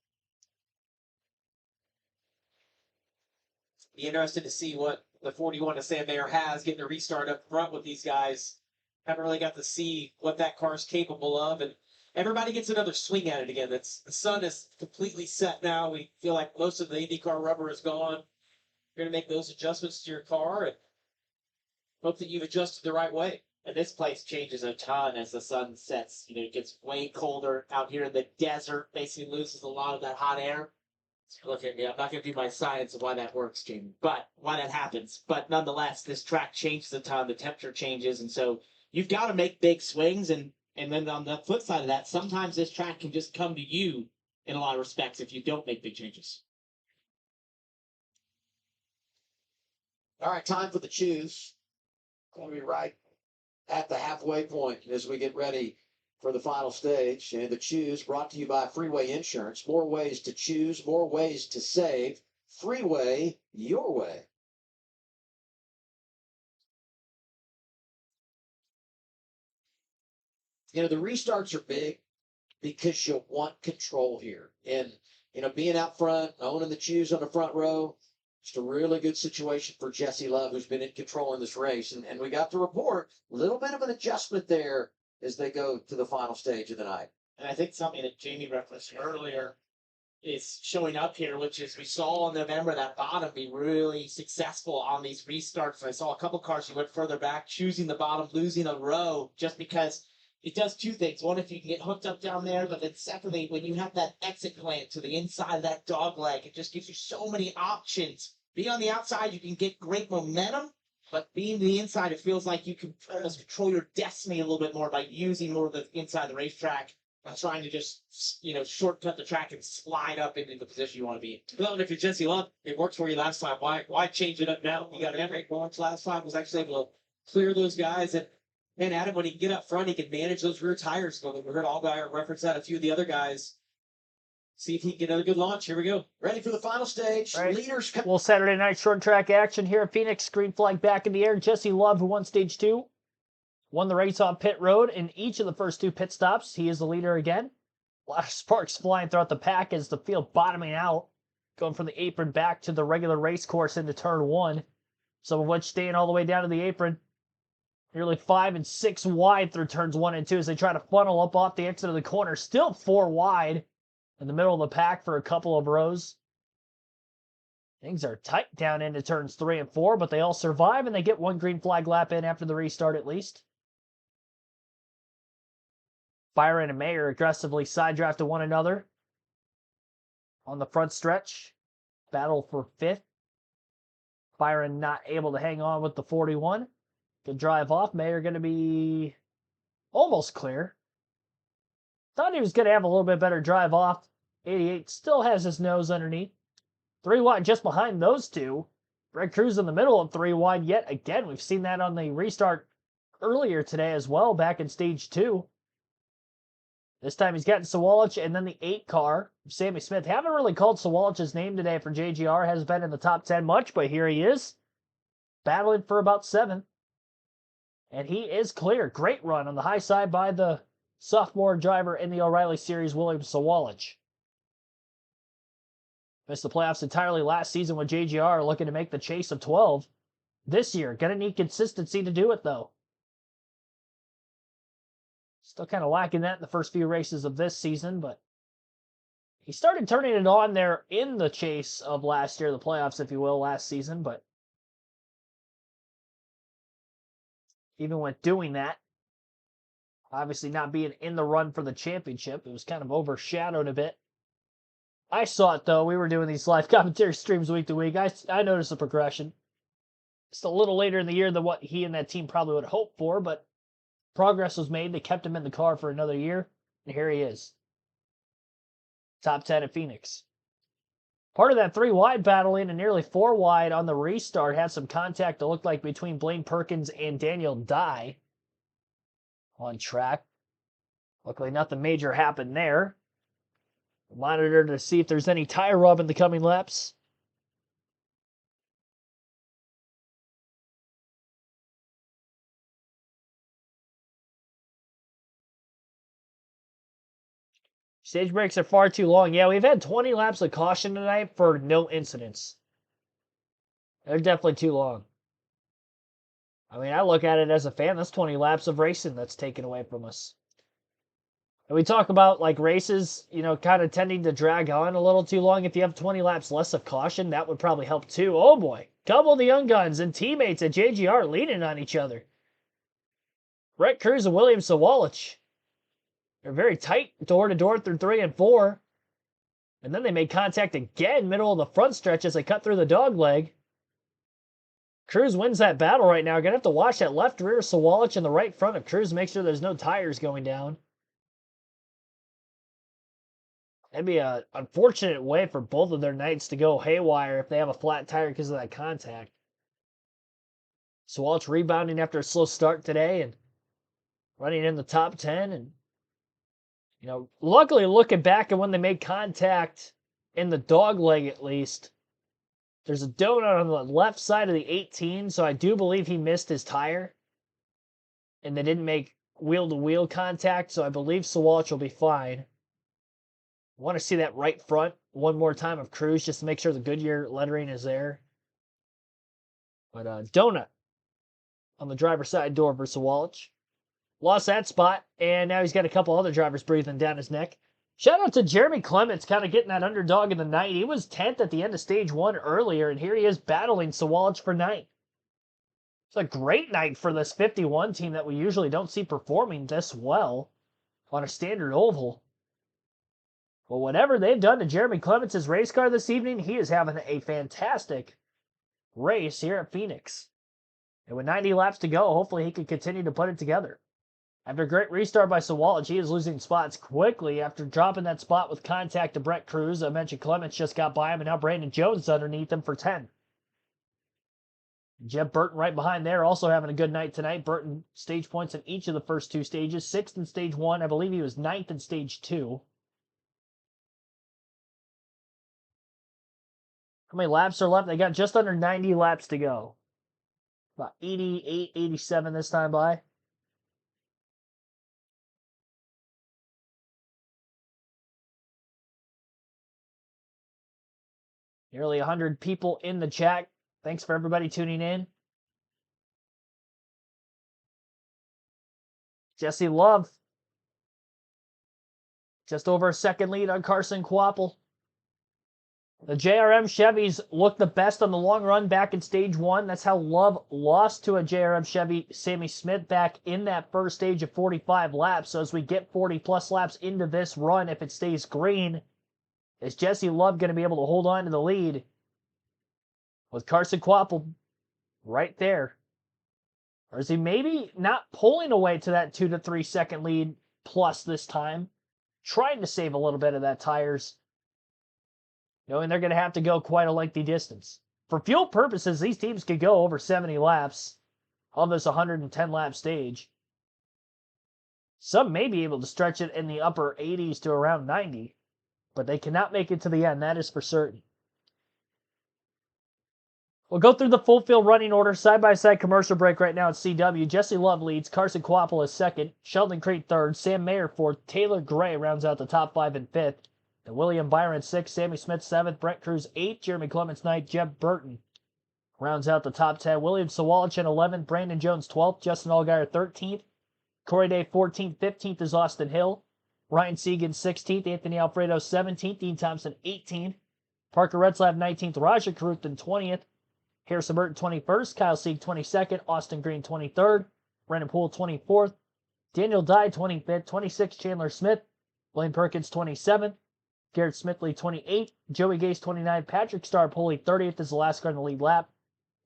Be interested to see what the 41 to Sam Mayer has, getting a restart up front with these guys. Haven't really got to see what that car's capable of, and everybody gets another swing at it again. The sun is completely set now. We feel like most of the IndyCar rubber is gone. You're going to make those adjustments to your car and hope that you've adjusted the right way. And this place changes a ton as the sun sets. You know, it gets way colder out here in the desert, basically loses a lot of that hot air. Look at me. I'm not going to do my science of why that works, Jamie, but why that happens. But nonetheless, this track changes a ton. The temperature changes. And so you've got to make big swings. And then on the flip side of that, sometimes this track can just come to you in a lot of respects if you don't make big changes. All right, time for the choose. Going to be right at the halfway point as we get ready for the final stage. And the choose brought to you by Freeway Insurance. More ways to choose, more ways to save. Freeway, your way. You know, the restarts are big because you want control here. And, you know, being out front, owning the choose on the front row, just a really good situation for Jesse Love, who's been in control in this race. And we got to report a little bit of an adjustment there as they go to the final stage of the night. And I think something that Jamie referenced earlier is showing up here, which is we saw in November that bottom be really successful on these restarts. I saw a couple cars who went further back, choosing the bottom, losing a row, just because it does two things. One, if you can get hooked up down there, but then secondly, when you have that exit plant to the inside of that dog leg, it just gives you so many options. Being on the outside, you can get great momentum, but being the inside, it feels like you can almost control your destiny a little bit more by using more of the inside of the racetrack, by trying to just, you know, shortcut the track and slide up into the position you want to be in. Well, and if you're Jesse Love, it worked for you last time. Why change it up now? You got an great launch last time. Was actually able to clear those guys. And man, Adam, when he can get up front, he can manage those rear tires. We heard Allgaier reference that. A few of the other guys. See if he can get another good launch. Here we go. Ready for the final stage. Right. Leaders. Well, Saturday night short track action here at Phoenix. Green flag back in the air. Jesse Love, who won stage 2, won the race on pit road in each of the first 2 pit stops. He is the leader again. A lot of sparks flying throughout the pack as the field bottoming out, going from the apron back to the regular race course into turn 1. Some of which staying all the way down to the apron. Nearly 5 and 6 wide through turns 1 and 2 as they try to funnel up off the exit of the corner. Still 4 wide in the middle of the pack for a couple of rows. Things are tight down into turns 3 and 4, but they all survive and they get 1 green flag lap in after the restart at least. Byron and Mayer aggressively side draft to one another on the front stretch. Battle for 5th. Byron not able to hang on with the 41. Good drive off. Mayer going to be almost clear. Thought he was going to have a little bit better drive off. 88 still has his nose underneath. 3 wide just behind those two. Red Cruz in the middle of 3 wide yet again. We've seen that on the restart earlier today as well, back in stage 2. This time he's gotten Sawalich and then the 8 car, Sammy Smith. Haven't really called Sawalich's name today for JGR. Hasn't been in the top 10 much, but here he is. Battling for about 7. And he is clear. Great run on the high side by the sophomore driver in the O'Reilly Series, William Sawalich. Missed the playoffs entirely last season with JGR, looking to make the chase of 12. This year, gonna need consistency to do it, though. Still kind of lacking that in the first few races of this season, but he started turning it on there in the chase of last year, the playoffs, if you will, last season, but even when doing that, obviously not being in the run for the championship, it was kind of overshadowed a bit. I saw it, though. We were doing these live commentary streams week to week. I noticed the progression. Just a little later in the year than what he and that team probably would have hoped for, but progress was made. They kept him in the car for another year, and here he is. Top 10 at Phoenix. Part of that 3 wide battle in and nearly 4 wide on the restart had some contact that looked like between Blaine Perkins and Daniel Dye on track. Luckily, nothing major happened there. Monitor to see if there's any tire rub in the coming laps. Stage breaks are far too long. Yeah, we've had 20 laps of caution tonight for no incidents. They're definitely too long. I mean, I look at it as a fan, that's 20 laps of racing that's taken away from us. And we talk about, like, races, you know, kind of tending to drag on a little too long. If you have 20 laps less of caution, that would probably help too. Oh, boy. Couple of the young guns and teammates at JGR leaning on each other. Brett Cruz and William Sawalich. They're very tight door-to-door through 3 and 4. And then they made contact again, middle of the front stretch as they cut through the dog leg. Cruz wins that battle right now. Gonna have to watch that left rear Sawalich in the right front of Cruz. Make sure there's no tires going down. That'd be an unfortunate way for both of their nights to go haywire if they have a flat tire because of that contact. Sawalich rebounding after a slow start today and running in the top 10. And, luckily looking back at when they made contact in the dog leg at least, there's a donut on the left side of the 18, so I do believe he missed his tire. And they didn't make wheel-to-wheel contact, so I believe Sawalich will be fine. I want to see that right front one more time of Cruz just to make sure the Goodyear lettering is there. But donut on the driver's side door for Sawalich. Lost that spot, and now he's got a couple other drivers breathing down his neck. Shout out to Jeremy Clements, kind of getting that underdog in the night. He was 10th at the end of stage 1 earlier, and here he is battling Sawalich for ninth. It's a great night for this 51 team that we usually don't see performing this well on a standard oval. Well, whatever they've done to Jeremy Clements' race car this evening, he is having a fantastic race here at Phoenix. And with 90 laps to go, hopefully he can continue to put it together. After a great restart by Sawalich, he is losing spots quickly after dropping that spot with contact to Brett Cruz. I mentioned Clements just got by him, and now Brandon Jones is underneath him for 10. Jeb Burton right behind there, also having a good night tonight. Burton stage points in each of the first 2 stages. 6th in stage 1. I believe he was 9th in stage 2. How many laps are left? They got just under 90 laps to go. About 88, 87 this time by. Nearly 100 people in the chat. Thanks for everybody tuning in. Jesse Love. Just over a second lead on Carson Kvapil. The JRM Chevys looked the best on the long run back in stage 1. That's how Love lost to a JRM Chevy Sammy Smith back in that first stage of 45 laps. So as we get 40-plus laps into this run, if it stays green, is Jesse Love going to be able to hold on to the lead with Carson Kvapil right there? Or is he maybe not pulling away to that 2 to 3 second lead plus this time, trying to save a little bit of that tires, knowing they're going to have to go quite a lengthy distance? For fuel purposes, these teams could go over 70 laps on this 110 lap stage. Some may be able to stretch it in the upper 80s to around 90, but they cannot make it to the end, that is for certain. We'll go through the full field running order, side-by-side commercial break right now at CW. Jesse Love leads, Carson Kvapil is second, Sheldon Creed third, Sam Mayer fourth, Taylor Gray rounds out the top 5 and 5th, and William Byron 6th, Sammy Smith 7th, Brett Cruz 8th, Jeremy Clements 9th, Jeb Burton rounds out the top 10, William Sawalich in 11th, Brandon Jones 12th, Justin Allgaier 13th, Corey Day 14th, 15th is Austin Hill, Ryan Segan 16th, Anthony Alfredo 17th, Dean Thompson 18th, Parker Retzlaff 19th, Raja Caruthan 20th, Harrison Burton 21st, Kyle Sieg 22nd, Austin Green 23rd, Brendan Poole 24th, Daniel Dye 25th, 26th Chandler Smith, Blaine Perkins 27th, Garrett Smithley 28th, Joey Gase 29th, Patrick Starpoli 30th is the last car in the lead lap.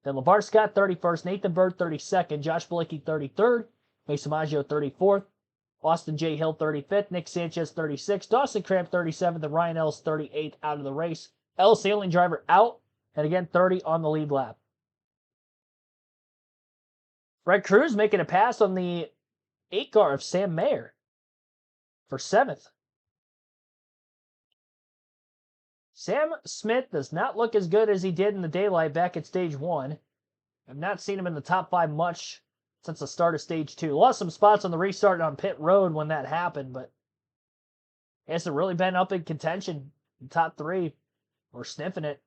Then LeVar Scott 31st, Nathan Bird 32nd, Josh Bilicki 33rd, Mason Maggio 34th, Austin J. Hill 35th, Nick Sanchez 36th, Dawson Cramp 37th, and Ryan Ellis 38th out of the race. Ellis, the only driver out, and again 30 on the lead lap. Brett Cruz making a pass on the 8 car of Sam Mayer for 7th. Sam Smith does not look as good as he did in the daylight back at stage 1. I've not seen him in the top 5 much since the start of stage 2. Lost some spots on the restart on pit road when that happened, but he hasn't really been up in contention in top 3 or sniffing it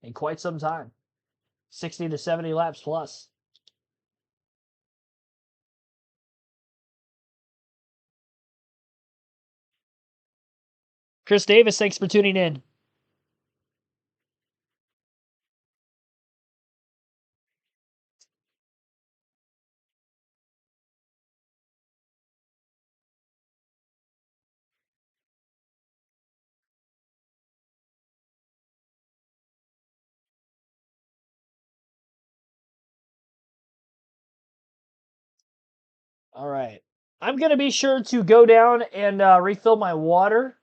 in quite some time. 60 to 70 laps plus. Chris Davis, thanks for tuning in. All right. I'm going to be sure to go down and refill my water,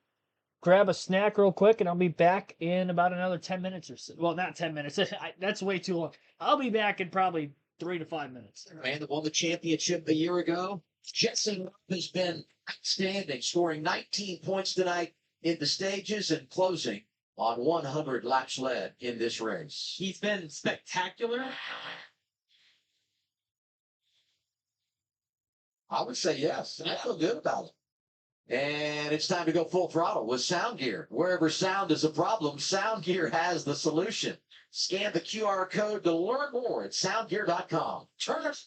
grab a snack real quick, and I'll be back in about another 10 minutes or so. Well, not 10 minutes. That's way too long. I'll be back in probably 3 to 5 minutes. Man that won the championship a year ago. Jesse Love has been outstanding, scoring 19 points tonight in the stages and closing on 100 laps led in this race. He's been spectacular. I would say yes. I feel good about it. And it's time to go full throttle with Sound Gear. Wherever sound is a problem, Sound Gear has the solution. Scan the QR code to learn more at soundgear.com. Turn it.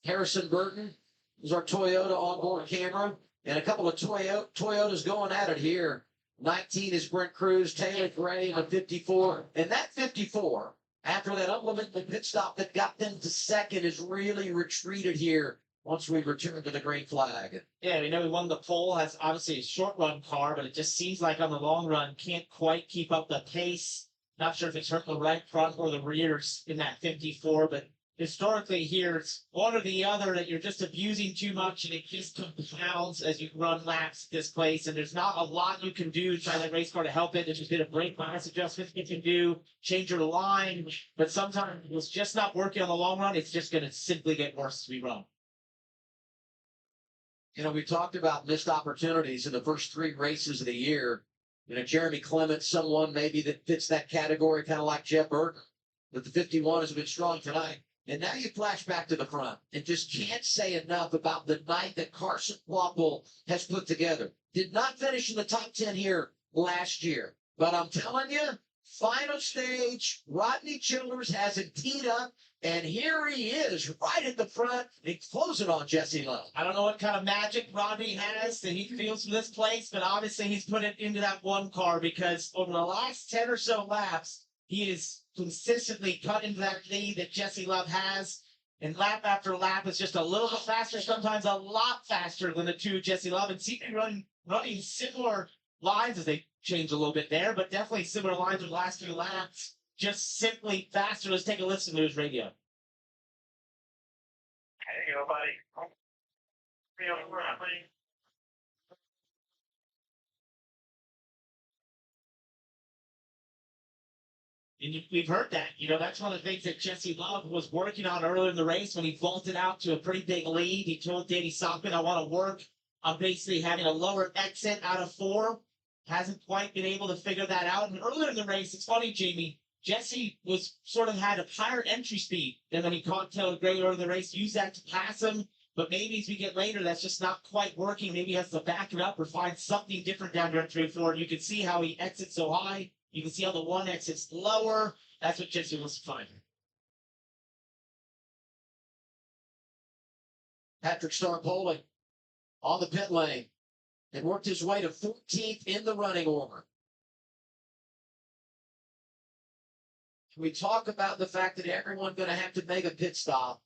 Harrison Burton is our Toyota onboard camera, and a couple of Toyotas going at it here. 19 is Brent Cruz, Taylor Gray, and a 54. And that 54, after that unlimited pit stop that got them to second, is really retreated here once we return to the green flag. Yeah, we know we won the pole. Has obviously a short run car, but it just seems like on the long run can't quite keep up the pace. Not sure if it's hurt the right front or the rears in that 54, but historically here it's one or the other that you're just abusing too much and it just compounds as you run laps at this place, and there's not a lot you can do to try that race car to help it. There's just been a brake bias adjustment you can do, change your line, but sometimes it's just not working on the long run. It's just going to simply get worse as we run. You know, we talked about missed opportunities in the first 3 races of the year. You know, Jeremy Clement, someone maybe that fits that category, kind of like Jeff Burton, but the 51 has been strong tonight. And now you flash back to the front and just can't say enough about the night that Carson Waffle has put together. Did not finish in the top 10 here last year, but I'm telling you, final stage, Rodney Childers has it teed up, and here he is right at the front and closing on Jesse Love. I don't know what kind of magic Rodney has that he feels from this place, but obviously he's put it into that one car because over the last 10 or so laps, he is consistently cut into that lead that Jesse Love has. And lap after lap is just a little bit faster, sometimes a lot faster than the two Jesse Love. And seem to be running similar lines as they change a little bit there, but definitely similar lines with the last 2 laps. Just simply faster. Let's take a listen to his radio. Hey, buddy. And we've heard that. You know, that's one of the things that Jesse Love was working on earlier in the race when he vaulted out to a pretty big lead. He told Danny Sockman, I want to work on basically having a lower exit out of 4. Hasn't quite been able to figure that out. And earlier in the race, it's funny, Jamie, Jesse was sort of had a higher entry speed than when he caught Taylor Gray earlier in the race, used that to pass him. But maybe as we get later, that's just not quite working. Maybe he has to back it up or find something different down there in 3-4. And you can see how he exits so high. You can see how the 1 exits lower. That's what Jesse wants to find. Patrick Starpoli on the pit lane and worked his way to 14th in the running order. We talk about the fact that everyone's going to have to make a pit stop,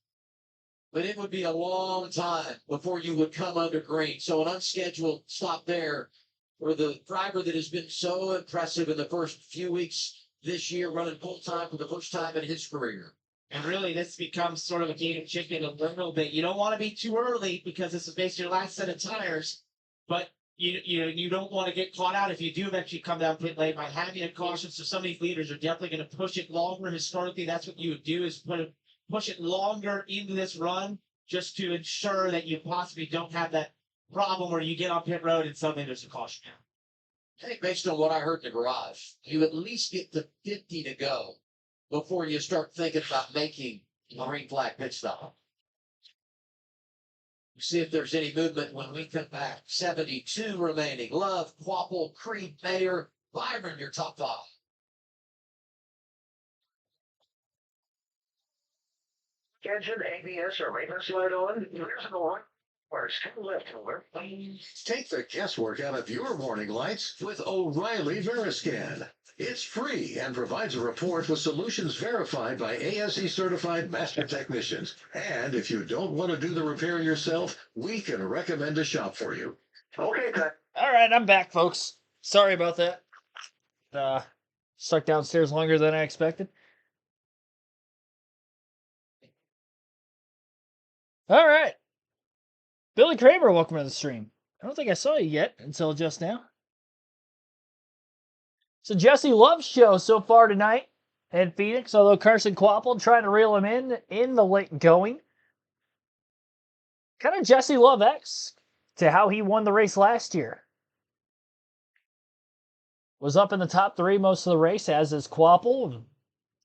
but it would be a long time before you would come under green. So an unscheduled stop there for the driver that has been so impressive in the first few weeks this year, running full time for the first time in his career. And really, this becomes sort of a game of chicken a little bit. You don't want to be too early because this is basically your last set of tires, but you don't want to get caught out if you do eventually come down pit lane by having a caution. So some of these leaders are definitely going to push it longer. Historically, that's what you would do is push it longer into this run just to ensure that you possibly don't have that problem where you get on pit road and suddenly there's a caution. I think based on what I heard in the garage, you at least get to 50 to go before you start thinking about making a green flag pit stop. See if there's any movement when we come back. 72 remaining. Love, Quapple, Creed, Mayer, Byron, your top 5. Engine, ABS, or maintenance light on. There's an alarm. Where's the left over? Take the guesswork out of your warning lights with O'Reilly Veriscan. It's free and provides a report with solutions verified by ASE certified master technicians. And if you don't want to do the repair yourself, we can recommend a shop for you. Okay, cut. All right, I'm back, folks. Sorry about that. Stuck downstairs longer than I expected. All right. Billy Kramer, welcome to the stream. I don't think I saw you yet until just now. So Jesse Love's show so far tonight in Phoenix, although Carson Quapple trying to reel him in the late going. Kind of Jesse Love-esque to how he won the race last year. Was up in the top 3 most of the race, as is Quapple.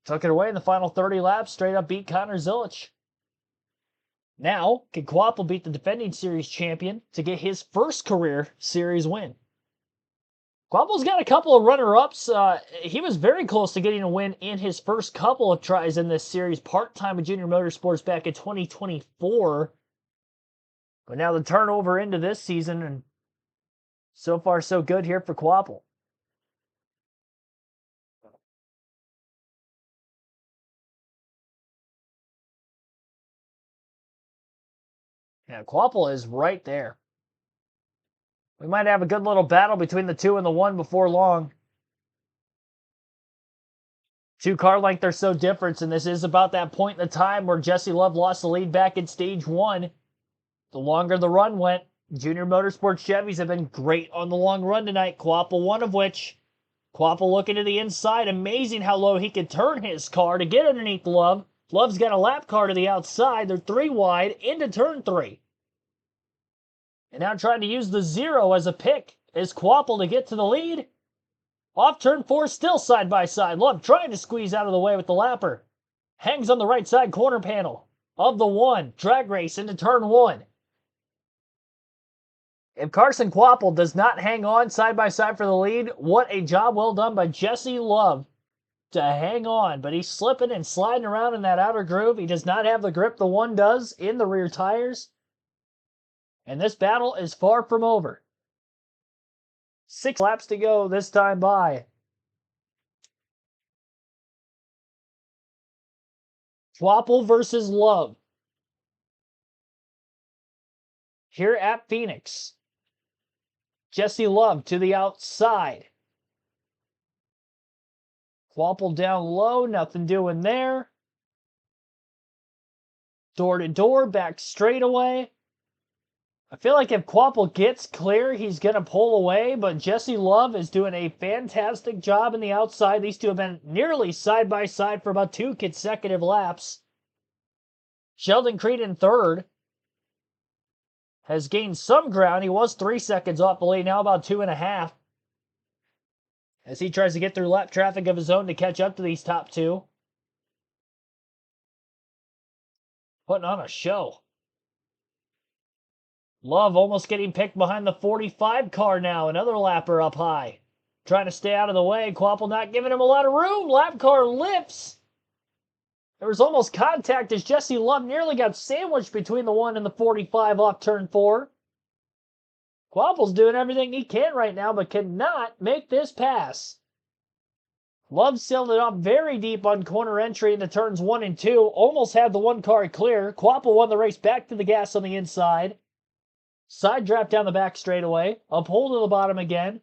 Took it away in the final 30 laps, straight up beat Connor Zilich. Now, can Quapple beat the defending series champion to get his first career series win? Quapple's got a couple of runner-ups. He was very close to getting a win in his first couple of tries in this series, part-time with Junior Motorsports back in 2024. But now the turnover into this season, and so far so good here for Quapple. Yeah, Quapple is right there. We might have a good little battle between the 2 and the 1 before long. 2 car length are so different, and this is about that point in the time where Jesse Love lost the lead back in stage 1. The longer the run went, Junior Motorsports Chevys have been great on the long run tonight. Quapple one of which. Quapple looking to the inside. Amazing how low he could turn his car to get underneath Love. Love's got a lap car to the outside. They're 3 wide into turn 3. And now trying to use the 0 as a pick is Quapple to get to the lead. Off turn 4, still side by side. Love trying to squeeze out of the way with the lapper. Hangs on the right side corner panel of the 1. Drag race into turn 1. If Carson Quapple does not hang on side by side for the lead, what a job well done by Jesse Love to hang on. But he's slipping and sliding around in that outer groove. He does not have the grip the 1 does in the rear tires. And this battle is far from over. 6 laps to go this time by. Quapple versus Love. Here at Phoenix. Jesse Love to the outside. Quapple down low, nothing doing there. Door to door, back straightaway. I feel like if Quapple gets clear, he's going to pull away, but Jesse Love is doing a fantastic job in the outside. These two have been nearly side by side for about 2 consecutive laps. Sheldon Creed in third has gained some ground. He was 3 seconds off the lead, now about 2.5. As he tries to get through lap traffic of his own to catch up to these top 2. Putting on a show. Love almost getting picked behind the 45 car now. Another lapper up high. Trying to stay out of the way. Quapple not giving him a lot of room. Lap car lifts. There was almost contact as Jesse Love nearly got sandwiched between the 1 and the 45 off turn 4. Quapple's doing everything he can right now, but cannot make this pass. Love sailed it off very deep on corner entry into turns 1 and 2. Almost had the 1 car clear. Quapple won the race back to the gas on the inside. Side draft down the back straightaway. A pull to the bottom again.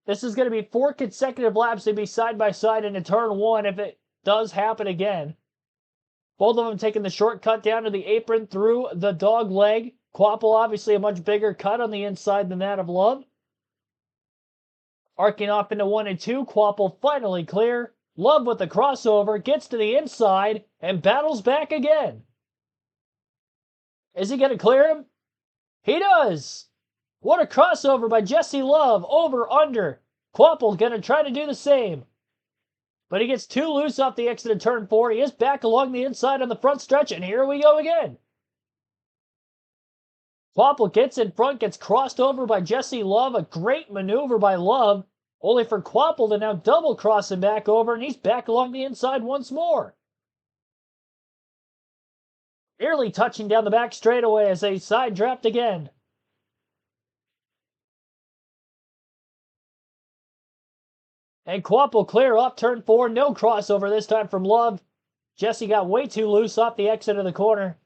This is going to be 4 consecutive laps to be side by side into turn 1 if it does happen again. Both of them taking the shortcut down to the apron through the dog leg. Quapple obviously a much bigger cut on the inside than that of Love. Arcing off into 1 and 2. Quapple finally clear. Love with the crossover gets to the inside and battles back again. Is he going to clear him? He does! What a crossover by Jesse Love. Over, under. Quapple going to try to do the same. But he gets too loose off the exit of turn 4. He is back along the inside on the front stretch, and here we go again. Quapple gets in front, gets crossed over by Jesse Love. A great maneuver by Love, only for Quapple to now double cross him back over, and he's back along the inside once more. Nearly touching down the back straightaway as they side draft again. And Quapple clear off turn 4. No crossover this time from Love. Jesse got way too loose off the exit of the corner.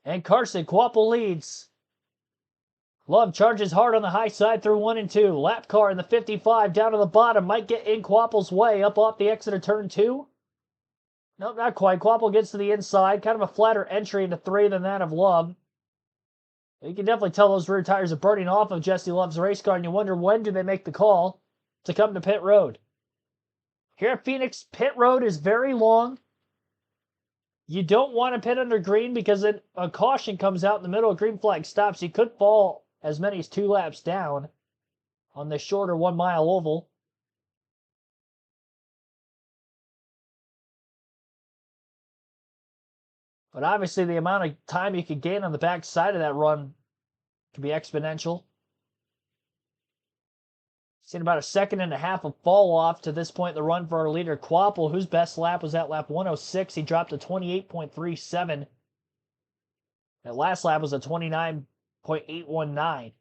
And Carson, Quapple leads. Love charges hard on the high side through 1 and 2. Lap car in the 55 down to the bottom. Might get in Quapple's way up off the exit of turn 2. Nope, not quite. Quapple gets to the inside. Kind of a flatter entry into 3 than that of Love. You can definitely tell those rear tires are burning off of Jesse Love's race car, and you wonder when do they make the call to come to pit road. Here at Phoenix, pit road is very long. You don't want to pit under green because then a caution comes out in the middle, a green flag stops. You could fall as many as 2 laps down on this shorter 1 mile oval. But obviously the amount of time you could gain on the back side of that run can be exponential. Seen about a 1.5 seconds of fall off to this point in the run for our leader, Quapple, whose best lap was at lap 106. He dropped to 28.37. That last lap was a 29.819.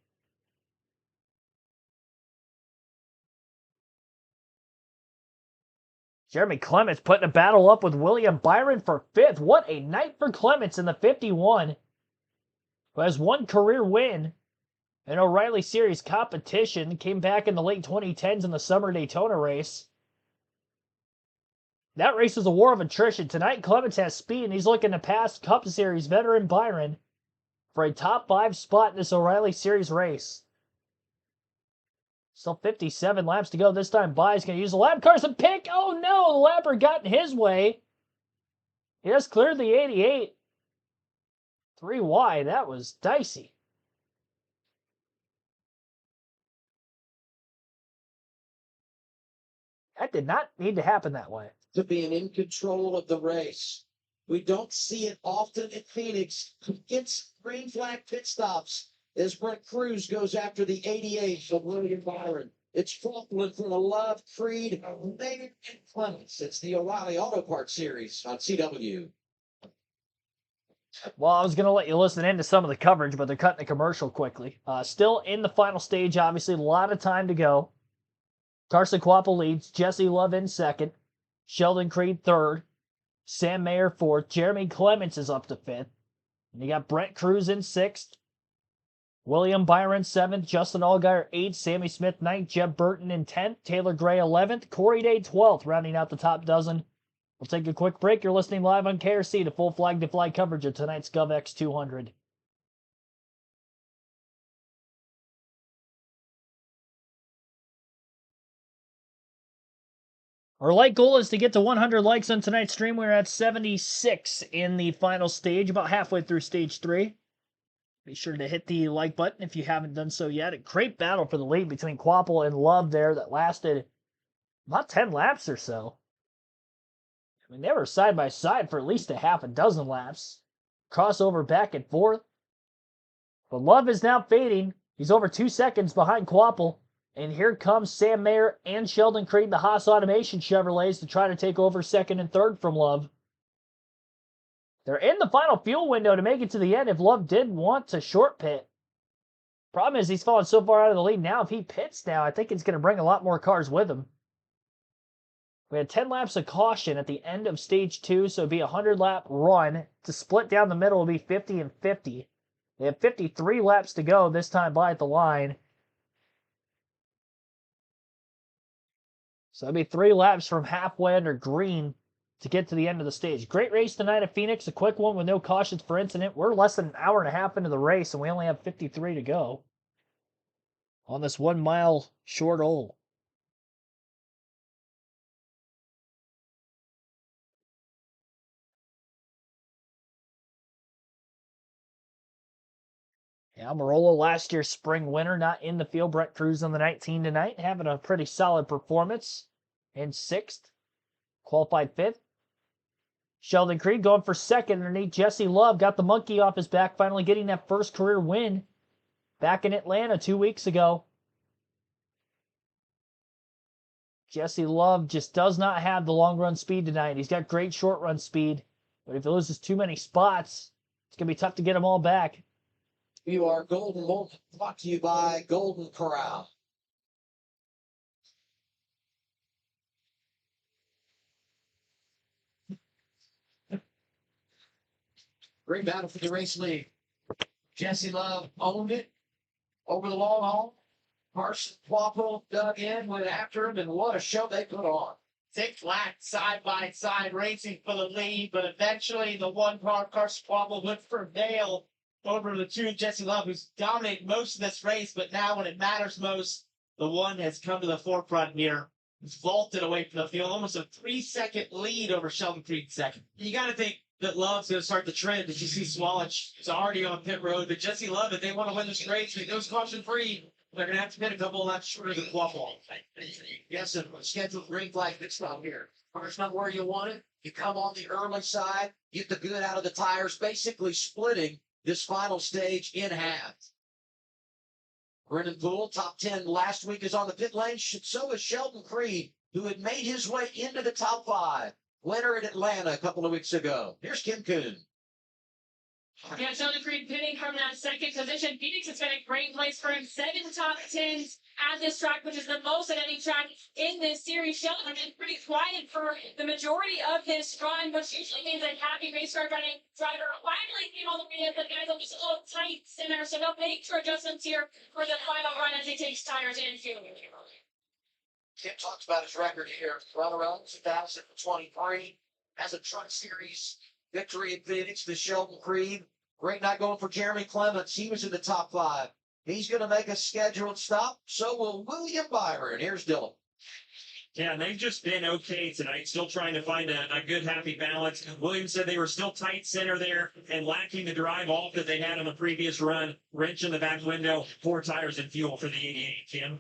Jeremy Clements putting a battle up with William Byron for 5th. What a night for Clements in the 51, who has 1 career win in O'Reilly Series competition. Came back in the late 2010s in the Summer Daytona race. That race was a war of attrition. Tonight, Clements has speed, and he's looking to pass Cup Series veteran Byron for a top 5 spot in this O'Reilly Series race. Still 57 laps to go. This time, By's going to use the lap cars and pick. Oh no, the lapper got in his way. He just cleared the 88. 3 wide. That was dicey. That did not need to happen that way. To being in control of the race. We don't see it often at Phoenix. It's green flag pit stops as Brent Cruz goes after the 88 of William Byron. It's Falkland for the Love, Creed, Maynard, and Clements. It's the O'Reilly Auto Parts Series on CW. Well, I was going to let you listen in to some of the coverage, but they're cutting the commercial quickly. Still in the final stage, obviously, a lot of time to go. Carson Quapple leads, Jesse Love in 2nd, Sheldon Creed 3rd, Sam Mayer 4th, Jeremy Clements is up to 5th, and you got Brent Cruz in 6th, William Byron 7th, Justin Allgaier 8th, Sammy Smith 9th, Jeb Burton in 10th, Taylor Gray 11th, Corey Day 12th, rounding out the top dozen. We'll take a quick break. You're listening live on KRC to full flag-to-fly coverage of tonight's GOVX 200. Our like goal is to get to 100 likes on tonight's stream. We're at 76 in the final stage, about halfway through stage 3. Be sure to hit the like button if you haven't done so yet. A great battle for the lead between Quapple and Love there that lasted about 10 laps or so. I mean, they were side by side for at least a half a dozen laps. Crossover back and forth. But Love is now fading. He's over 2 seconds behind Quapple. And here comes Sam Mayer and Sheldon Creed, the Haas Automation Chevrolets, to try to take over 2nd and 3rd from Love. They're in the final fuel window to make it to the end if Love did want to short pit. Problem is he's fallen so far out of the lead now. If he pits now, I think it's going to bring a lot more cars with him. We had 10 laps of caution at the end of stage 2, so it'd be a 100-lap run. To split down the middle would be 50 and 50. They have 53 laps to go this time by at the line. So it'll be 3 laps from halfway under green to get to the end of the stage. Great race tonight at Phoenix. A quick one with no cautions for incident. We're less than an hour and a half into the race, and we only have 53 to go on this 1 mile short oval. Almirola, last year's spring winner, not in the field. Brent Cruz on the 19 tonight, having a pretty solid performance in 6th. Qualified 5th. Sheldon Creed going for second underneath Jesse Love. Got the monkey off his back, finally getting that first career win back in Atlanta 2 weeks ago. Jesse Love just does not have the long run speed tonight. He's got great short run speed, but if he loses too many spots, it's going to be tough to get them all back. You are Golden Moment, brought to you by Golden Corral. Great battle for the race lead. Jesse Love owned it over the long haul. Carson Waffle dug in, went after him, and what a show they put on. 6 laps side by side racing for the lead, but eventually the one car Carson Waffle went for nail over the 2 Jesse Love, who's dominated most of this race, but now when it matters most, the one has come to the forefront here. He's vaulted away from the field, almost a 3-second lead over Sheldon Creed second. You got to think that Love's going to start the trend. As you see, Swallich is already on pit road, but Jesse Love, if they want to win this race, if it goes caution free, they're going to have to pit a couple of laps shorter than Waffle. Yes, and scheduled green flag pit stop here. Car's not where you want it. You come on the early side, get the good out of the tires, basically splitting this final stage in half. Brendan Poole, top 10 last week, is on the pit lane. So is Sheldon Creed, who had made his way into the top 5. Winner at Atlanta a couple of weeks ago. Here's Kim Kuhn. Yeah, Sheldon Creed pitting from that second position. Phoenix has been a great place for him. 7 top 10s at this track, which is the most at any track in this series. Sheldon has been pretty quiet for the majority of this run, which usually means a happy race car running driver finally came all the way in. The guys are just a little tight center, so no major adjustments here for the final run as he takes tires in fuel. Kim talked about his record here. Runner-up 2023 as a Truck Series victory at Phoenix to Sheldon Creed. Great night going for Jeremy Clements. He was in the top 5. He's going to make a scheduled stop. So will William Byron. Here's Dylan. Yeah, and they've just been okay tonight, still trying to find a good, happy balance. Williams said they were still tight center there and lacking the drive off that they had on the previous run. Wrench in the back window, 4 tires and fuel for the 88, Kim.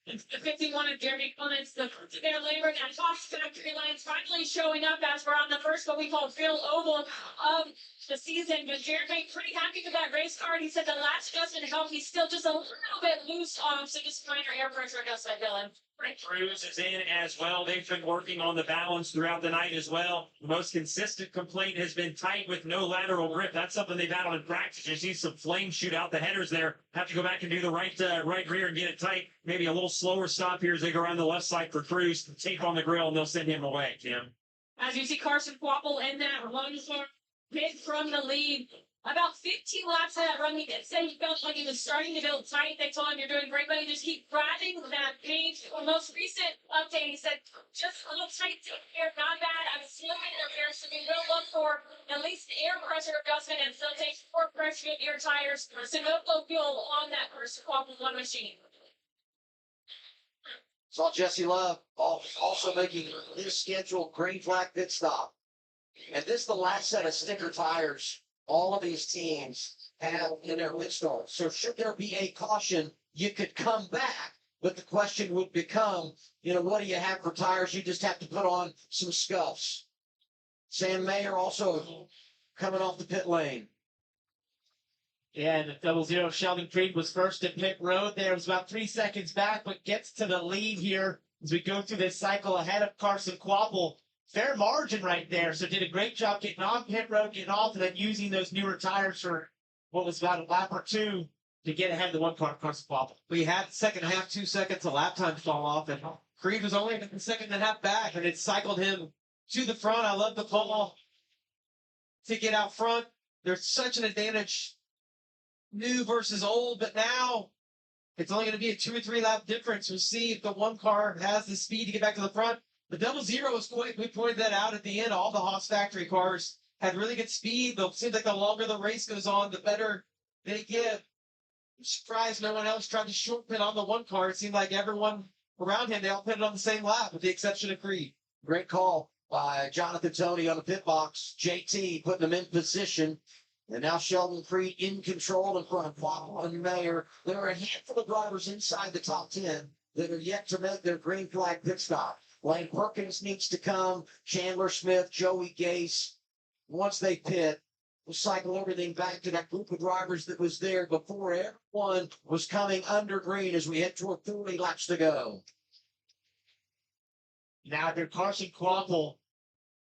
It's the 51 of Jeremy Clements, the their labor and Fox factory lines finally showing up as we're on the first what we call field oval of the season. But Jeremy pretty happy with that race car. He said the last adjustment helped. He's still just a little bit loose off, so just minor air pressure adjustment, Dylan. Frank Cruz is in as well. They've been working on the balance throughout the night as well. The most consistent complaint has been tight with no lateral grip. That's something they've battled in practice. You see some flames shoot out the headers there. Have to go back and do the right rear and get it tight. Maybe a little slower stop here as they go around the left side for Cruz. Tape on the grill, and they'll send him away, Kim. As you see Carson Quapple in that run for mid from the lead. About 15 laps of that run, he did say he felt like he was starting to build tight. They told him, you're doing great, buddy. Just keep riding that pace. The most recent update, he said, just a little tight here, not bad. I'm still in there, so we will look for at least air pressure adjustment and still take 4 pressure in your tires. So no low fuel on that Carson Quapple one machine. Saw Jesse Love also making his scheduled green flag pit stop. And this is the last set of sticker tires all of these teams have in their pit stop. So should there be a caution, you could come back. But the question would become, what do you have for tires? You just have to put on some scuffs. Sam Mayer also coming off the pit lane. Yeah, and the 00 Sheldon Creed was first at pit road there. It was about 3 seconds back, but gets to the lead here as we go through this cycle ahead of Carson Quapple. Fair margin right there. So did a great job getting on pit road, getting off, and then using those newer tires for what was about a lap or 2 to get ahead of the one car, Carson Quapple. We had the second half, 2 seconds of lap time fall off, and Creed was only a second and a half back, and it cycled him to the front. I love the call to get out front. There's such an advantage, new versus old, but now it's only going to be a 2 or 3 lap difference. We'll see if the one car has the speed to get back to the front. The 00 is quick. We pointed that out at the end. All the Haas factory cars had really good speed. It seems like the longer the race goes on, the better they get. I'm surprised no one else tried to short pit on the one car. It seemed like everyone around him, they all pitted on the same lap, with the exception of Creed. Great call by Jonathan Tony on the pit box. JT putting them in position. And now Sheldon Creed in control in front of Quapple and Mayer. There are a handful of drivers inside the top 10 that are yet to make their green flag pit stop. Lane Perkins needs to come. Chandler Smith, Joey Gase. Once they pit, we'll cycle everything back to that group of drivers that was there before everyone was coming under green as we head toward 40 laps to go. Now, if you're Carson Quapple,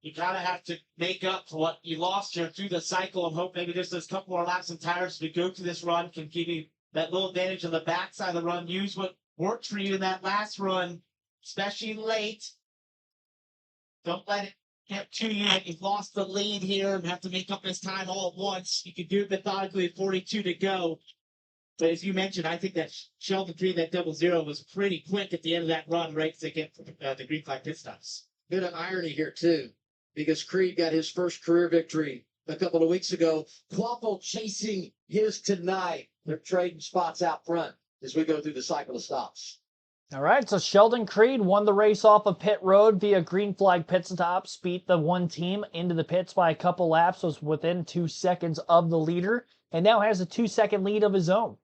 you kind of have to make up for what you lost here through the cycle and hope maybe just those couple more laps and tires as we go through this run can give you that little advantage on the backside of the run. Use what worked for you in that last run, especially late. Don't let it get to you. You've lost the lead here and have to make up this time all at once. You can do it methodically at 42 to go. But as you mentioned, I think that Sheldon Creed, that 00 was pretty quick at the end of that run, right to get the green flag pit stops. Bit of irony here, too, because Creed got his first career victory a couple of weeks ago. Quapple chasing his tonight. They're trading spots out front as we go through the cycle of stops. All right, so Sheldon Creed won the race off of pit road via green flag pit stops, beat the one team into the pits by a couple laps, was within 2 seconds of the leader, and now has a 2-second lead of his own.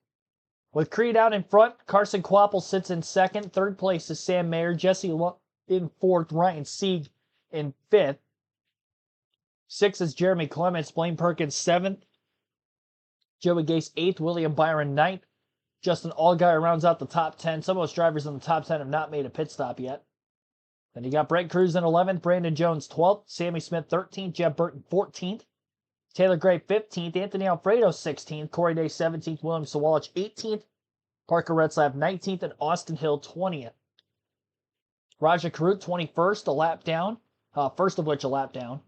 With Creed out in front, Carson Quapple sits in second. Third place is Sam Mayer. Jesse in fourth. Ryan Sieg in fifth. Sixth is Jeremy Clements. Blaine Perkins seventh. Joey Gase eighth. William Byron ninth. Justin Allgaier rounds out the top 10. Some of those drivers in the top 10 have not made a pit stop yet. Then you got Brent Cruz in 11th. Brandon Jones 12th. Sammy Smith 13th. Jeff Burton 14th. Taylor Gray 15th, Anthony Alfredo 16th, Corey Day 17th, William Sawalich 18th, Parker Retzlaff 19th, and Austin Hill 20th. Raja Karut 21st, a lap down, first of which a lap down.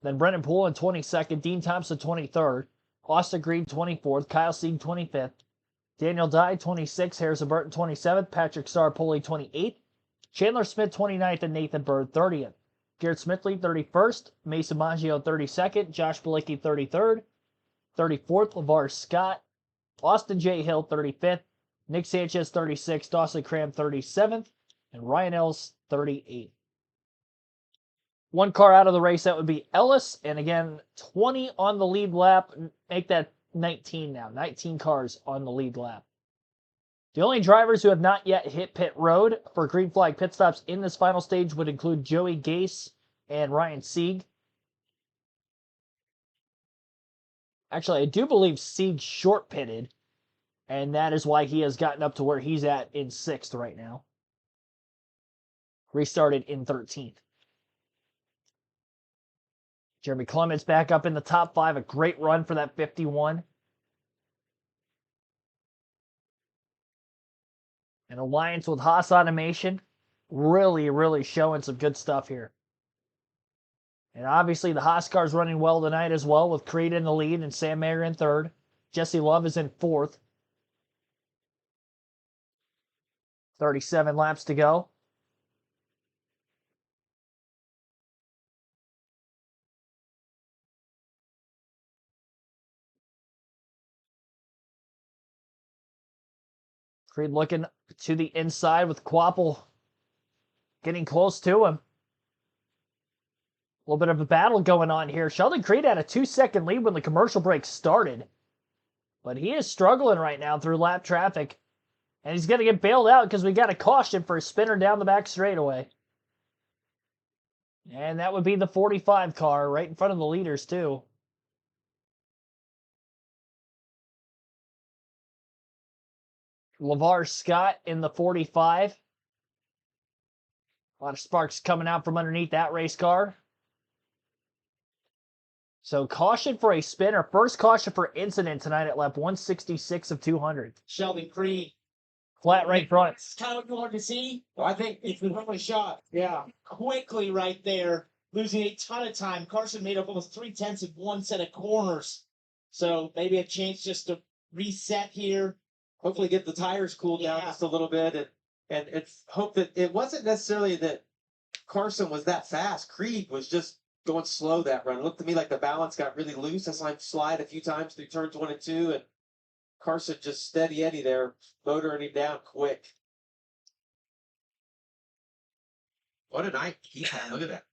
Then Brennan Poole in 22nd, Dean Thompson 23rd, Austin Green 24th, Kyle Sieg 25th, Daniel Dye 26th, Harrison Burton 27th, Patrick Sarpoli 28th, Chandler Smith 29th, and Nathan Bird 30th. Garrett Smithley, 31st. Mason Maggio, 32nd. Josh Bilicki, 33rd. 34th, LeVar Scott. Austin J. Hill, 35th. Nick Sanchez, 36th. Dawson Cram, 37th. And Ryan Ellis, 38th. One car out of the race, that would be Ellis. And again, 20 on the lead lap. Make that 19 now. 19 cars on the lead lap. The only drivers who have not yet hit pit road for green flag pit stops in this final stage would include Joey Gase and Ryan Sieg. Actually, I do believe Sieg short pitted, and that is why he has gotten up to where he's at in 6th right now. Restarted in 13th. Jeremy Clements back up in the top 5. A great run for that 51. An alliance with Haas Automation. Really showing some good stuff here. And obviously the Haas car's running well tonight as well, with Creed in the lead and Sam Mayer in 3rd. Jesse Love is in 4th. 37 laps to go. Creed looking to the inside with Quapple getting close to him. A little bit of a battle going on here. Sheldon Creed had a 2-second lead when the commercial break started. But he is struggling right now through lap traffic. And he's going to get bailed out because we got a caution for a spinner down the back straightaway. And that would be the 45 car right in front of the leaders too. LeVar Scott in the 45. A lot of sparks coming out from underneath that race car. So caution for a spinner. First caution for incident tonight at lap 166 of 200. Sheldon Creed. Flat right front. That's kind of what you wanted to see. I think it's the only shot. Yeah. Quickly right there. Losing a ton of time. Carson made up almost 3/10 of one set of corners. So maybe a chance just to reset here. Hopefully get the tires cooled down just a little bit, and it's hope that it wasn't necessarily that Carson was that fast. Creed was just going slow that run. It looked to me like the balance got really loose. I saw him slide a few times through turns 1 and 2, and Carson just steady Eddie there, motoring him down quick. What a night he had. Look at that.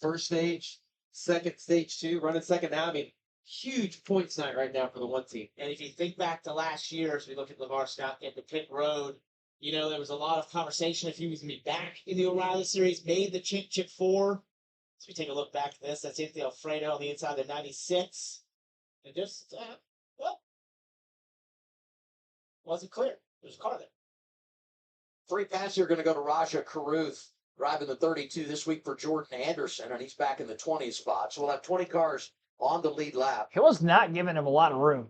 First stage, second stage 2, running second now. I mean, huge points night right now for the one team. And if you think back to last year, as we look at LeVar Scott at the pit road, You know, there was a lot of conversation if he was going to be back in the O'Reilly Series, made the Championship 4. So we take a look back at this. That's Anthony Alfredo on the inside of the 96. And just, well, wasn't clear. There's a car there. Free pass here going to go to Raja Caruth, driving the 32 this week for Jordan Anderson, and he's back in the 20th spot. So we'll have 20 cars on the lead lap. He was not giving him a lot of room.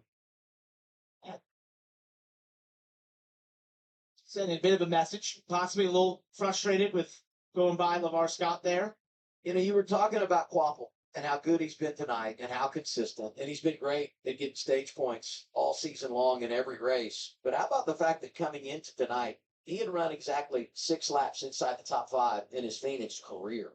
Sending a bit of a message, possibly a little frustrated with going by LeVar Scott there. You know, you were talking about Quapple and how good he's been tonight and how consistent. And he's been great at getting stage points all season long in every race. But how about the fact that coming into tonight, he had run exactly 6 laps inside the top 5 in his Phoenix career.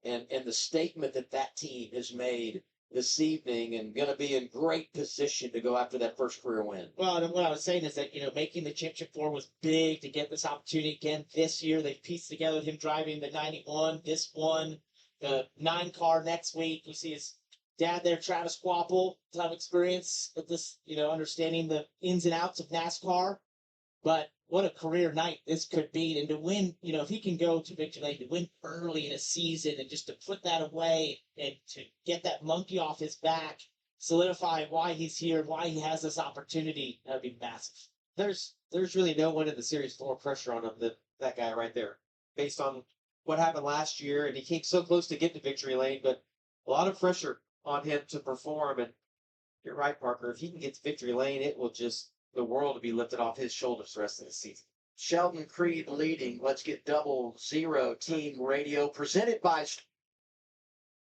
And the statement that that team has made this evening and going to be in great position to go after that first career win. Well, and what I was saying is that, you know, making the Championship 4 was big to get this opportunity again this year. They've pieced together with him driving the 91, this one, the 9 car next week. You see his dad there, Travis Quapple, ton of experience with this, you know, understanding the ins and outs of NASCAR. But what a career night this could be. And to win, you know, if he can go to victory lane, to win early in a season and just to put that away and to get that monkey off his back, solidify why he's here, why he has this opportunity, that would be massive. There's really no one in the series with more pressure on him than that guy right there, based on what happened last year. And he came so close to getting to victory lane, but a lot of pressure on him to perform. And you're right, Parker. If he can get to victory lane, it will just, the world will be lifted off his shoulders the rest of the season. Sheldon Creed leading. Let's get 00 team radio presented by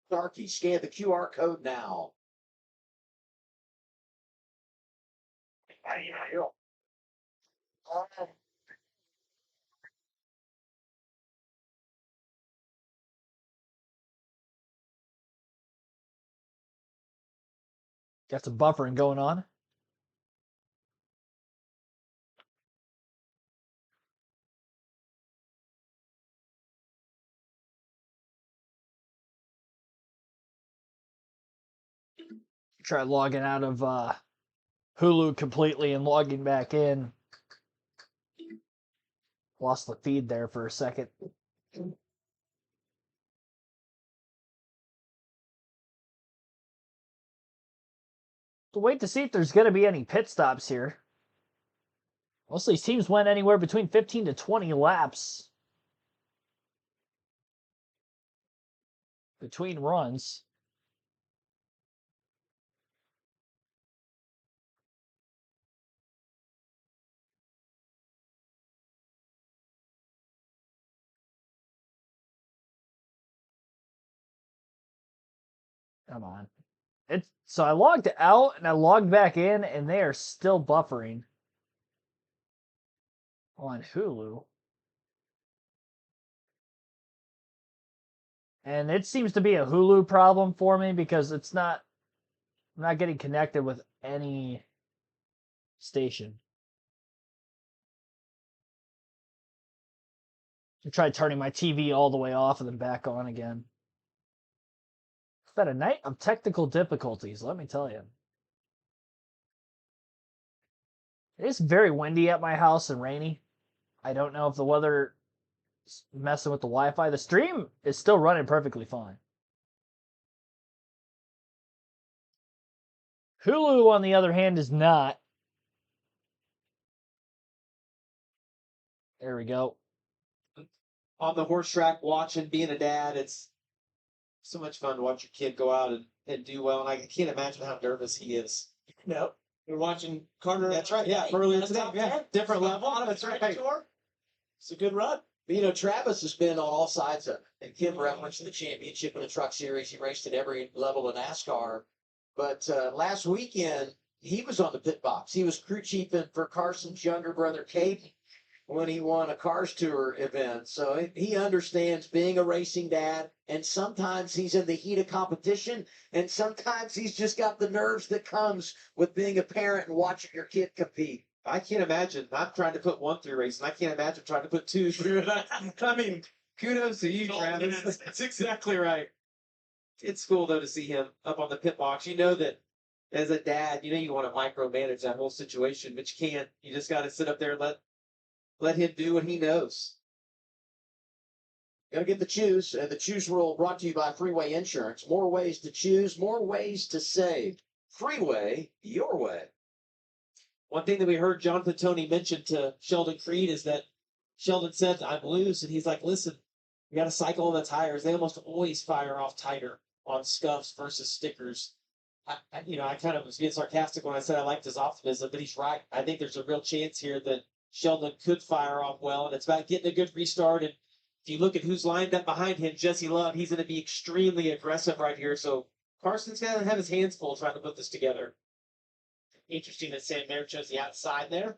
Starkey. Scan the QR code now. Got some buffering going on. Try logging out of Hulu completely and logging back in. Lost the feed there for a second. We'll wait to see if there's going to be any pit stops here. Most of these teams went anywhere between 15 to 20 laps between runs. Come on. So I logged out and I logged back in and they are still buffering on Hulu. And it seems to be a Hulu problem for me because I'm not getting connected with any station. I tried turning my TV all the way off and then back on again. It's been a night of technical difficulties, let me tell you. It is very windy at my house and rainy. I don't know if the weather is messing with the Wi-Fi. The stream is still running perfectly fine. Hulu, on the other hand, is not. There we go. On the horse track, watching, being a dad, it's so much fun to watch your kid go out and do well. And I can't imagine how nervous he is. No. We're watching Carter. That's right. Yeah, earlier today. Yeah, different level. That's right. It's a good run. But, you know, Travis has been on all sides of it. And Kim referenced the championship in the Truck Series. He raced at every level of NASCAR. But last weekend, he was on the pit box. He was crew chiefing for Carson's younger brother, Caden, when he won a Cars Tour event. So he understands being a racing dad, and sometimes he's in the heat of competition, and sometimes he's just got the nerves that comes with being a parent and watching your kid compete. I can't imagine. I'm trying to put 1 through racing. I can't imagine trying to put 2 through it. I mean, kudos to you, Travis. That's exactly right. It's cool, though, to see him up on the pit box. You know that as a dad, you know you want to micromanage that whole situation, but you can't. You just got to sit up there and let let him do what he knows. Gotta get the choose, and the choose rule brought to you by Freeway Insurance. More ways to choose, more ways to save. Freeway, your way. One thing that we heard Jonathan Tony mention to Sheldon Creed is that Sheldon said, I'm loose. And he's like, listen, you got to cycle on the tires. They almost always fire off tighter on scuffs versus stickers. I kind of was being sarcastic when I said I liked his optimism, but he's right. I think there's a real chance here that Sheldon could fire off well, and it's about getting a good restart. And if you look at who's lined up behind him, Jesse Love, he's going to be extremely aggressive right here. So Carson's going to have his hands full trying to put this together. Interesting that Sam Mayer chose the outside there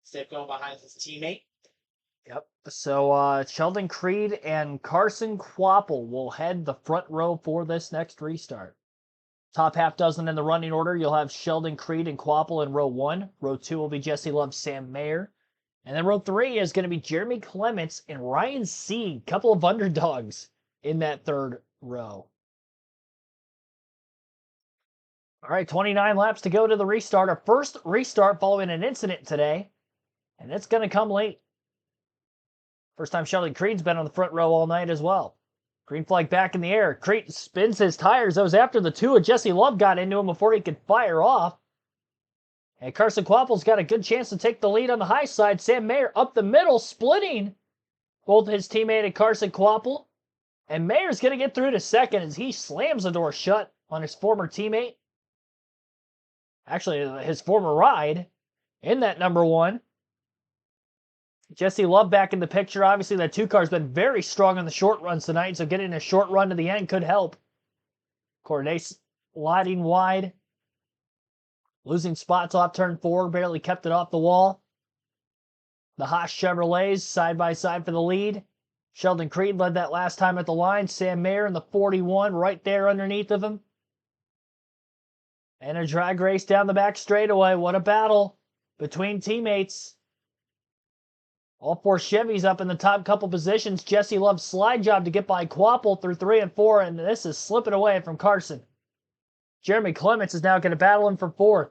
instead of going behind his teammate. Yep. So Sheldon Creed and Carson Kvapil will head the front row for this next restart. Top half dozen in the running order, you'll have Sheldon Creed and Kvapil in row 1. Row 2 will be Jesse Love, Sam Mayer. And then row 3 is going to be Jeremy Clements and Ryan Sieg, couple of underdogs in that third row. All right, 29 laps to go to the restart. Our first restart following an incident today, and it's going to come late. First time Sheldon Creed's been on the front row all night as well. Green flag back in the air. Creed spins his tires. That was after the two of Jesse Love got into him before he could fire off. And Carson Kvapil's got a good chance to take the lead on the high side. Sam Mayer up the middle, splitting both his teammate and Carson Kvapil. And Mayer's going to get through to second as he slams the door shut on his former teammate. Actually, his former ride in that number 1. Jesse Love back in the picture. Obviously, that 2 car's been very strong on the short runs tonight, so getting a short run to the end could help. Corday sliding wide. Losing spots off turn 4, barely kept it off the wall. The Haas Chevrolets side by side for the lead. Sheldon Creed led that last time at the line. Sam Mayer in the 41 right there underneath of him. And a drag race down the back straightaway. What a battle between teammates. All 4 Chevys up in the top couple positions. Jesse Love's slide job to get by Kvapil through 3 and 4, and this is slipping away from Carson. Jeremy Clements is now going to battle him for 4th.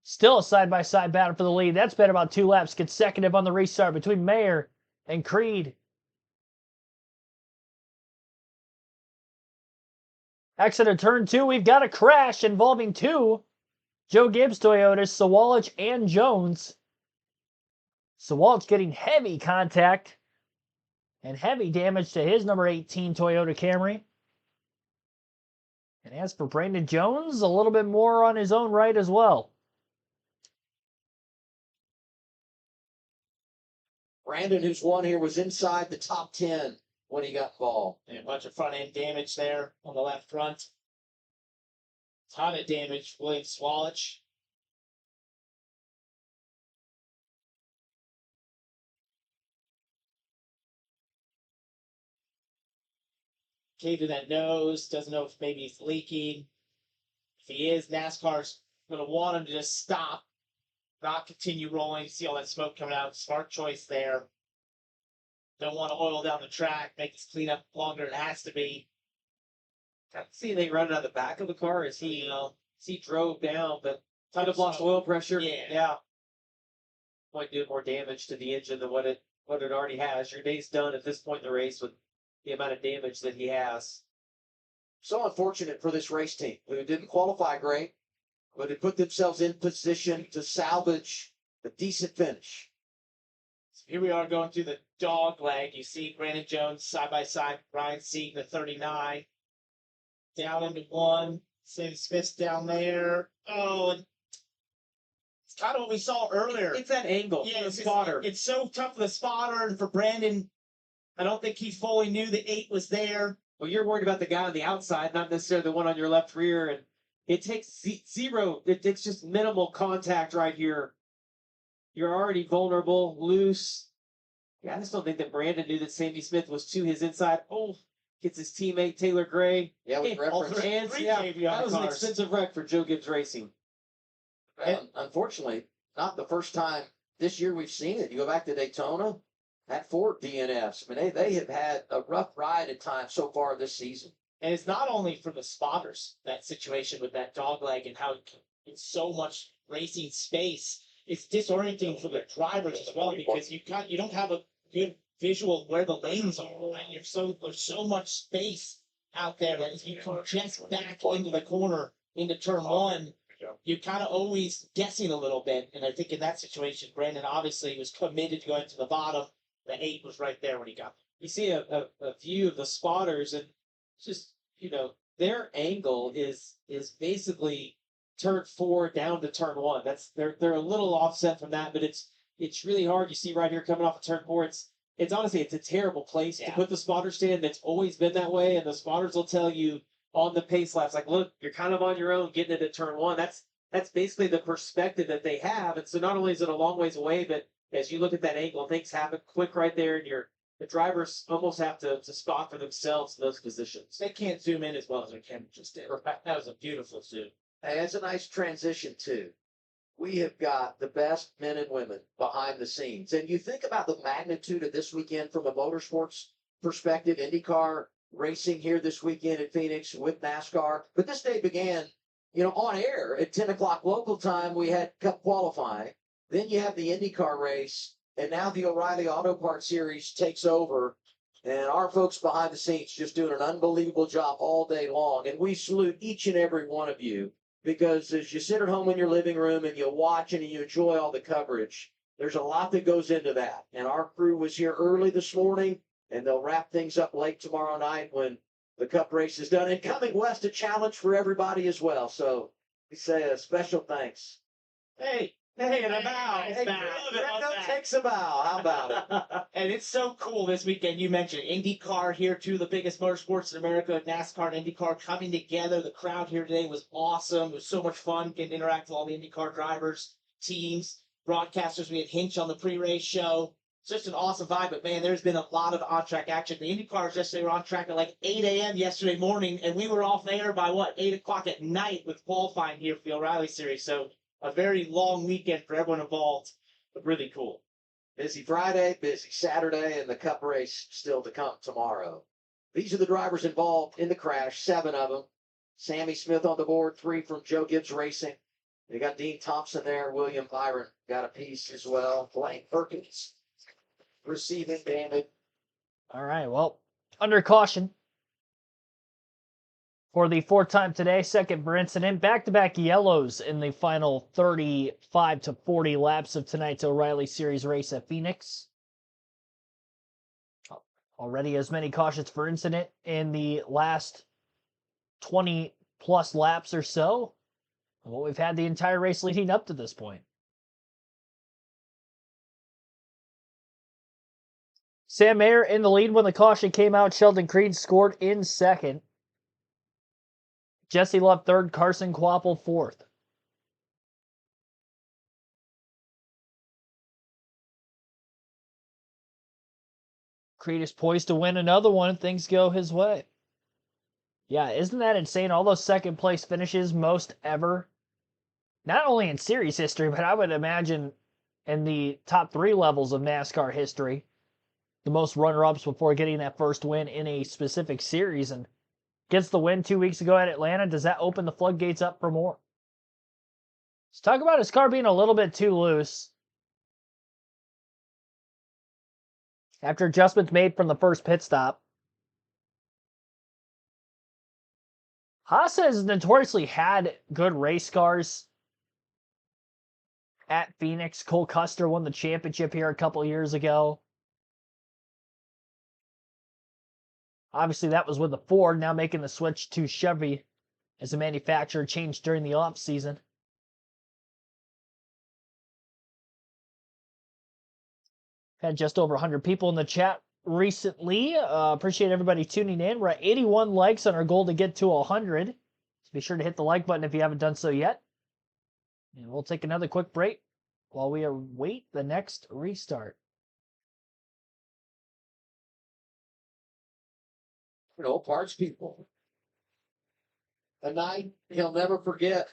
Still a side-by-side battle for the lead. That's been about 2 laps consecutive on the restart between Mayer and Creed. Exit of turn 2, we've got a crash involving 2 Joe Gibbs Toyotas, Sawalich and Jones. Sawalich getting heavy contact and heavy damage to his number 18 Toyota Camry. And as for Brandon Jones, a little bit more on his own right as well. Brandon, who's won here, was inside the top 10 when he got involved. And a bunch of front end damage there on the left front. Ton of damage, William Sawalich. Cave to that nose, doesn't know if maybe he's leaking. If he is, NASCAR's going to want him to just stop, not continue rolling. See all that smoke coming out. Smart choice there. Don't want to oil down the track, make this cleanup longer than it has to be. I see they running out the back of the car as he drove down, but kind of lost oil pressure. Yeah. Might do more damage to the engine than what it already has. Your day's done at this point in the race with the amount of damage that he has. So unfortunate for this race team, who didn't qualify great, but had put themselves in position to salvage a decent finish. So here we are going through the dog leg. You see Brandon Jones side by side, Ryan Sieg, the 39. Down into 1. Sam Smith's down there. Oh, and it's kind of what we saw earlier. It's that angle. Yeah, the spotter. It's so tough for the spotter, and for Brandon, I don't think he fully knew the 8 was there. Well, you're worried about the guy on the outside, not necessarily the one on your left rear, and it takes zero. It takes just minimal contact right here. You're already vulnerable, loose. Yeah, I just don't think that Brandon knew that Sammy Smith was to his inside. Oh, gets his teammate Taylor Gray. Yeah, with all reference. Hands, three yeah, KBR that was an cars. expensive wreck for Joe Gibbs Racing. Well, unfortunately, not the first time this year we've seen it. You go back to Daytona, had 4 DNFs. I mean, they have had a rough ride at times so far this season. And it's not only for the spotters, that situation with that dog leg and how it's so much racing space. it's disorienting for the drivers as well because you don't have a good visual of where the lanes are. Right? There's so much space out there that if you can just back into the corner into turn one, you're kind of always guessing a little bit. And I think in that situation, Brandon obviously was committed to going to the bottom. The 8 was right there when he got there. You see a view of the spotters, and just, their angle is basically turn 4 down to turn 1. They're a little offset from that, but it's really hard. You see right here coming off of turn 4, it's honestly a terrible place to put the spotter stand. That's always been that way, and the spotters will tell you on the pace laps, like, look, you're kind of on your own getting it at turn 1. That's basically the perspective that they have. And so not only is it a long ways away, but as you look at that angle, things happen quick right there, and the drivers almost have to spot for themselves in those positions. They can't zoom in as well as Ken just did. That was a beautiful zoom. Hey, that's a nice transition, too. We have got the best men and women behind the scenes. And you think about the magnitude of this weekend from a motorsports perspective, IndyCar racing here this weekend at Phoenix with NASCAR. But this day began, on air at 10 o'clock local time. We had Cup qualifying. Then you have the IndyCar race. And now the O'Reilly Auto Parts Series takes over. And our folks behind the scenes just doing an unbelievable job all day long. And we salute each and every one of you. Because as you sit at home in your living room and you watch and you enjoy all the coverage, there's a lot that goes into that. And our crew was here early this morning, and they'll wrap things up late tomorrow night when the Cup race is done. And coming west, a challenge for everybody as well. So we say a special thanks. Hey, and a bow. Hey, takes a bow. How about it? And it's so cool this weekend. You mentioned IndyCar here too, the biggest motorsports in America. NASCAR and IndyCar coming together. The crowd here today was awesome. It was so much fun getting to interact with all the IndyCar drivers, teams, broadcasters. We had Hinch on the pre-race show. It's just an awesome vibe. But man, there's been a lot of on-track action. The IndyCars yesterday were on track at like 8 a.m. yesterday morning, and we were off air by 8 o'clock at night with qualifying here for the O'Reilly Series. So a very long weekend for everyone involved, but really cool. Busy Friday, busy Saturday, and the Cup race still to come tomorrow. These are the drivers involved in the crash, 7 of them. Sammy Smith on the board, 3 from Joe Gibbs Racing. You got Dean Thompson there, William Byron got a piece as well. Blaine Perkins receiving damage. All right, well, under caution for the 4th time today, second for incident, back-to-back yellows in the final 35 to 40 laps of tonight's O'Reilly Series race at Phoenix. Already as many cautions for incident in the last 20-plus laps or so of what we've had the entire race leading up to this point. Sam Mayer in the lead when the caution came out. Sheldon Creed scored in second. Jesse Love third, Carson Kvapil fourth. Creed is poised to win another one if things go his way. Yeah, isn't that insane? All those second place finishes, most ever. Not only in series history, but I would imagine in the top 3 levels of NASCAR history. The most runner-ups before getting that first win in a specific series. And gets the win 2 weeks ago at Atlanta. Does that open the floodgates up for more? Let's talk about his car being a little bit too loose. After adjustments made from the first pit stop. Haas has notoriously had good race cars at Phoenix. Cole Custer won the championship here a couple years ago. Obviously, that was with the Ford, now making the switch to Chevy as a manufacturer changed during the offseason. Had just over 100 people in the chat recently. Appreciate everybody tuning in. We're at 81 likes on our goal to get to 100. So be sure to hit the like button if you haven't done so yet. And we'll take another quick break while we await the next restart. Parts people. A night he'll never forget.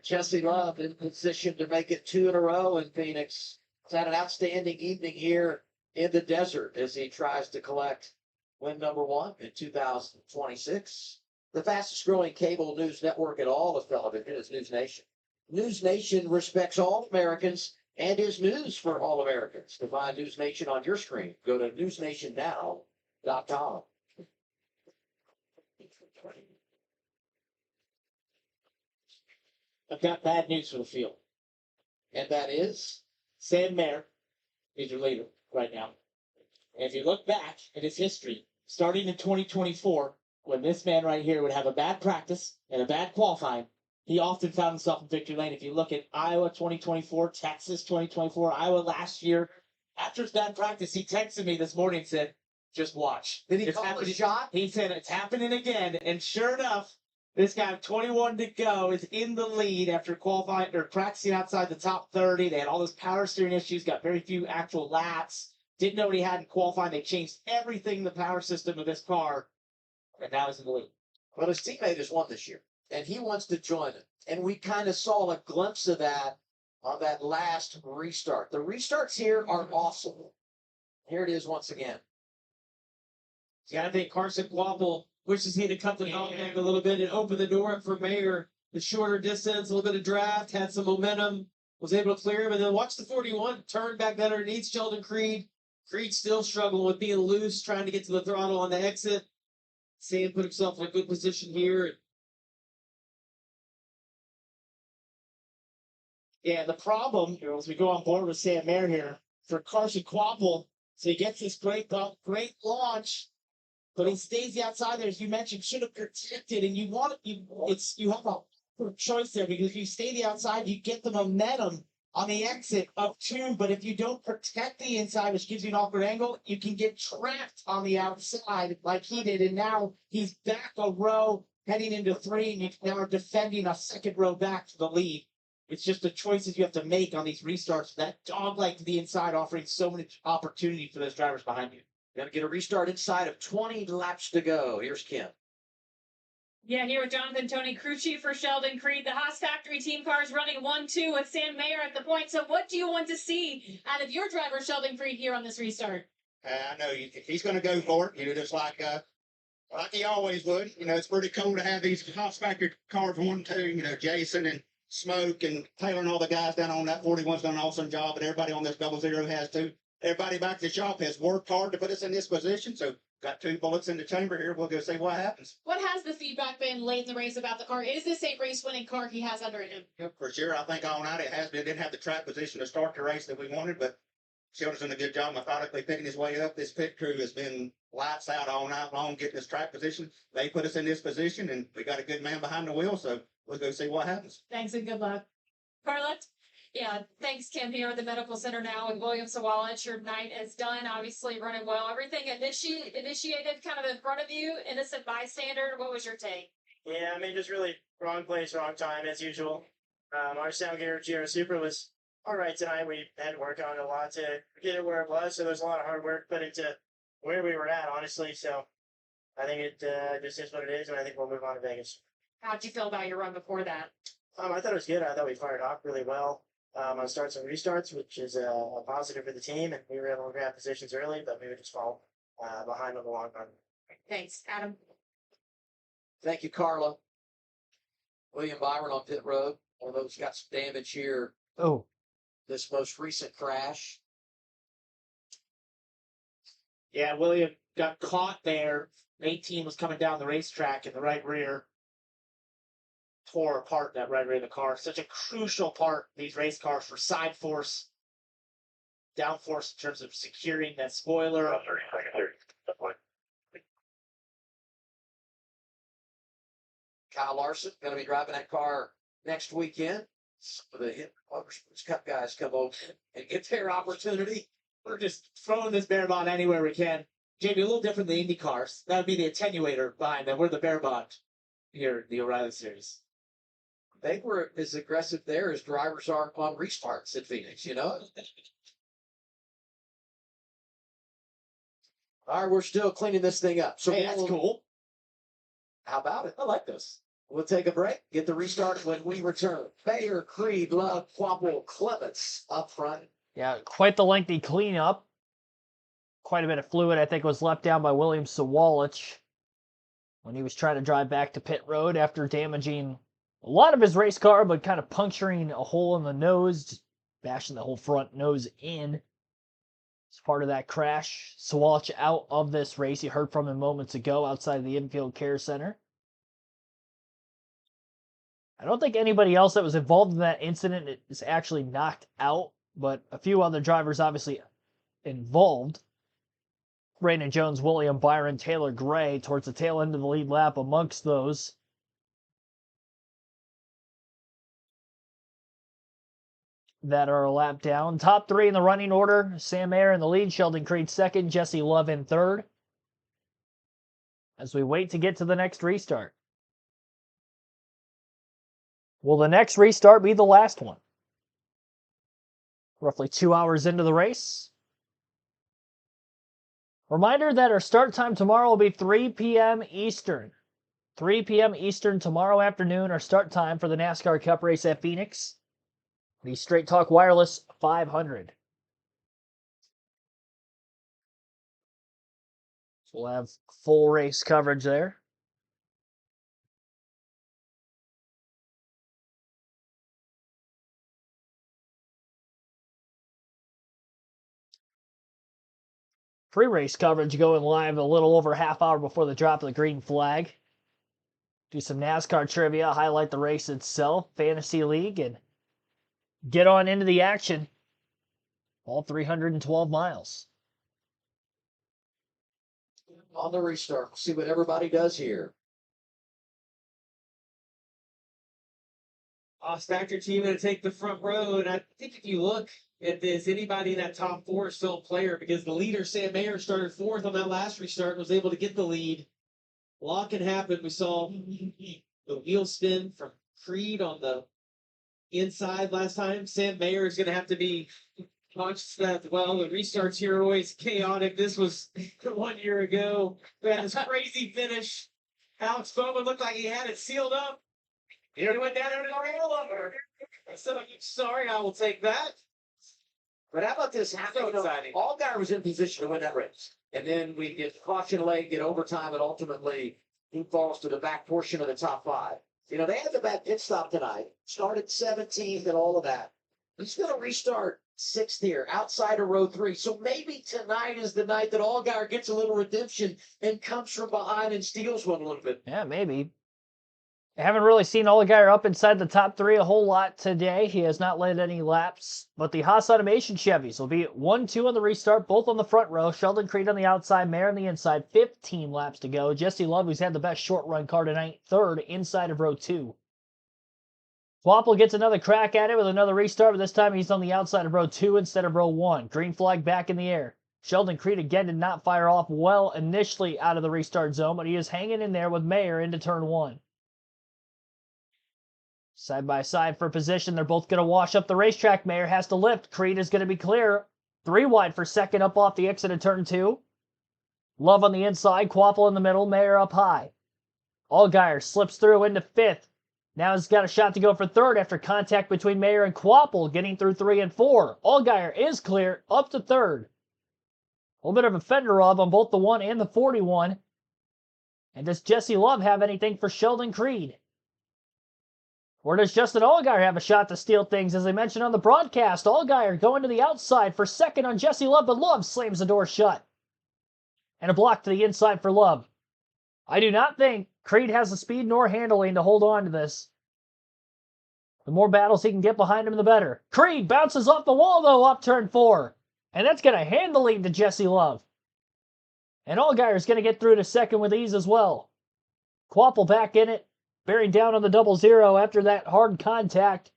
Jesse Love in position to make it 2 in a row in Phoenix. He's had an outstanding evening here in the desert as he tries to collect win number 1 in 2026. The fastest growing cable news network in all of television is News Nation. News Nation respects all Americans and is news for all Americans. To find News Nation on your screen, go to newsnationnow.com. I've got bad news for the field. And that is Sam Mayer is your leader right now. And if you look back at his history, starting in 2024, when this man right here would have a bad practice and a bad qualifying, he often found himself in victory lane. If you look at Iowa 2024, Texas 2024, Iowa last year, after his bad practice, he texted me this morning and said, just watch. Did he It's call a happening. shot? He said, it's happening again. And sure enough, this guy, 21 to go, is in the lead after qualifying or practicing outside the top 30. They had all those power steering issues, got very few actual laps. Didn't know what he had in qualifying. They changed everything in the power system of this car, and now he's in the lead. Well, his teammate has won this year, and he wants to join him. And we kind of saw a glimpse of that on that last restart. The restarts here are awesome. Here it is once again. You got to think Carson Quapple wishes he had cut the dog back a little bit and opened the door up for Mayer. The shorter distance, a little bit of draft, had some momentum, was able to clear him. And then watch the 41 turn back that underneath Sheldon Creed. Creed still struggling with being loose, trying to get to the throttle on the exit. Sam put himself in a good position here. Yeah, the problem here, as we go on board with Sam Mayer here, for Carson Quapple, so he gets this great launch, but he stays the outside there, as you mentioned, should have protected, and you have a choice there, because if you stay the outside, you get the momentum on the exit up two, but if you don't protect the inside, which gives you an awkward angle, you can get trapped on the outside like he did, and now he's back a row, heading into three, and you now are defending a second row back to the lead. It's just the choices you have to make on these restarts. That dog-leg to the inside offering so much opportunity for those drivers behind you. Going to get a restart inside of 20 laps to go. Here's Kim. Yeah, here with Jonathan Tony, crew chief for Sheldon Creed. The Haas Factory team car is running 1-2 with Sam Mayer at the point. So what do you want to see out of your driver, Sheldon Creed, here on this restart? I know he's going to go for it, just like he always would. It's pretty cool to have these Haas Factory cars 1-2, Jason and Smoke and Taylor and all the guys down on that 41's done an awesome job, and everybody on this 00 has too. Everybody back at the shop has worked hard to put us in this position, so got 2 bullets in the chamber here. We'll go see what happens. What has the feedback been late in the race about the car? Is this a race-winning car he has under him? Yep, for sure. I think all night it has been. Didn't have the track position to start the race that we wanted, but Sheldon's done a good job methodically picking his way up. This pit crew has been lights out all night long getting this track position. They put us in this position, and we got a good man behind the wheel, so we'll go see what happens. Thanks and good luck. Carla? Yeah, thanks, Kim, here at the medical center now. And William Sawalich, your night is done, obviously running well. Everything initiated kind of in front of you, innocent bystander. What was your take? Yeah, just really wrong place, wrong time, as usual. Our sound gear, Giro Super, was all right tonight. We had to work on it a lot to get it where it was, so there's a lot of hard work put into where we were at, honestly. So I think it just is what it is, and I think we'll move on to Vegas. How'd you feel about your run before that? I thought it was good. I thought we fired off really well on starts and restarts, which is a positive for the team, and we were able to grab positions early, but we would just fall behind on the long run. Thanks, Adam. Thank you, Carla. William Byron on pit road, although he's got some damage here. Oh. This most recent crash. Yeah, William got caught there. 18 was coming down the racetrack in the right rear. Tore apart that right rear of the car. Such a crucial part, these race cars, for side force, down force in terms of securing that spoiler. Kyle Larson going to be driving that car next weekend. For the Hit Motorsports Cup guys come over and get their opportunity. We're just throwing this bare bond anywhere we can. Jamie, a little different than the Indy cars. That would be the attenuator behind them. We're the bare bond here in the O'Reilly Series. They were as aggressive there as drivers are on restarts at Phoenix, All right, we're still cleaning this thing up. So hey, that's cool. How about it? I like this. We'll take a break, get the restart when we return. Bayer, Creed, Love, Quapple, Clements up front. Yeah, quite the lengthy cleanup. Quite a bit of fluid, I think, was left down by William Sawalich when he was trying to drive back to pit road after damaging a lot of his race car, but kind of puncturing a hole in the nose, just bashing the whole front nose in. As part of that crash, Sawalch out of this race. You heard from him moments ago outside the infield care center. I don't think anybody else that was involved in that incident is actually knocked out, but a few other drivers obviously involved. Brandon Jones, William Byron, Taylor Gray towards the tail end of the lead lap amongst those. That are a lap down. Top three in the running order. Sam Mayer in the lead, Sheldon Creed second, Jesse Love in third. As we wait to get to the next restart. Will the next restart be the last one? Roughly 2 hours into the race. Reminder that our start time tomorrow will be 3 p.m. Eastern. 3 p.m. Eastern tomorrow afternoon, our start time for the NASCAR Cup race at Phoenix. The Straight Talk Wireless 500. So we'll have full race coverage there. Pre-race coverage going live a little over half hour before the drop of the green flag. Do some NASCAR trivia, highlight the race itself, Fantasy League, and get on into the action. All 312 miles. On the restart, see what everybody does here. Stacker team going to take the front row, and I think if you look at this, anybody in that top four is still a player because the leader, Sam Mayer, started fourth on that last restart and was able to get the lead. A lot can happen. We saw the wheel spin from Creed on the inside last time. Sam Mayer is going to have to be conscious that, well, the restarts here are always chaotic. This was 1 year ago. We had this crazy finish. Alex Bowman looked like he had it sealed up. He went down there to the rail over. I said, I'm sorry, I will take that. But how about this? So exciting. Allgaier was in position to win that race. And then we get caution late, get overtime, and ultimately he falls to the back portion of the top five. You know, they had the bad pit stop tonight, started 17th and all of that. He's going to restart 6th here, outside of row 3. So maybe tonight is the night that Allgaier gets a little redemption and comes from behind and steals one a little bit. Yeah, maybe. I haven't really seen Allgaier up inside the top 3 a whole lot today. He has not led any laps. But the Haas Automation Chevys will be 1-2 on the restart, both on the front row. Sheldon Creed on the outside, Mayer on the inside. 15 laps to go. Jesse Love, who's had the best short run car tonight, third inside of row 2. Quapple gets another crack at it with another restart, but this time he's on the outside of row 2 instead of row 1. Green flag back in the air. Sheldon Creed again did not fire off well initially out of the restart zone, but he is hanging in there with Mayer into turn 1. Side by side for position. They're both going to wash up the racetrack. Mayer has to lift. Creed is going to be clear. 3 wide for second up off the exit of turn 2. Love on the inside. Quapple in the middle. Mayer up high. Allgaier slips through into 5th. Now he's got a shot to go for 3rd after contact between Mayer and Quapple, getting through 3 and 4. Allgaier is clear up to 3rd. A little bit of a fender rub on both the 1 and the 41. And does Jesse Love have anything for Sheldon Creed? Or does Justin Allgaier have a shot to steal things? As I mentioned on the broadcast, Allgaier going to the outside for second on Jesse Love, but Love slams the door shut. And a block to the inside for Love. I do not think Creed has the speed nor handling to hold on to this. The more battles he can get behind him, the better. Creed bounces off the wall, though, up turn 4. And that's going to hand the lead to Jesse Love. And Allgaier is going to get through to second with ease as well. Quapple back in it. Bearing down on the 00 after that hard contact.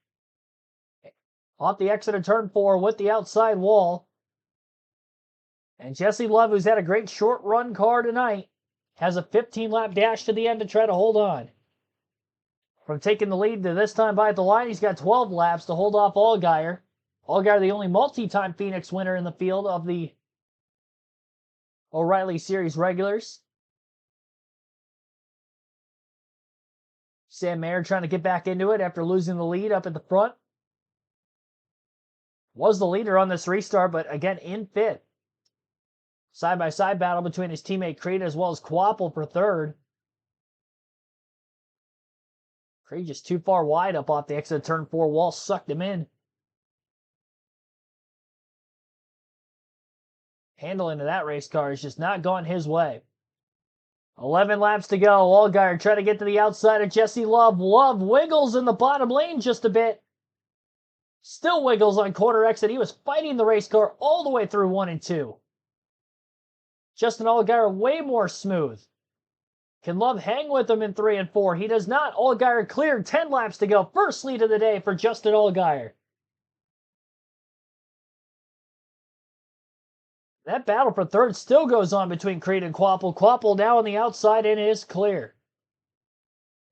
Off the exit of turn 4 with the outside wall. And Jesse Love, who's had a great short run car tonight, has a 15-lap dash to the end to try to hold on. From taking the lead to this time by at the line, he's got 12 laps to hold off Allgaier. Allgaier, the only multi-time Phoenix winner in the field of the O'Reilly Series regulars. Sam Mayer trying to get back into it after losing the lead up at the front. Was the leader on this restart, but again in 5th. Side-by-side battle between his teammate Creed as well as Quapple for 3rd. Craig just too far wide up off the exit of turn 4. Wall sucked him in. Handling of that race car is just not gone his way. 11 laps to go. Allgaier trying to get to the outside of Jesse Love. Love wiggles in the bottom lane just a bit. Still wiggles on corner exit. He was fighting the race car all the way through 1 and 2. Justin Allgaier way more smooth. Can Love hang with him in 3 and 4? He does not. Allgaier cleared. 10 laps to go. First lead of the day for Justin Allgaier. That battle for third still goes on between Creed and Quapple. Quapple now on the outside and is clear.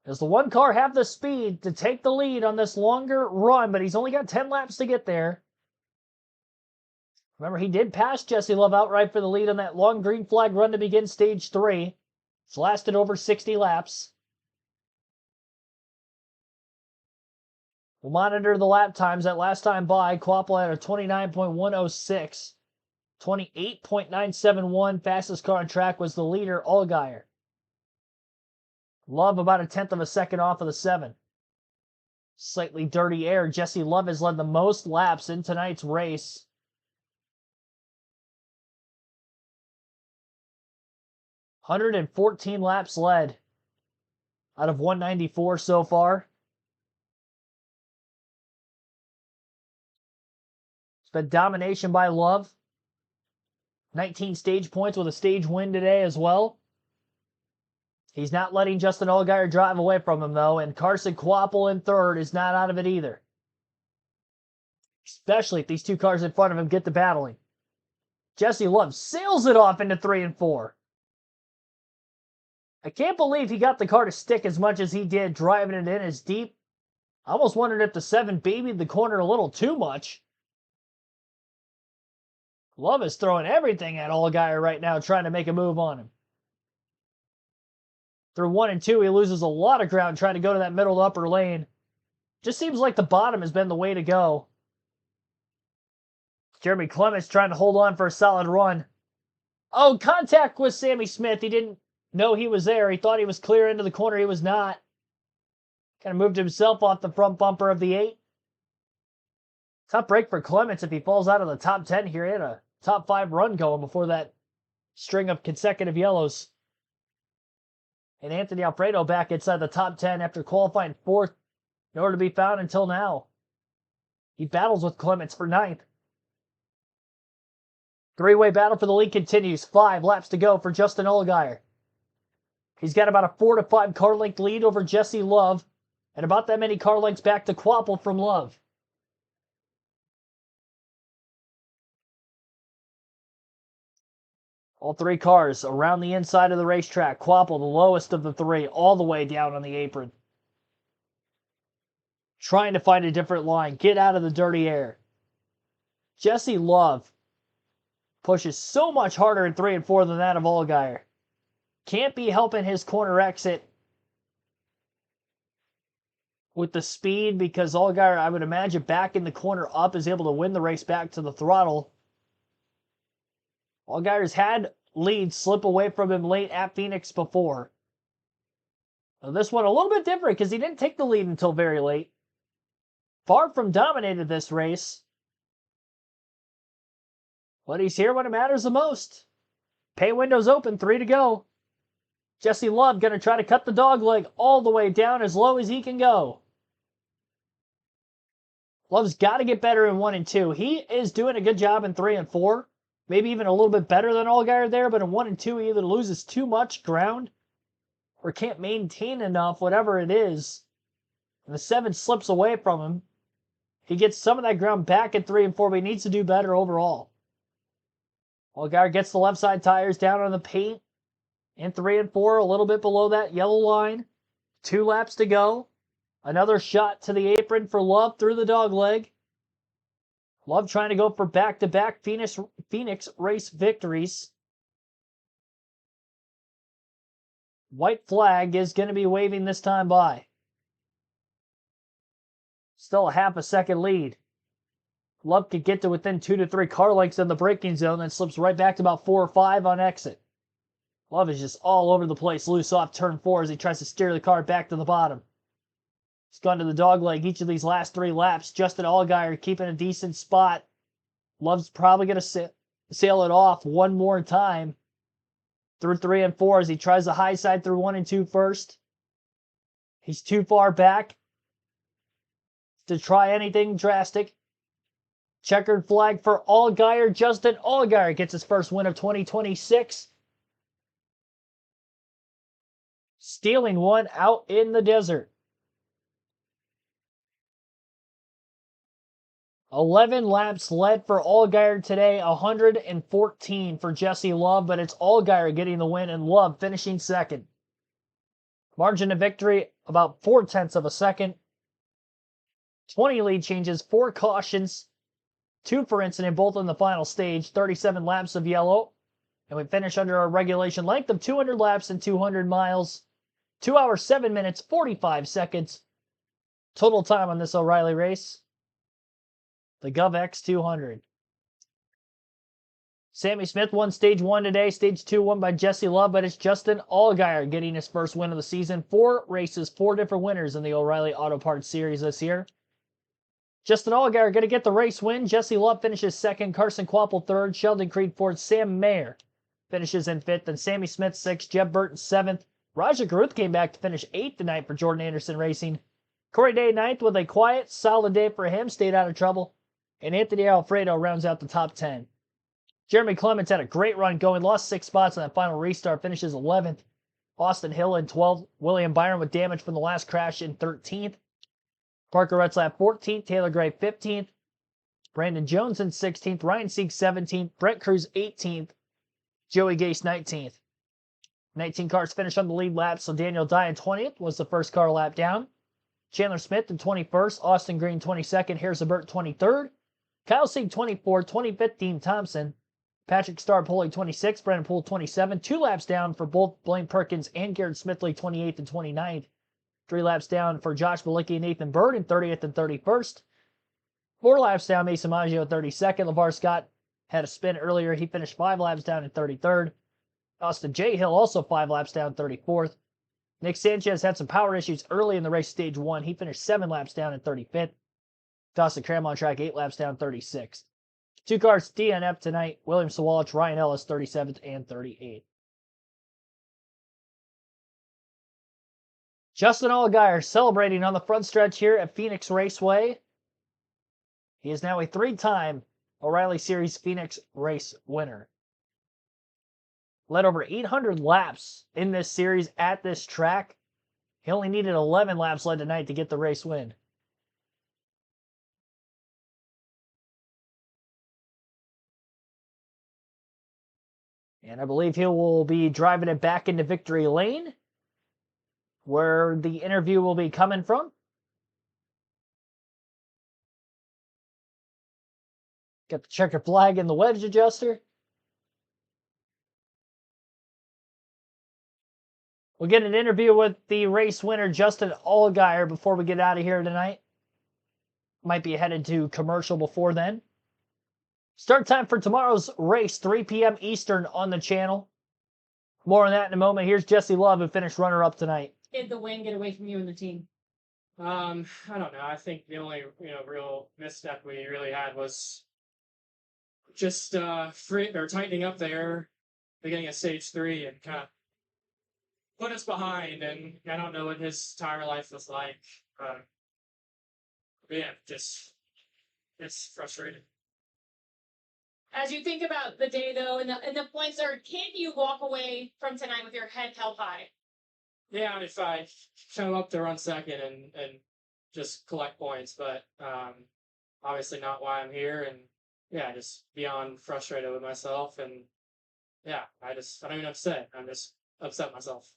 Does the one car have the speed to take the lead on this longer run, but he's only got 10 laps to get there. Remember, he did pass Jesse Love outright for the lead on that long green flag run to begin stage 3. It's lasted over 60 laps. We'll monitor the lap times. That last time by, Quapple had a 29.106. 28.971. Fastest car on track was the leader, Allgaier. Love about 1/10 of a second off of the 7. Slightly dirty air. Jesse Love has led the most laps in tonight's race. "114 laps led out of 194 so far. It's been domination by Love. 19 stage points with a stage win today as well. He's not letting Justin Allgaier drive away from him, though, and Carson Quapple in third is not out of it either. Especially if these two cars in front of him get to battling. Jesse Love sails it off into 3 and 4. I can't believe he got the car to stick as much as he did, driving it in as deep. I almost wondered if the 7 babied the corner a little too much. Love is throwing everything at Allgaier right now, trying to make a move on him. Through 1 and 2, he loses a lot of ground trying to go to that middle to upper lane. Just seems like the bottom has been the way to go. Jeremy Clements trying to hold on for a solid run. Oh, contact with Sammy Smith. He didn't know he was there. He thought he was clear into the corner. He was not. Kind of moved himself off the front bumper of the 8. Tough break for Clements if he falls out of the top 10 here. He had a top 5 run going before that string of consecutive yellows. And Anthony Alfredo back inside the top 10 after qualifying 4th, nowhere to be found until now. He battles with Clements for 9th. Three-way battle for the lead continues. 5 laps to go for Justin Allgaier. He's got about a 4 to 5 car length lead over Jesse Love, and about that many car lengths back to Quapple from Love. All 3 cars around the inside of the racetrack. Quapple, the lowest of the 3, all the way down on the apron. Trying to find a different line. Get out of the dirty air. Jesse Love pushes so much harder in 3 and 4 than that of Allgaier. Can't be helping his corner exit with the speed because Allgaier, I would imagine, back in the corner up is able to win the race back to the throttle. Allgaier's had leads slip away from him late at Phoenix before. Now this one a little bit different because he didn't take the lead until very late. Far from dominated this race. But he's here when it matters the most. Pay window's open, 3 to go. Jesse Love going to try to cut the dog leg all the way down as low as he can go. Love's got to get better in 1 and 2. He is doing a good job in 3 and 4. Maybe even a little bit better than Allgaier there, but in 1 and 2, he either loses too much ground or can't maintain enough, whatever it is. And the 7 slips away from him. He gets some of that ground back in 3 and 4, but he needs to do better overall. Allgaier gets the left side tires down on the paint in 3 and 4, a little bit below that yellow line. 2 laps to go. Another shot to the apron for Love through the dog leg. Love trying to go for back-to-back Phoenix race victories. White flag is going to be waving this time by. Still a half a second lead. Love could get to within 2 to 3 car lengths in the braking zone, then slips right back to about 4 or 5 on exit. Love is just all over the place, loose off turn 4 as he tries to steer the car back to the bottom. He's gone to the dog leg each of these last 3 laps. Justin Allgaier keeping a decent spot. Love's probably going to sail it off one more time through 3 and 4 as he tries the high side through 1 and 2 first. He's too far back to try anything drastic. Checkered flag for Allgaier. Justin Allgaier gets his first win of 2026. Stealing one out in the desert. 11 laps led for Allgaier today, 114 for Jesse Love, but it's Allgaier getting the win and Love finishing second. Margin of victory, about 0.4 of a second. 20 lead changes, 4 cautions, 2 for incident, both in the final stage, 37 laps of yellow. And we finish under our regulation length of 200 laps and 200 miles. 2 hours, 7 minutes, 45 seconds. Total time on this O'Reilly race. The GOVX 200. Sammy Smith won Stage 1 today. Stage 2 won by Jesse Love, but it's Justin Allgaier getting his first win of the season. 4 races, 4 different winners in the O'Reilly Auto Parts Series this year. Justin Allgaier going to get the race win. Jesse Love finishes second. Carson Quapple third. Sheldon Creed fourth. Sam Mayer finishes in fifth. And Sammy Smith sixth. Jeb Burton seventh. Raja Garuth came back to finish eighth tonight for Jordan Anderson Racing. Corey Day ninth with a quiet, solid day for him. Stayed out of trouble. And Anthony Alfredo rounds out the top 10. Jeremy Clements had a great run going. Lost 6 spots on that final restart. Finishes 11th. Austin Hill in 12th. William Byron with damage from the last crash in 13th. Parker Retzlaff 14th. Taylor Gray 15th. Brandon Jones in 16th. Ryan Sieg 17th. Brett Cruz 18th. Joey Gase 19th. 19 cars finished on the lead lap, so Daniel Dye in 20th was the first car lap down. Chandler Smith in 21st. Austin Green 22nd. Harrison Burt 23rd. Kyle Sieg 24th. 25th, Dean Thompson. Patrick Starr pulling 26th. Brandon Poole 27th. 2 laps down for both Blaine Perkins and Garrett Smithley, 28th and 29th. 3 laps down for Josh Malicki and Nathan Bird in 30th and 31st. 4 laps down, Mason Maggio 32nd. LeVar Scott had a spin earlier. He finished 5 laps down in 33rd. Austin J. Hill also 5 laps down, 34th. Nick Sanchez had some power issues early in the race, stage 1. He finished 7 laps down in 35th. Dawson Cram on track, 8 laps down, 36th. 2 cars DNF tonight. William Sawalich, Ryan Ellis, 37th and 38th. Justin Allgaier celebrating on the front stretch here at Phoenix Raceway. He is now a 3-time O'Reilly Series Phoenix race winner. Led over 800 laps in this series at this track. He only needed 11 laps led tonight to get the race win. And I believe he will be driving it back into victory lane, where the interview will be coming from. Got the checker flag and the wedge adjuster. We'll get an interview with the race winner, Justin Allgaier, before we get out of here tonight. Might be headed to commercial before then. Start time for tomorrow's race, 3 p.m. Eastern on the channel. More on that in a moment. Here's Jesse Love, who finished runner-up tonight. Did the win get away from you and the team? I don't know. I think the only real misstep we really had was just tightening up there, beginning of stage 3, and kind of put us behind. And I don't know what his tire life was like. But yeah, just it's frustrating. As you think about the day, though, and the points are, can you walk away from tonight with your head held high? Yeah, if I show up to run second and just collect points, but obviously not why I'm here, and yeah, just beyond frustrated with myself, and yeah, I don't even have to say it. I'm just upset myself.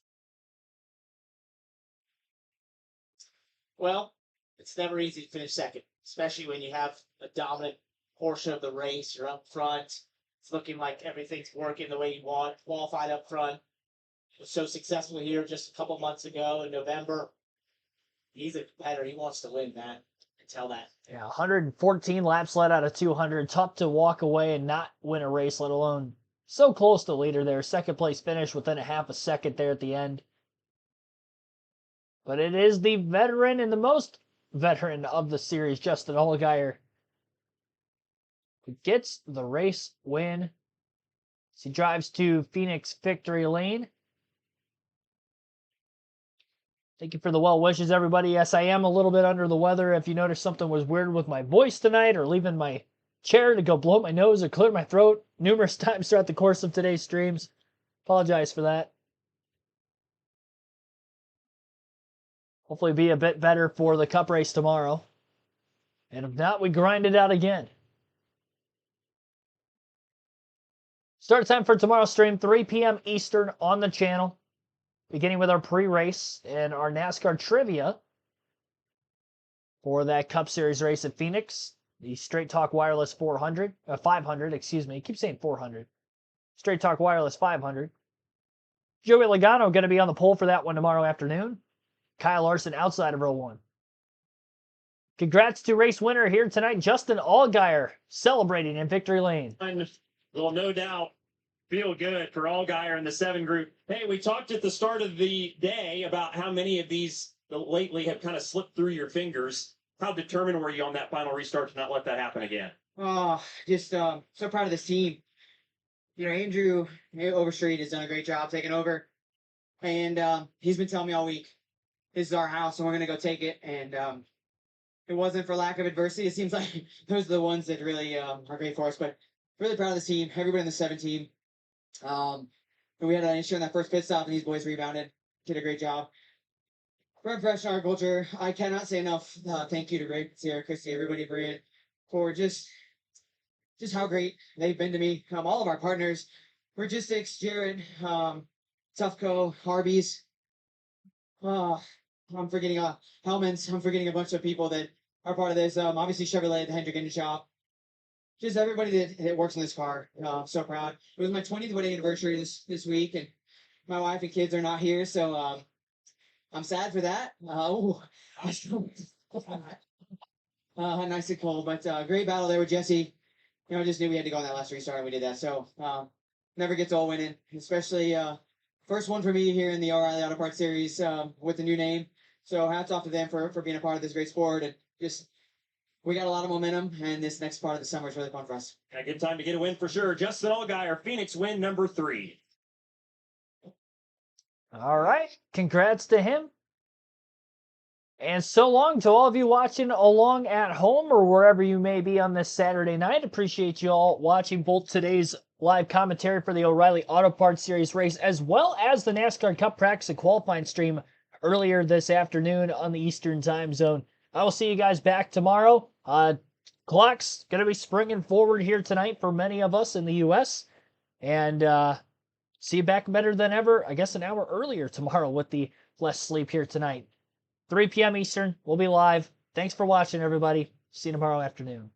Well, it's never easy to finish second, especially when you have a dominant portion of the race. You're up front. It's looking like everything's working the way you want. Qualified up front. Was so successful here just a couple months ago in November. He's a competitor. He wants to win, man. I can tell that. Yeah, 114 laps led out of 200. Tough to walk away and not win a race, let alone so close to leader there. Second place finish within a half a second there at the end. But it is the veteran and the most veteran of the series, Justin Allgaier, who gets the race win as he drives to Phoenix Victory Lane. Thank you for the well wishes, everybody. Yes, I am a little bit under the weather. If you notice something was weird with my voice tonight, or leaving my chair to go blow my nose or clear my throat numerous times throughout the course of today's streams, apologize for that. Hopefully be a bit better for the Cup race tomorrow. And if not, we grind it out again. Start time for tomorrow's stream, 3 p.m. Eastern on the channel. Beginning with our pre-race and our NASCAR trivia for that Cup Series race at Phoenix. The Straight Talk Wireless 500, excuse me. I keep saying 400. Straight Talk Wireless 500. Joey Logano going to be on the pole for that one tomorrow afternoon. Kyle Larson outside of row 1. Congrats to race winner here tonight, Justin Allgaier, celebrating in Victory Lane. Well, no doubt, feel good for Allgaier in the 7 group. Hey, we talked at the start of the day about how many of these lately have kind of slipped through your fingers. How determined were you on that final restart to not let that happen again? Oh, just so proud of this team. You know, Andrew Overstreet has done a great job taking over. And he's been telling me all week, this is our house and we're going to go take it. And it wasn't for lack of adversity. It seems like those are the ones that really are great for us. But really proud of this team, everybody in the 7 team. We had an issue on that first pit stop and these boys rebounded. Did a great job. For Fresh Agriculture, I cannot say enough thank you to Greg, Sierra, Christy, everybody for just how great they've been to me. All of our partners, Logistics, Jared, Toughco, Harbies. I'm forgetting Hellman's. I'm forgetting a bunch of people that are part of this. Obviously Chevrolet, the Hendrick Engine Shop. Just everybody that works in this car. I'm so proud. It was my 20th wedding anniversary this week, and my wife and kids are not here, so I'm sad for that. Nice and cold, but great battle there with Jesse. You know, I just knew we had to go on that last restart, and we did that. So never gets old winning, especially first one for me here in the O'Reilly Auto Parts Series with the new name. So hats off to them for being a part of this great sport, and just we got a lot of momentum, and this next part of the summer is really fun for us. A good time to get a win for sure. Justin Allgaier, Phoenix win number 3. All right. Congrats to him. And so long to all of you watching along at home or wherever you may be on this Saturday night. Appreciate you all watching both today's live commentary for the O'Reilly Auto Parts Series race as well as the NASCAR Cup practice and qualifying stream earlier this afternoon on the Eastern time zone. I will see you guys back tomorrow. Clock's going to be springing forward here tonight for many of us in the U.S. And see you back better than ever, I guess an hour earlier tomorrow with the less sleep here tonight. 3 p.m. Eastern, we'll be live. Thanks for watching, everybody. See you tomorrow afternoon.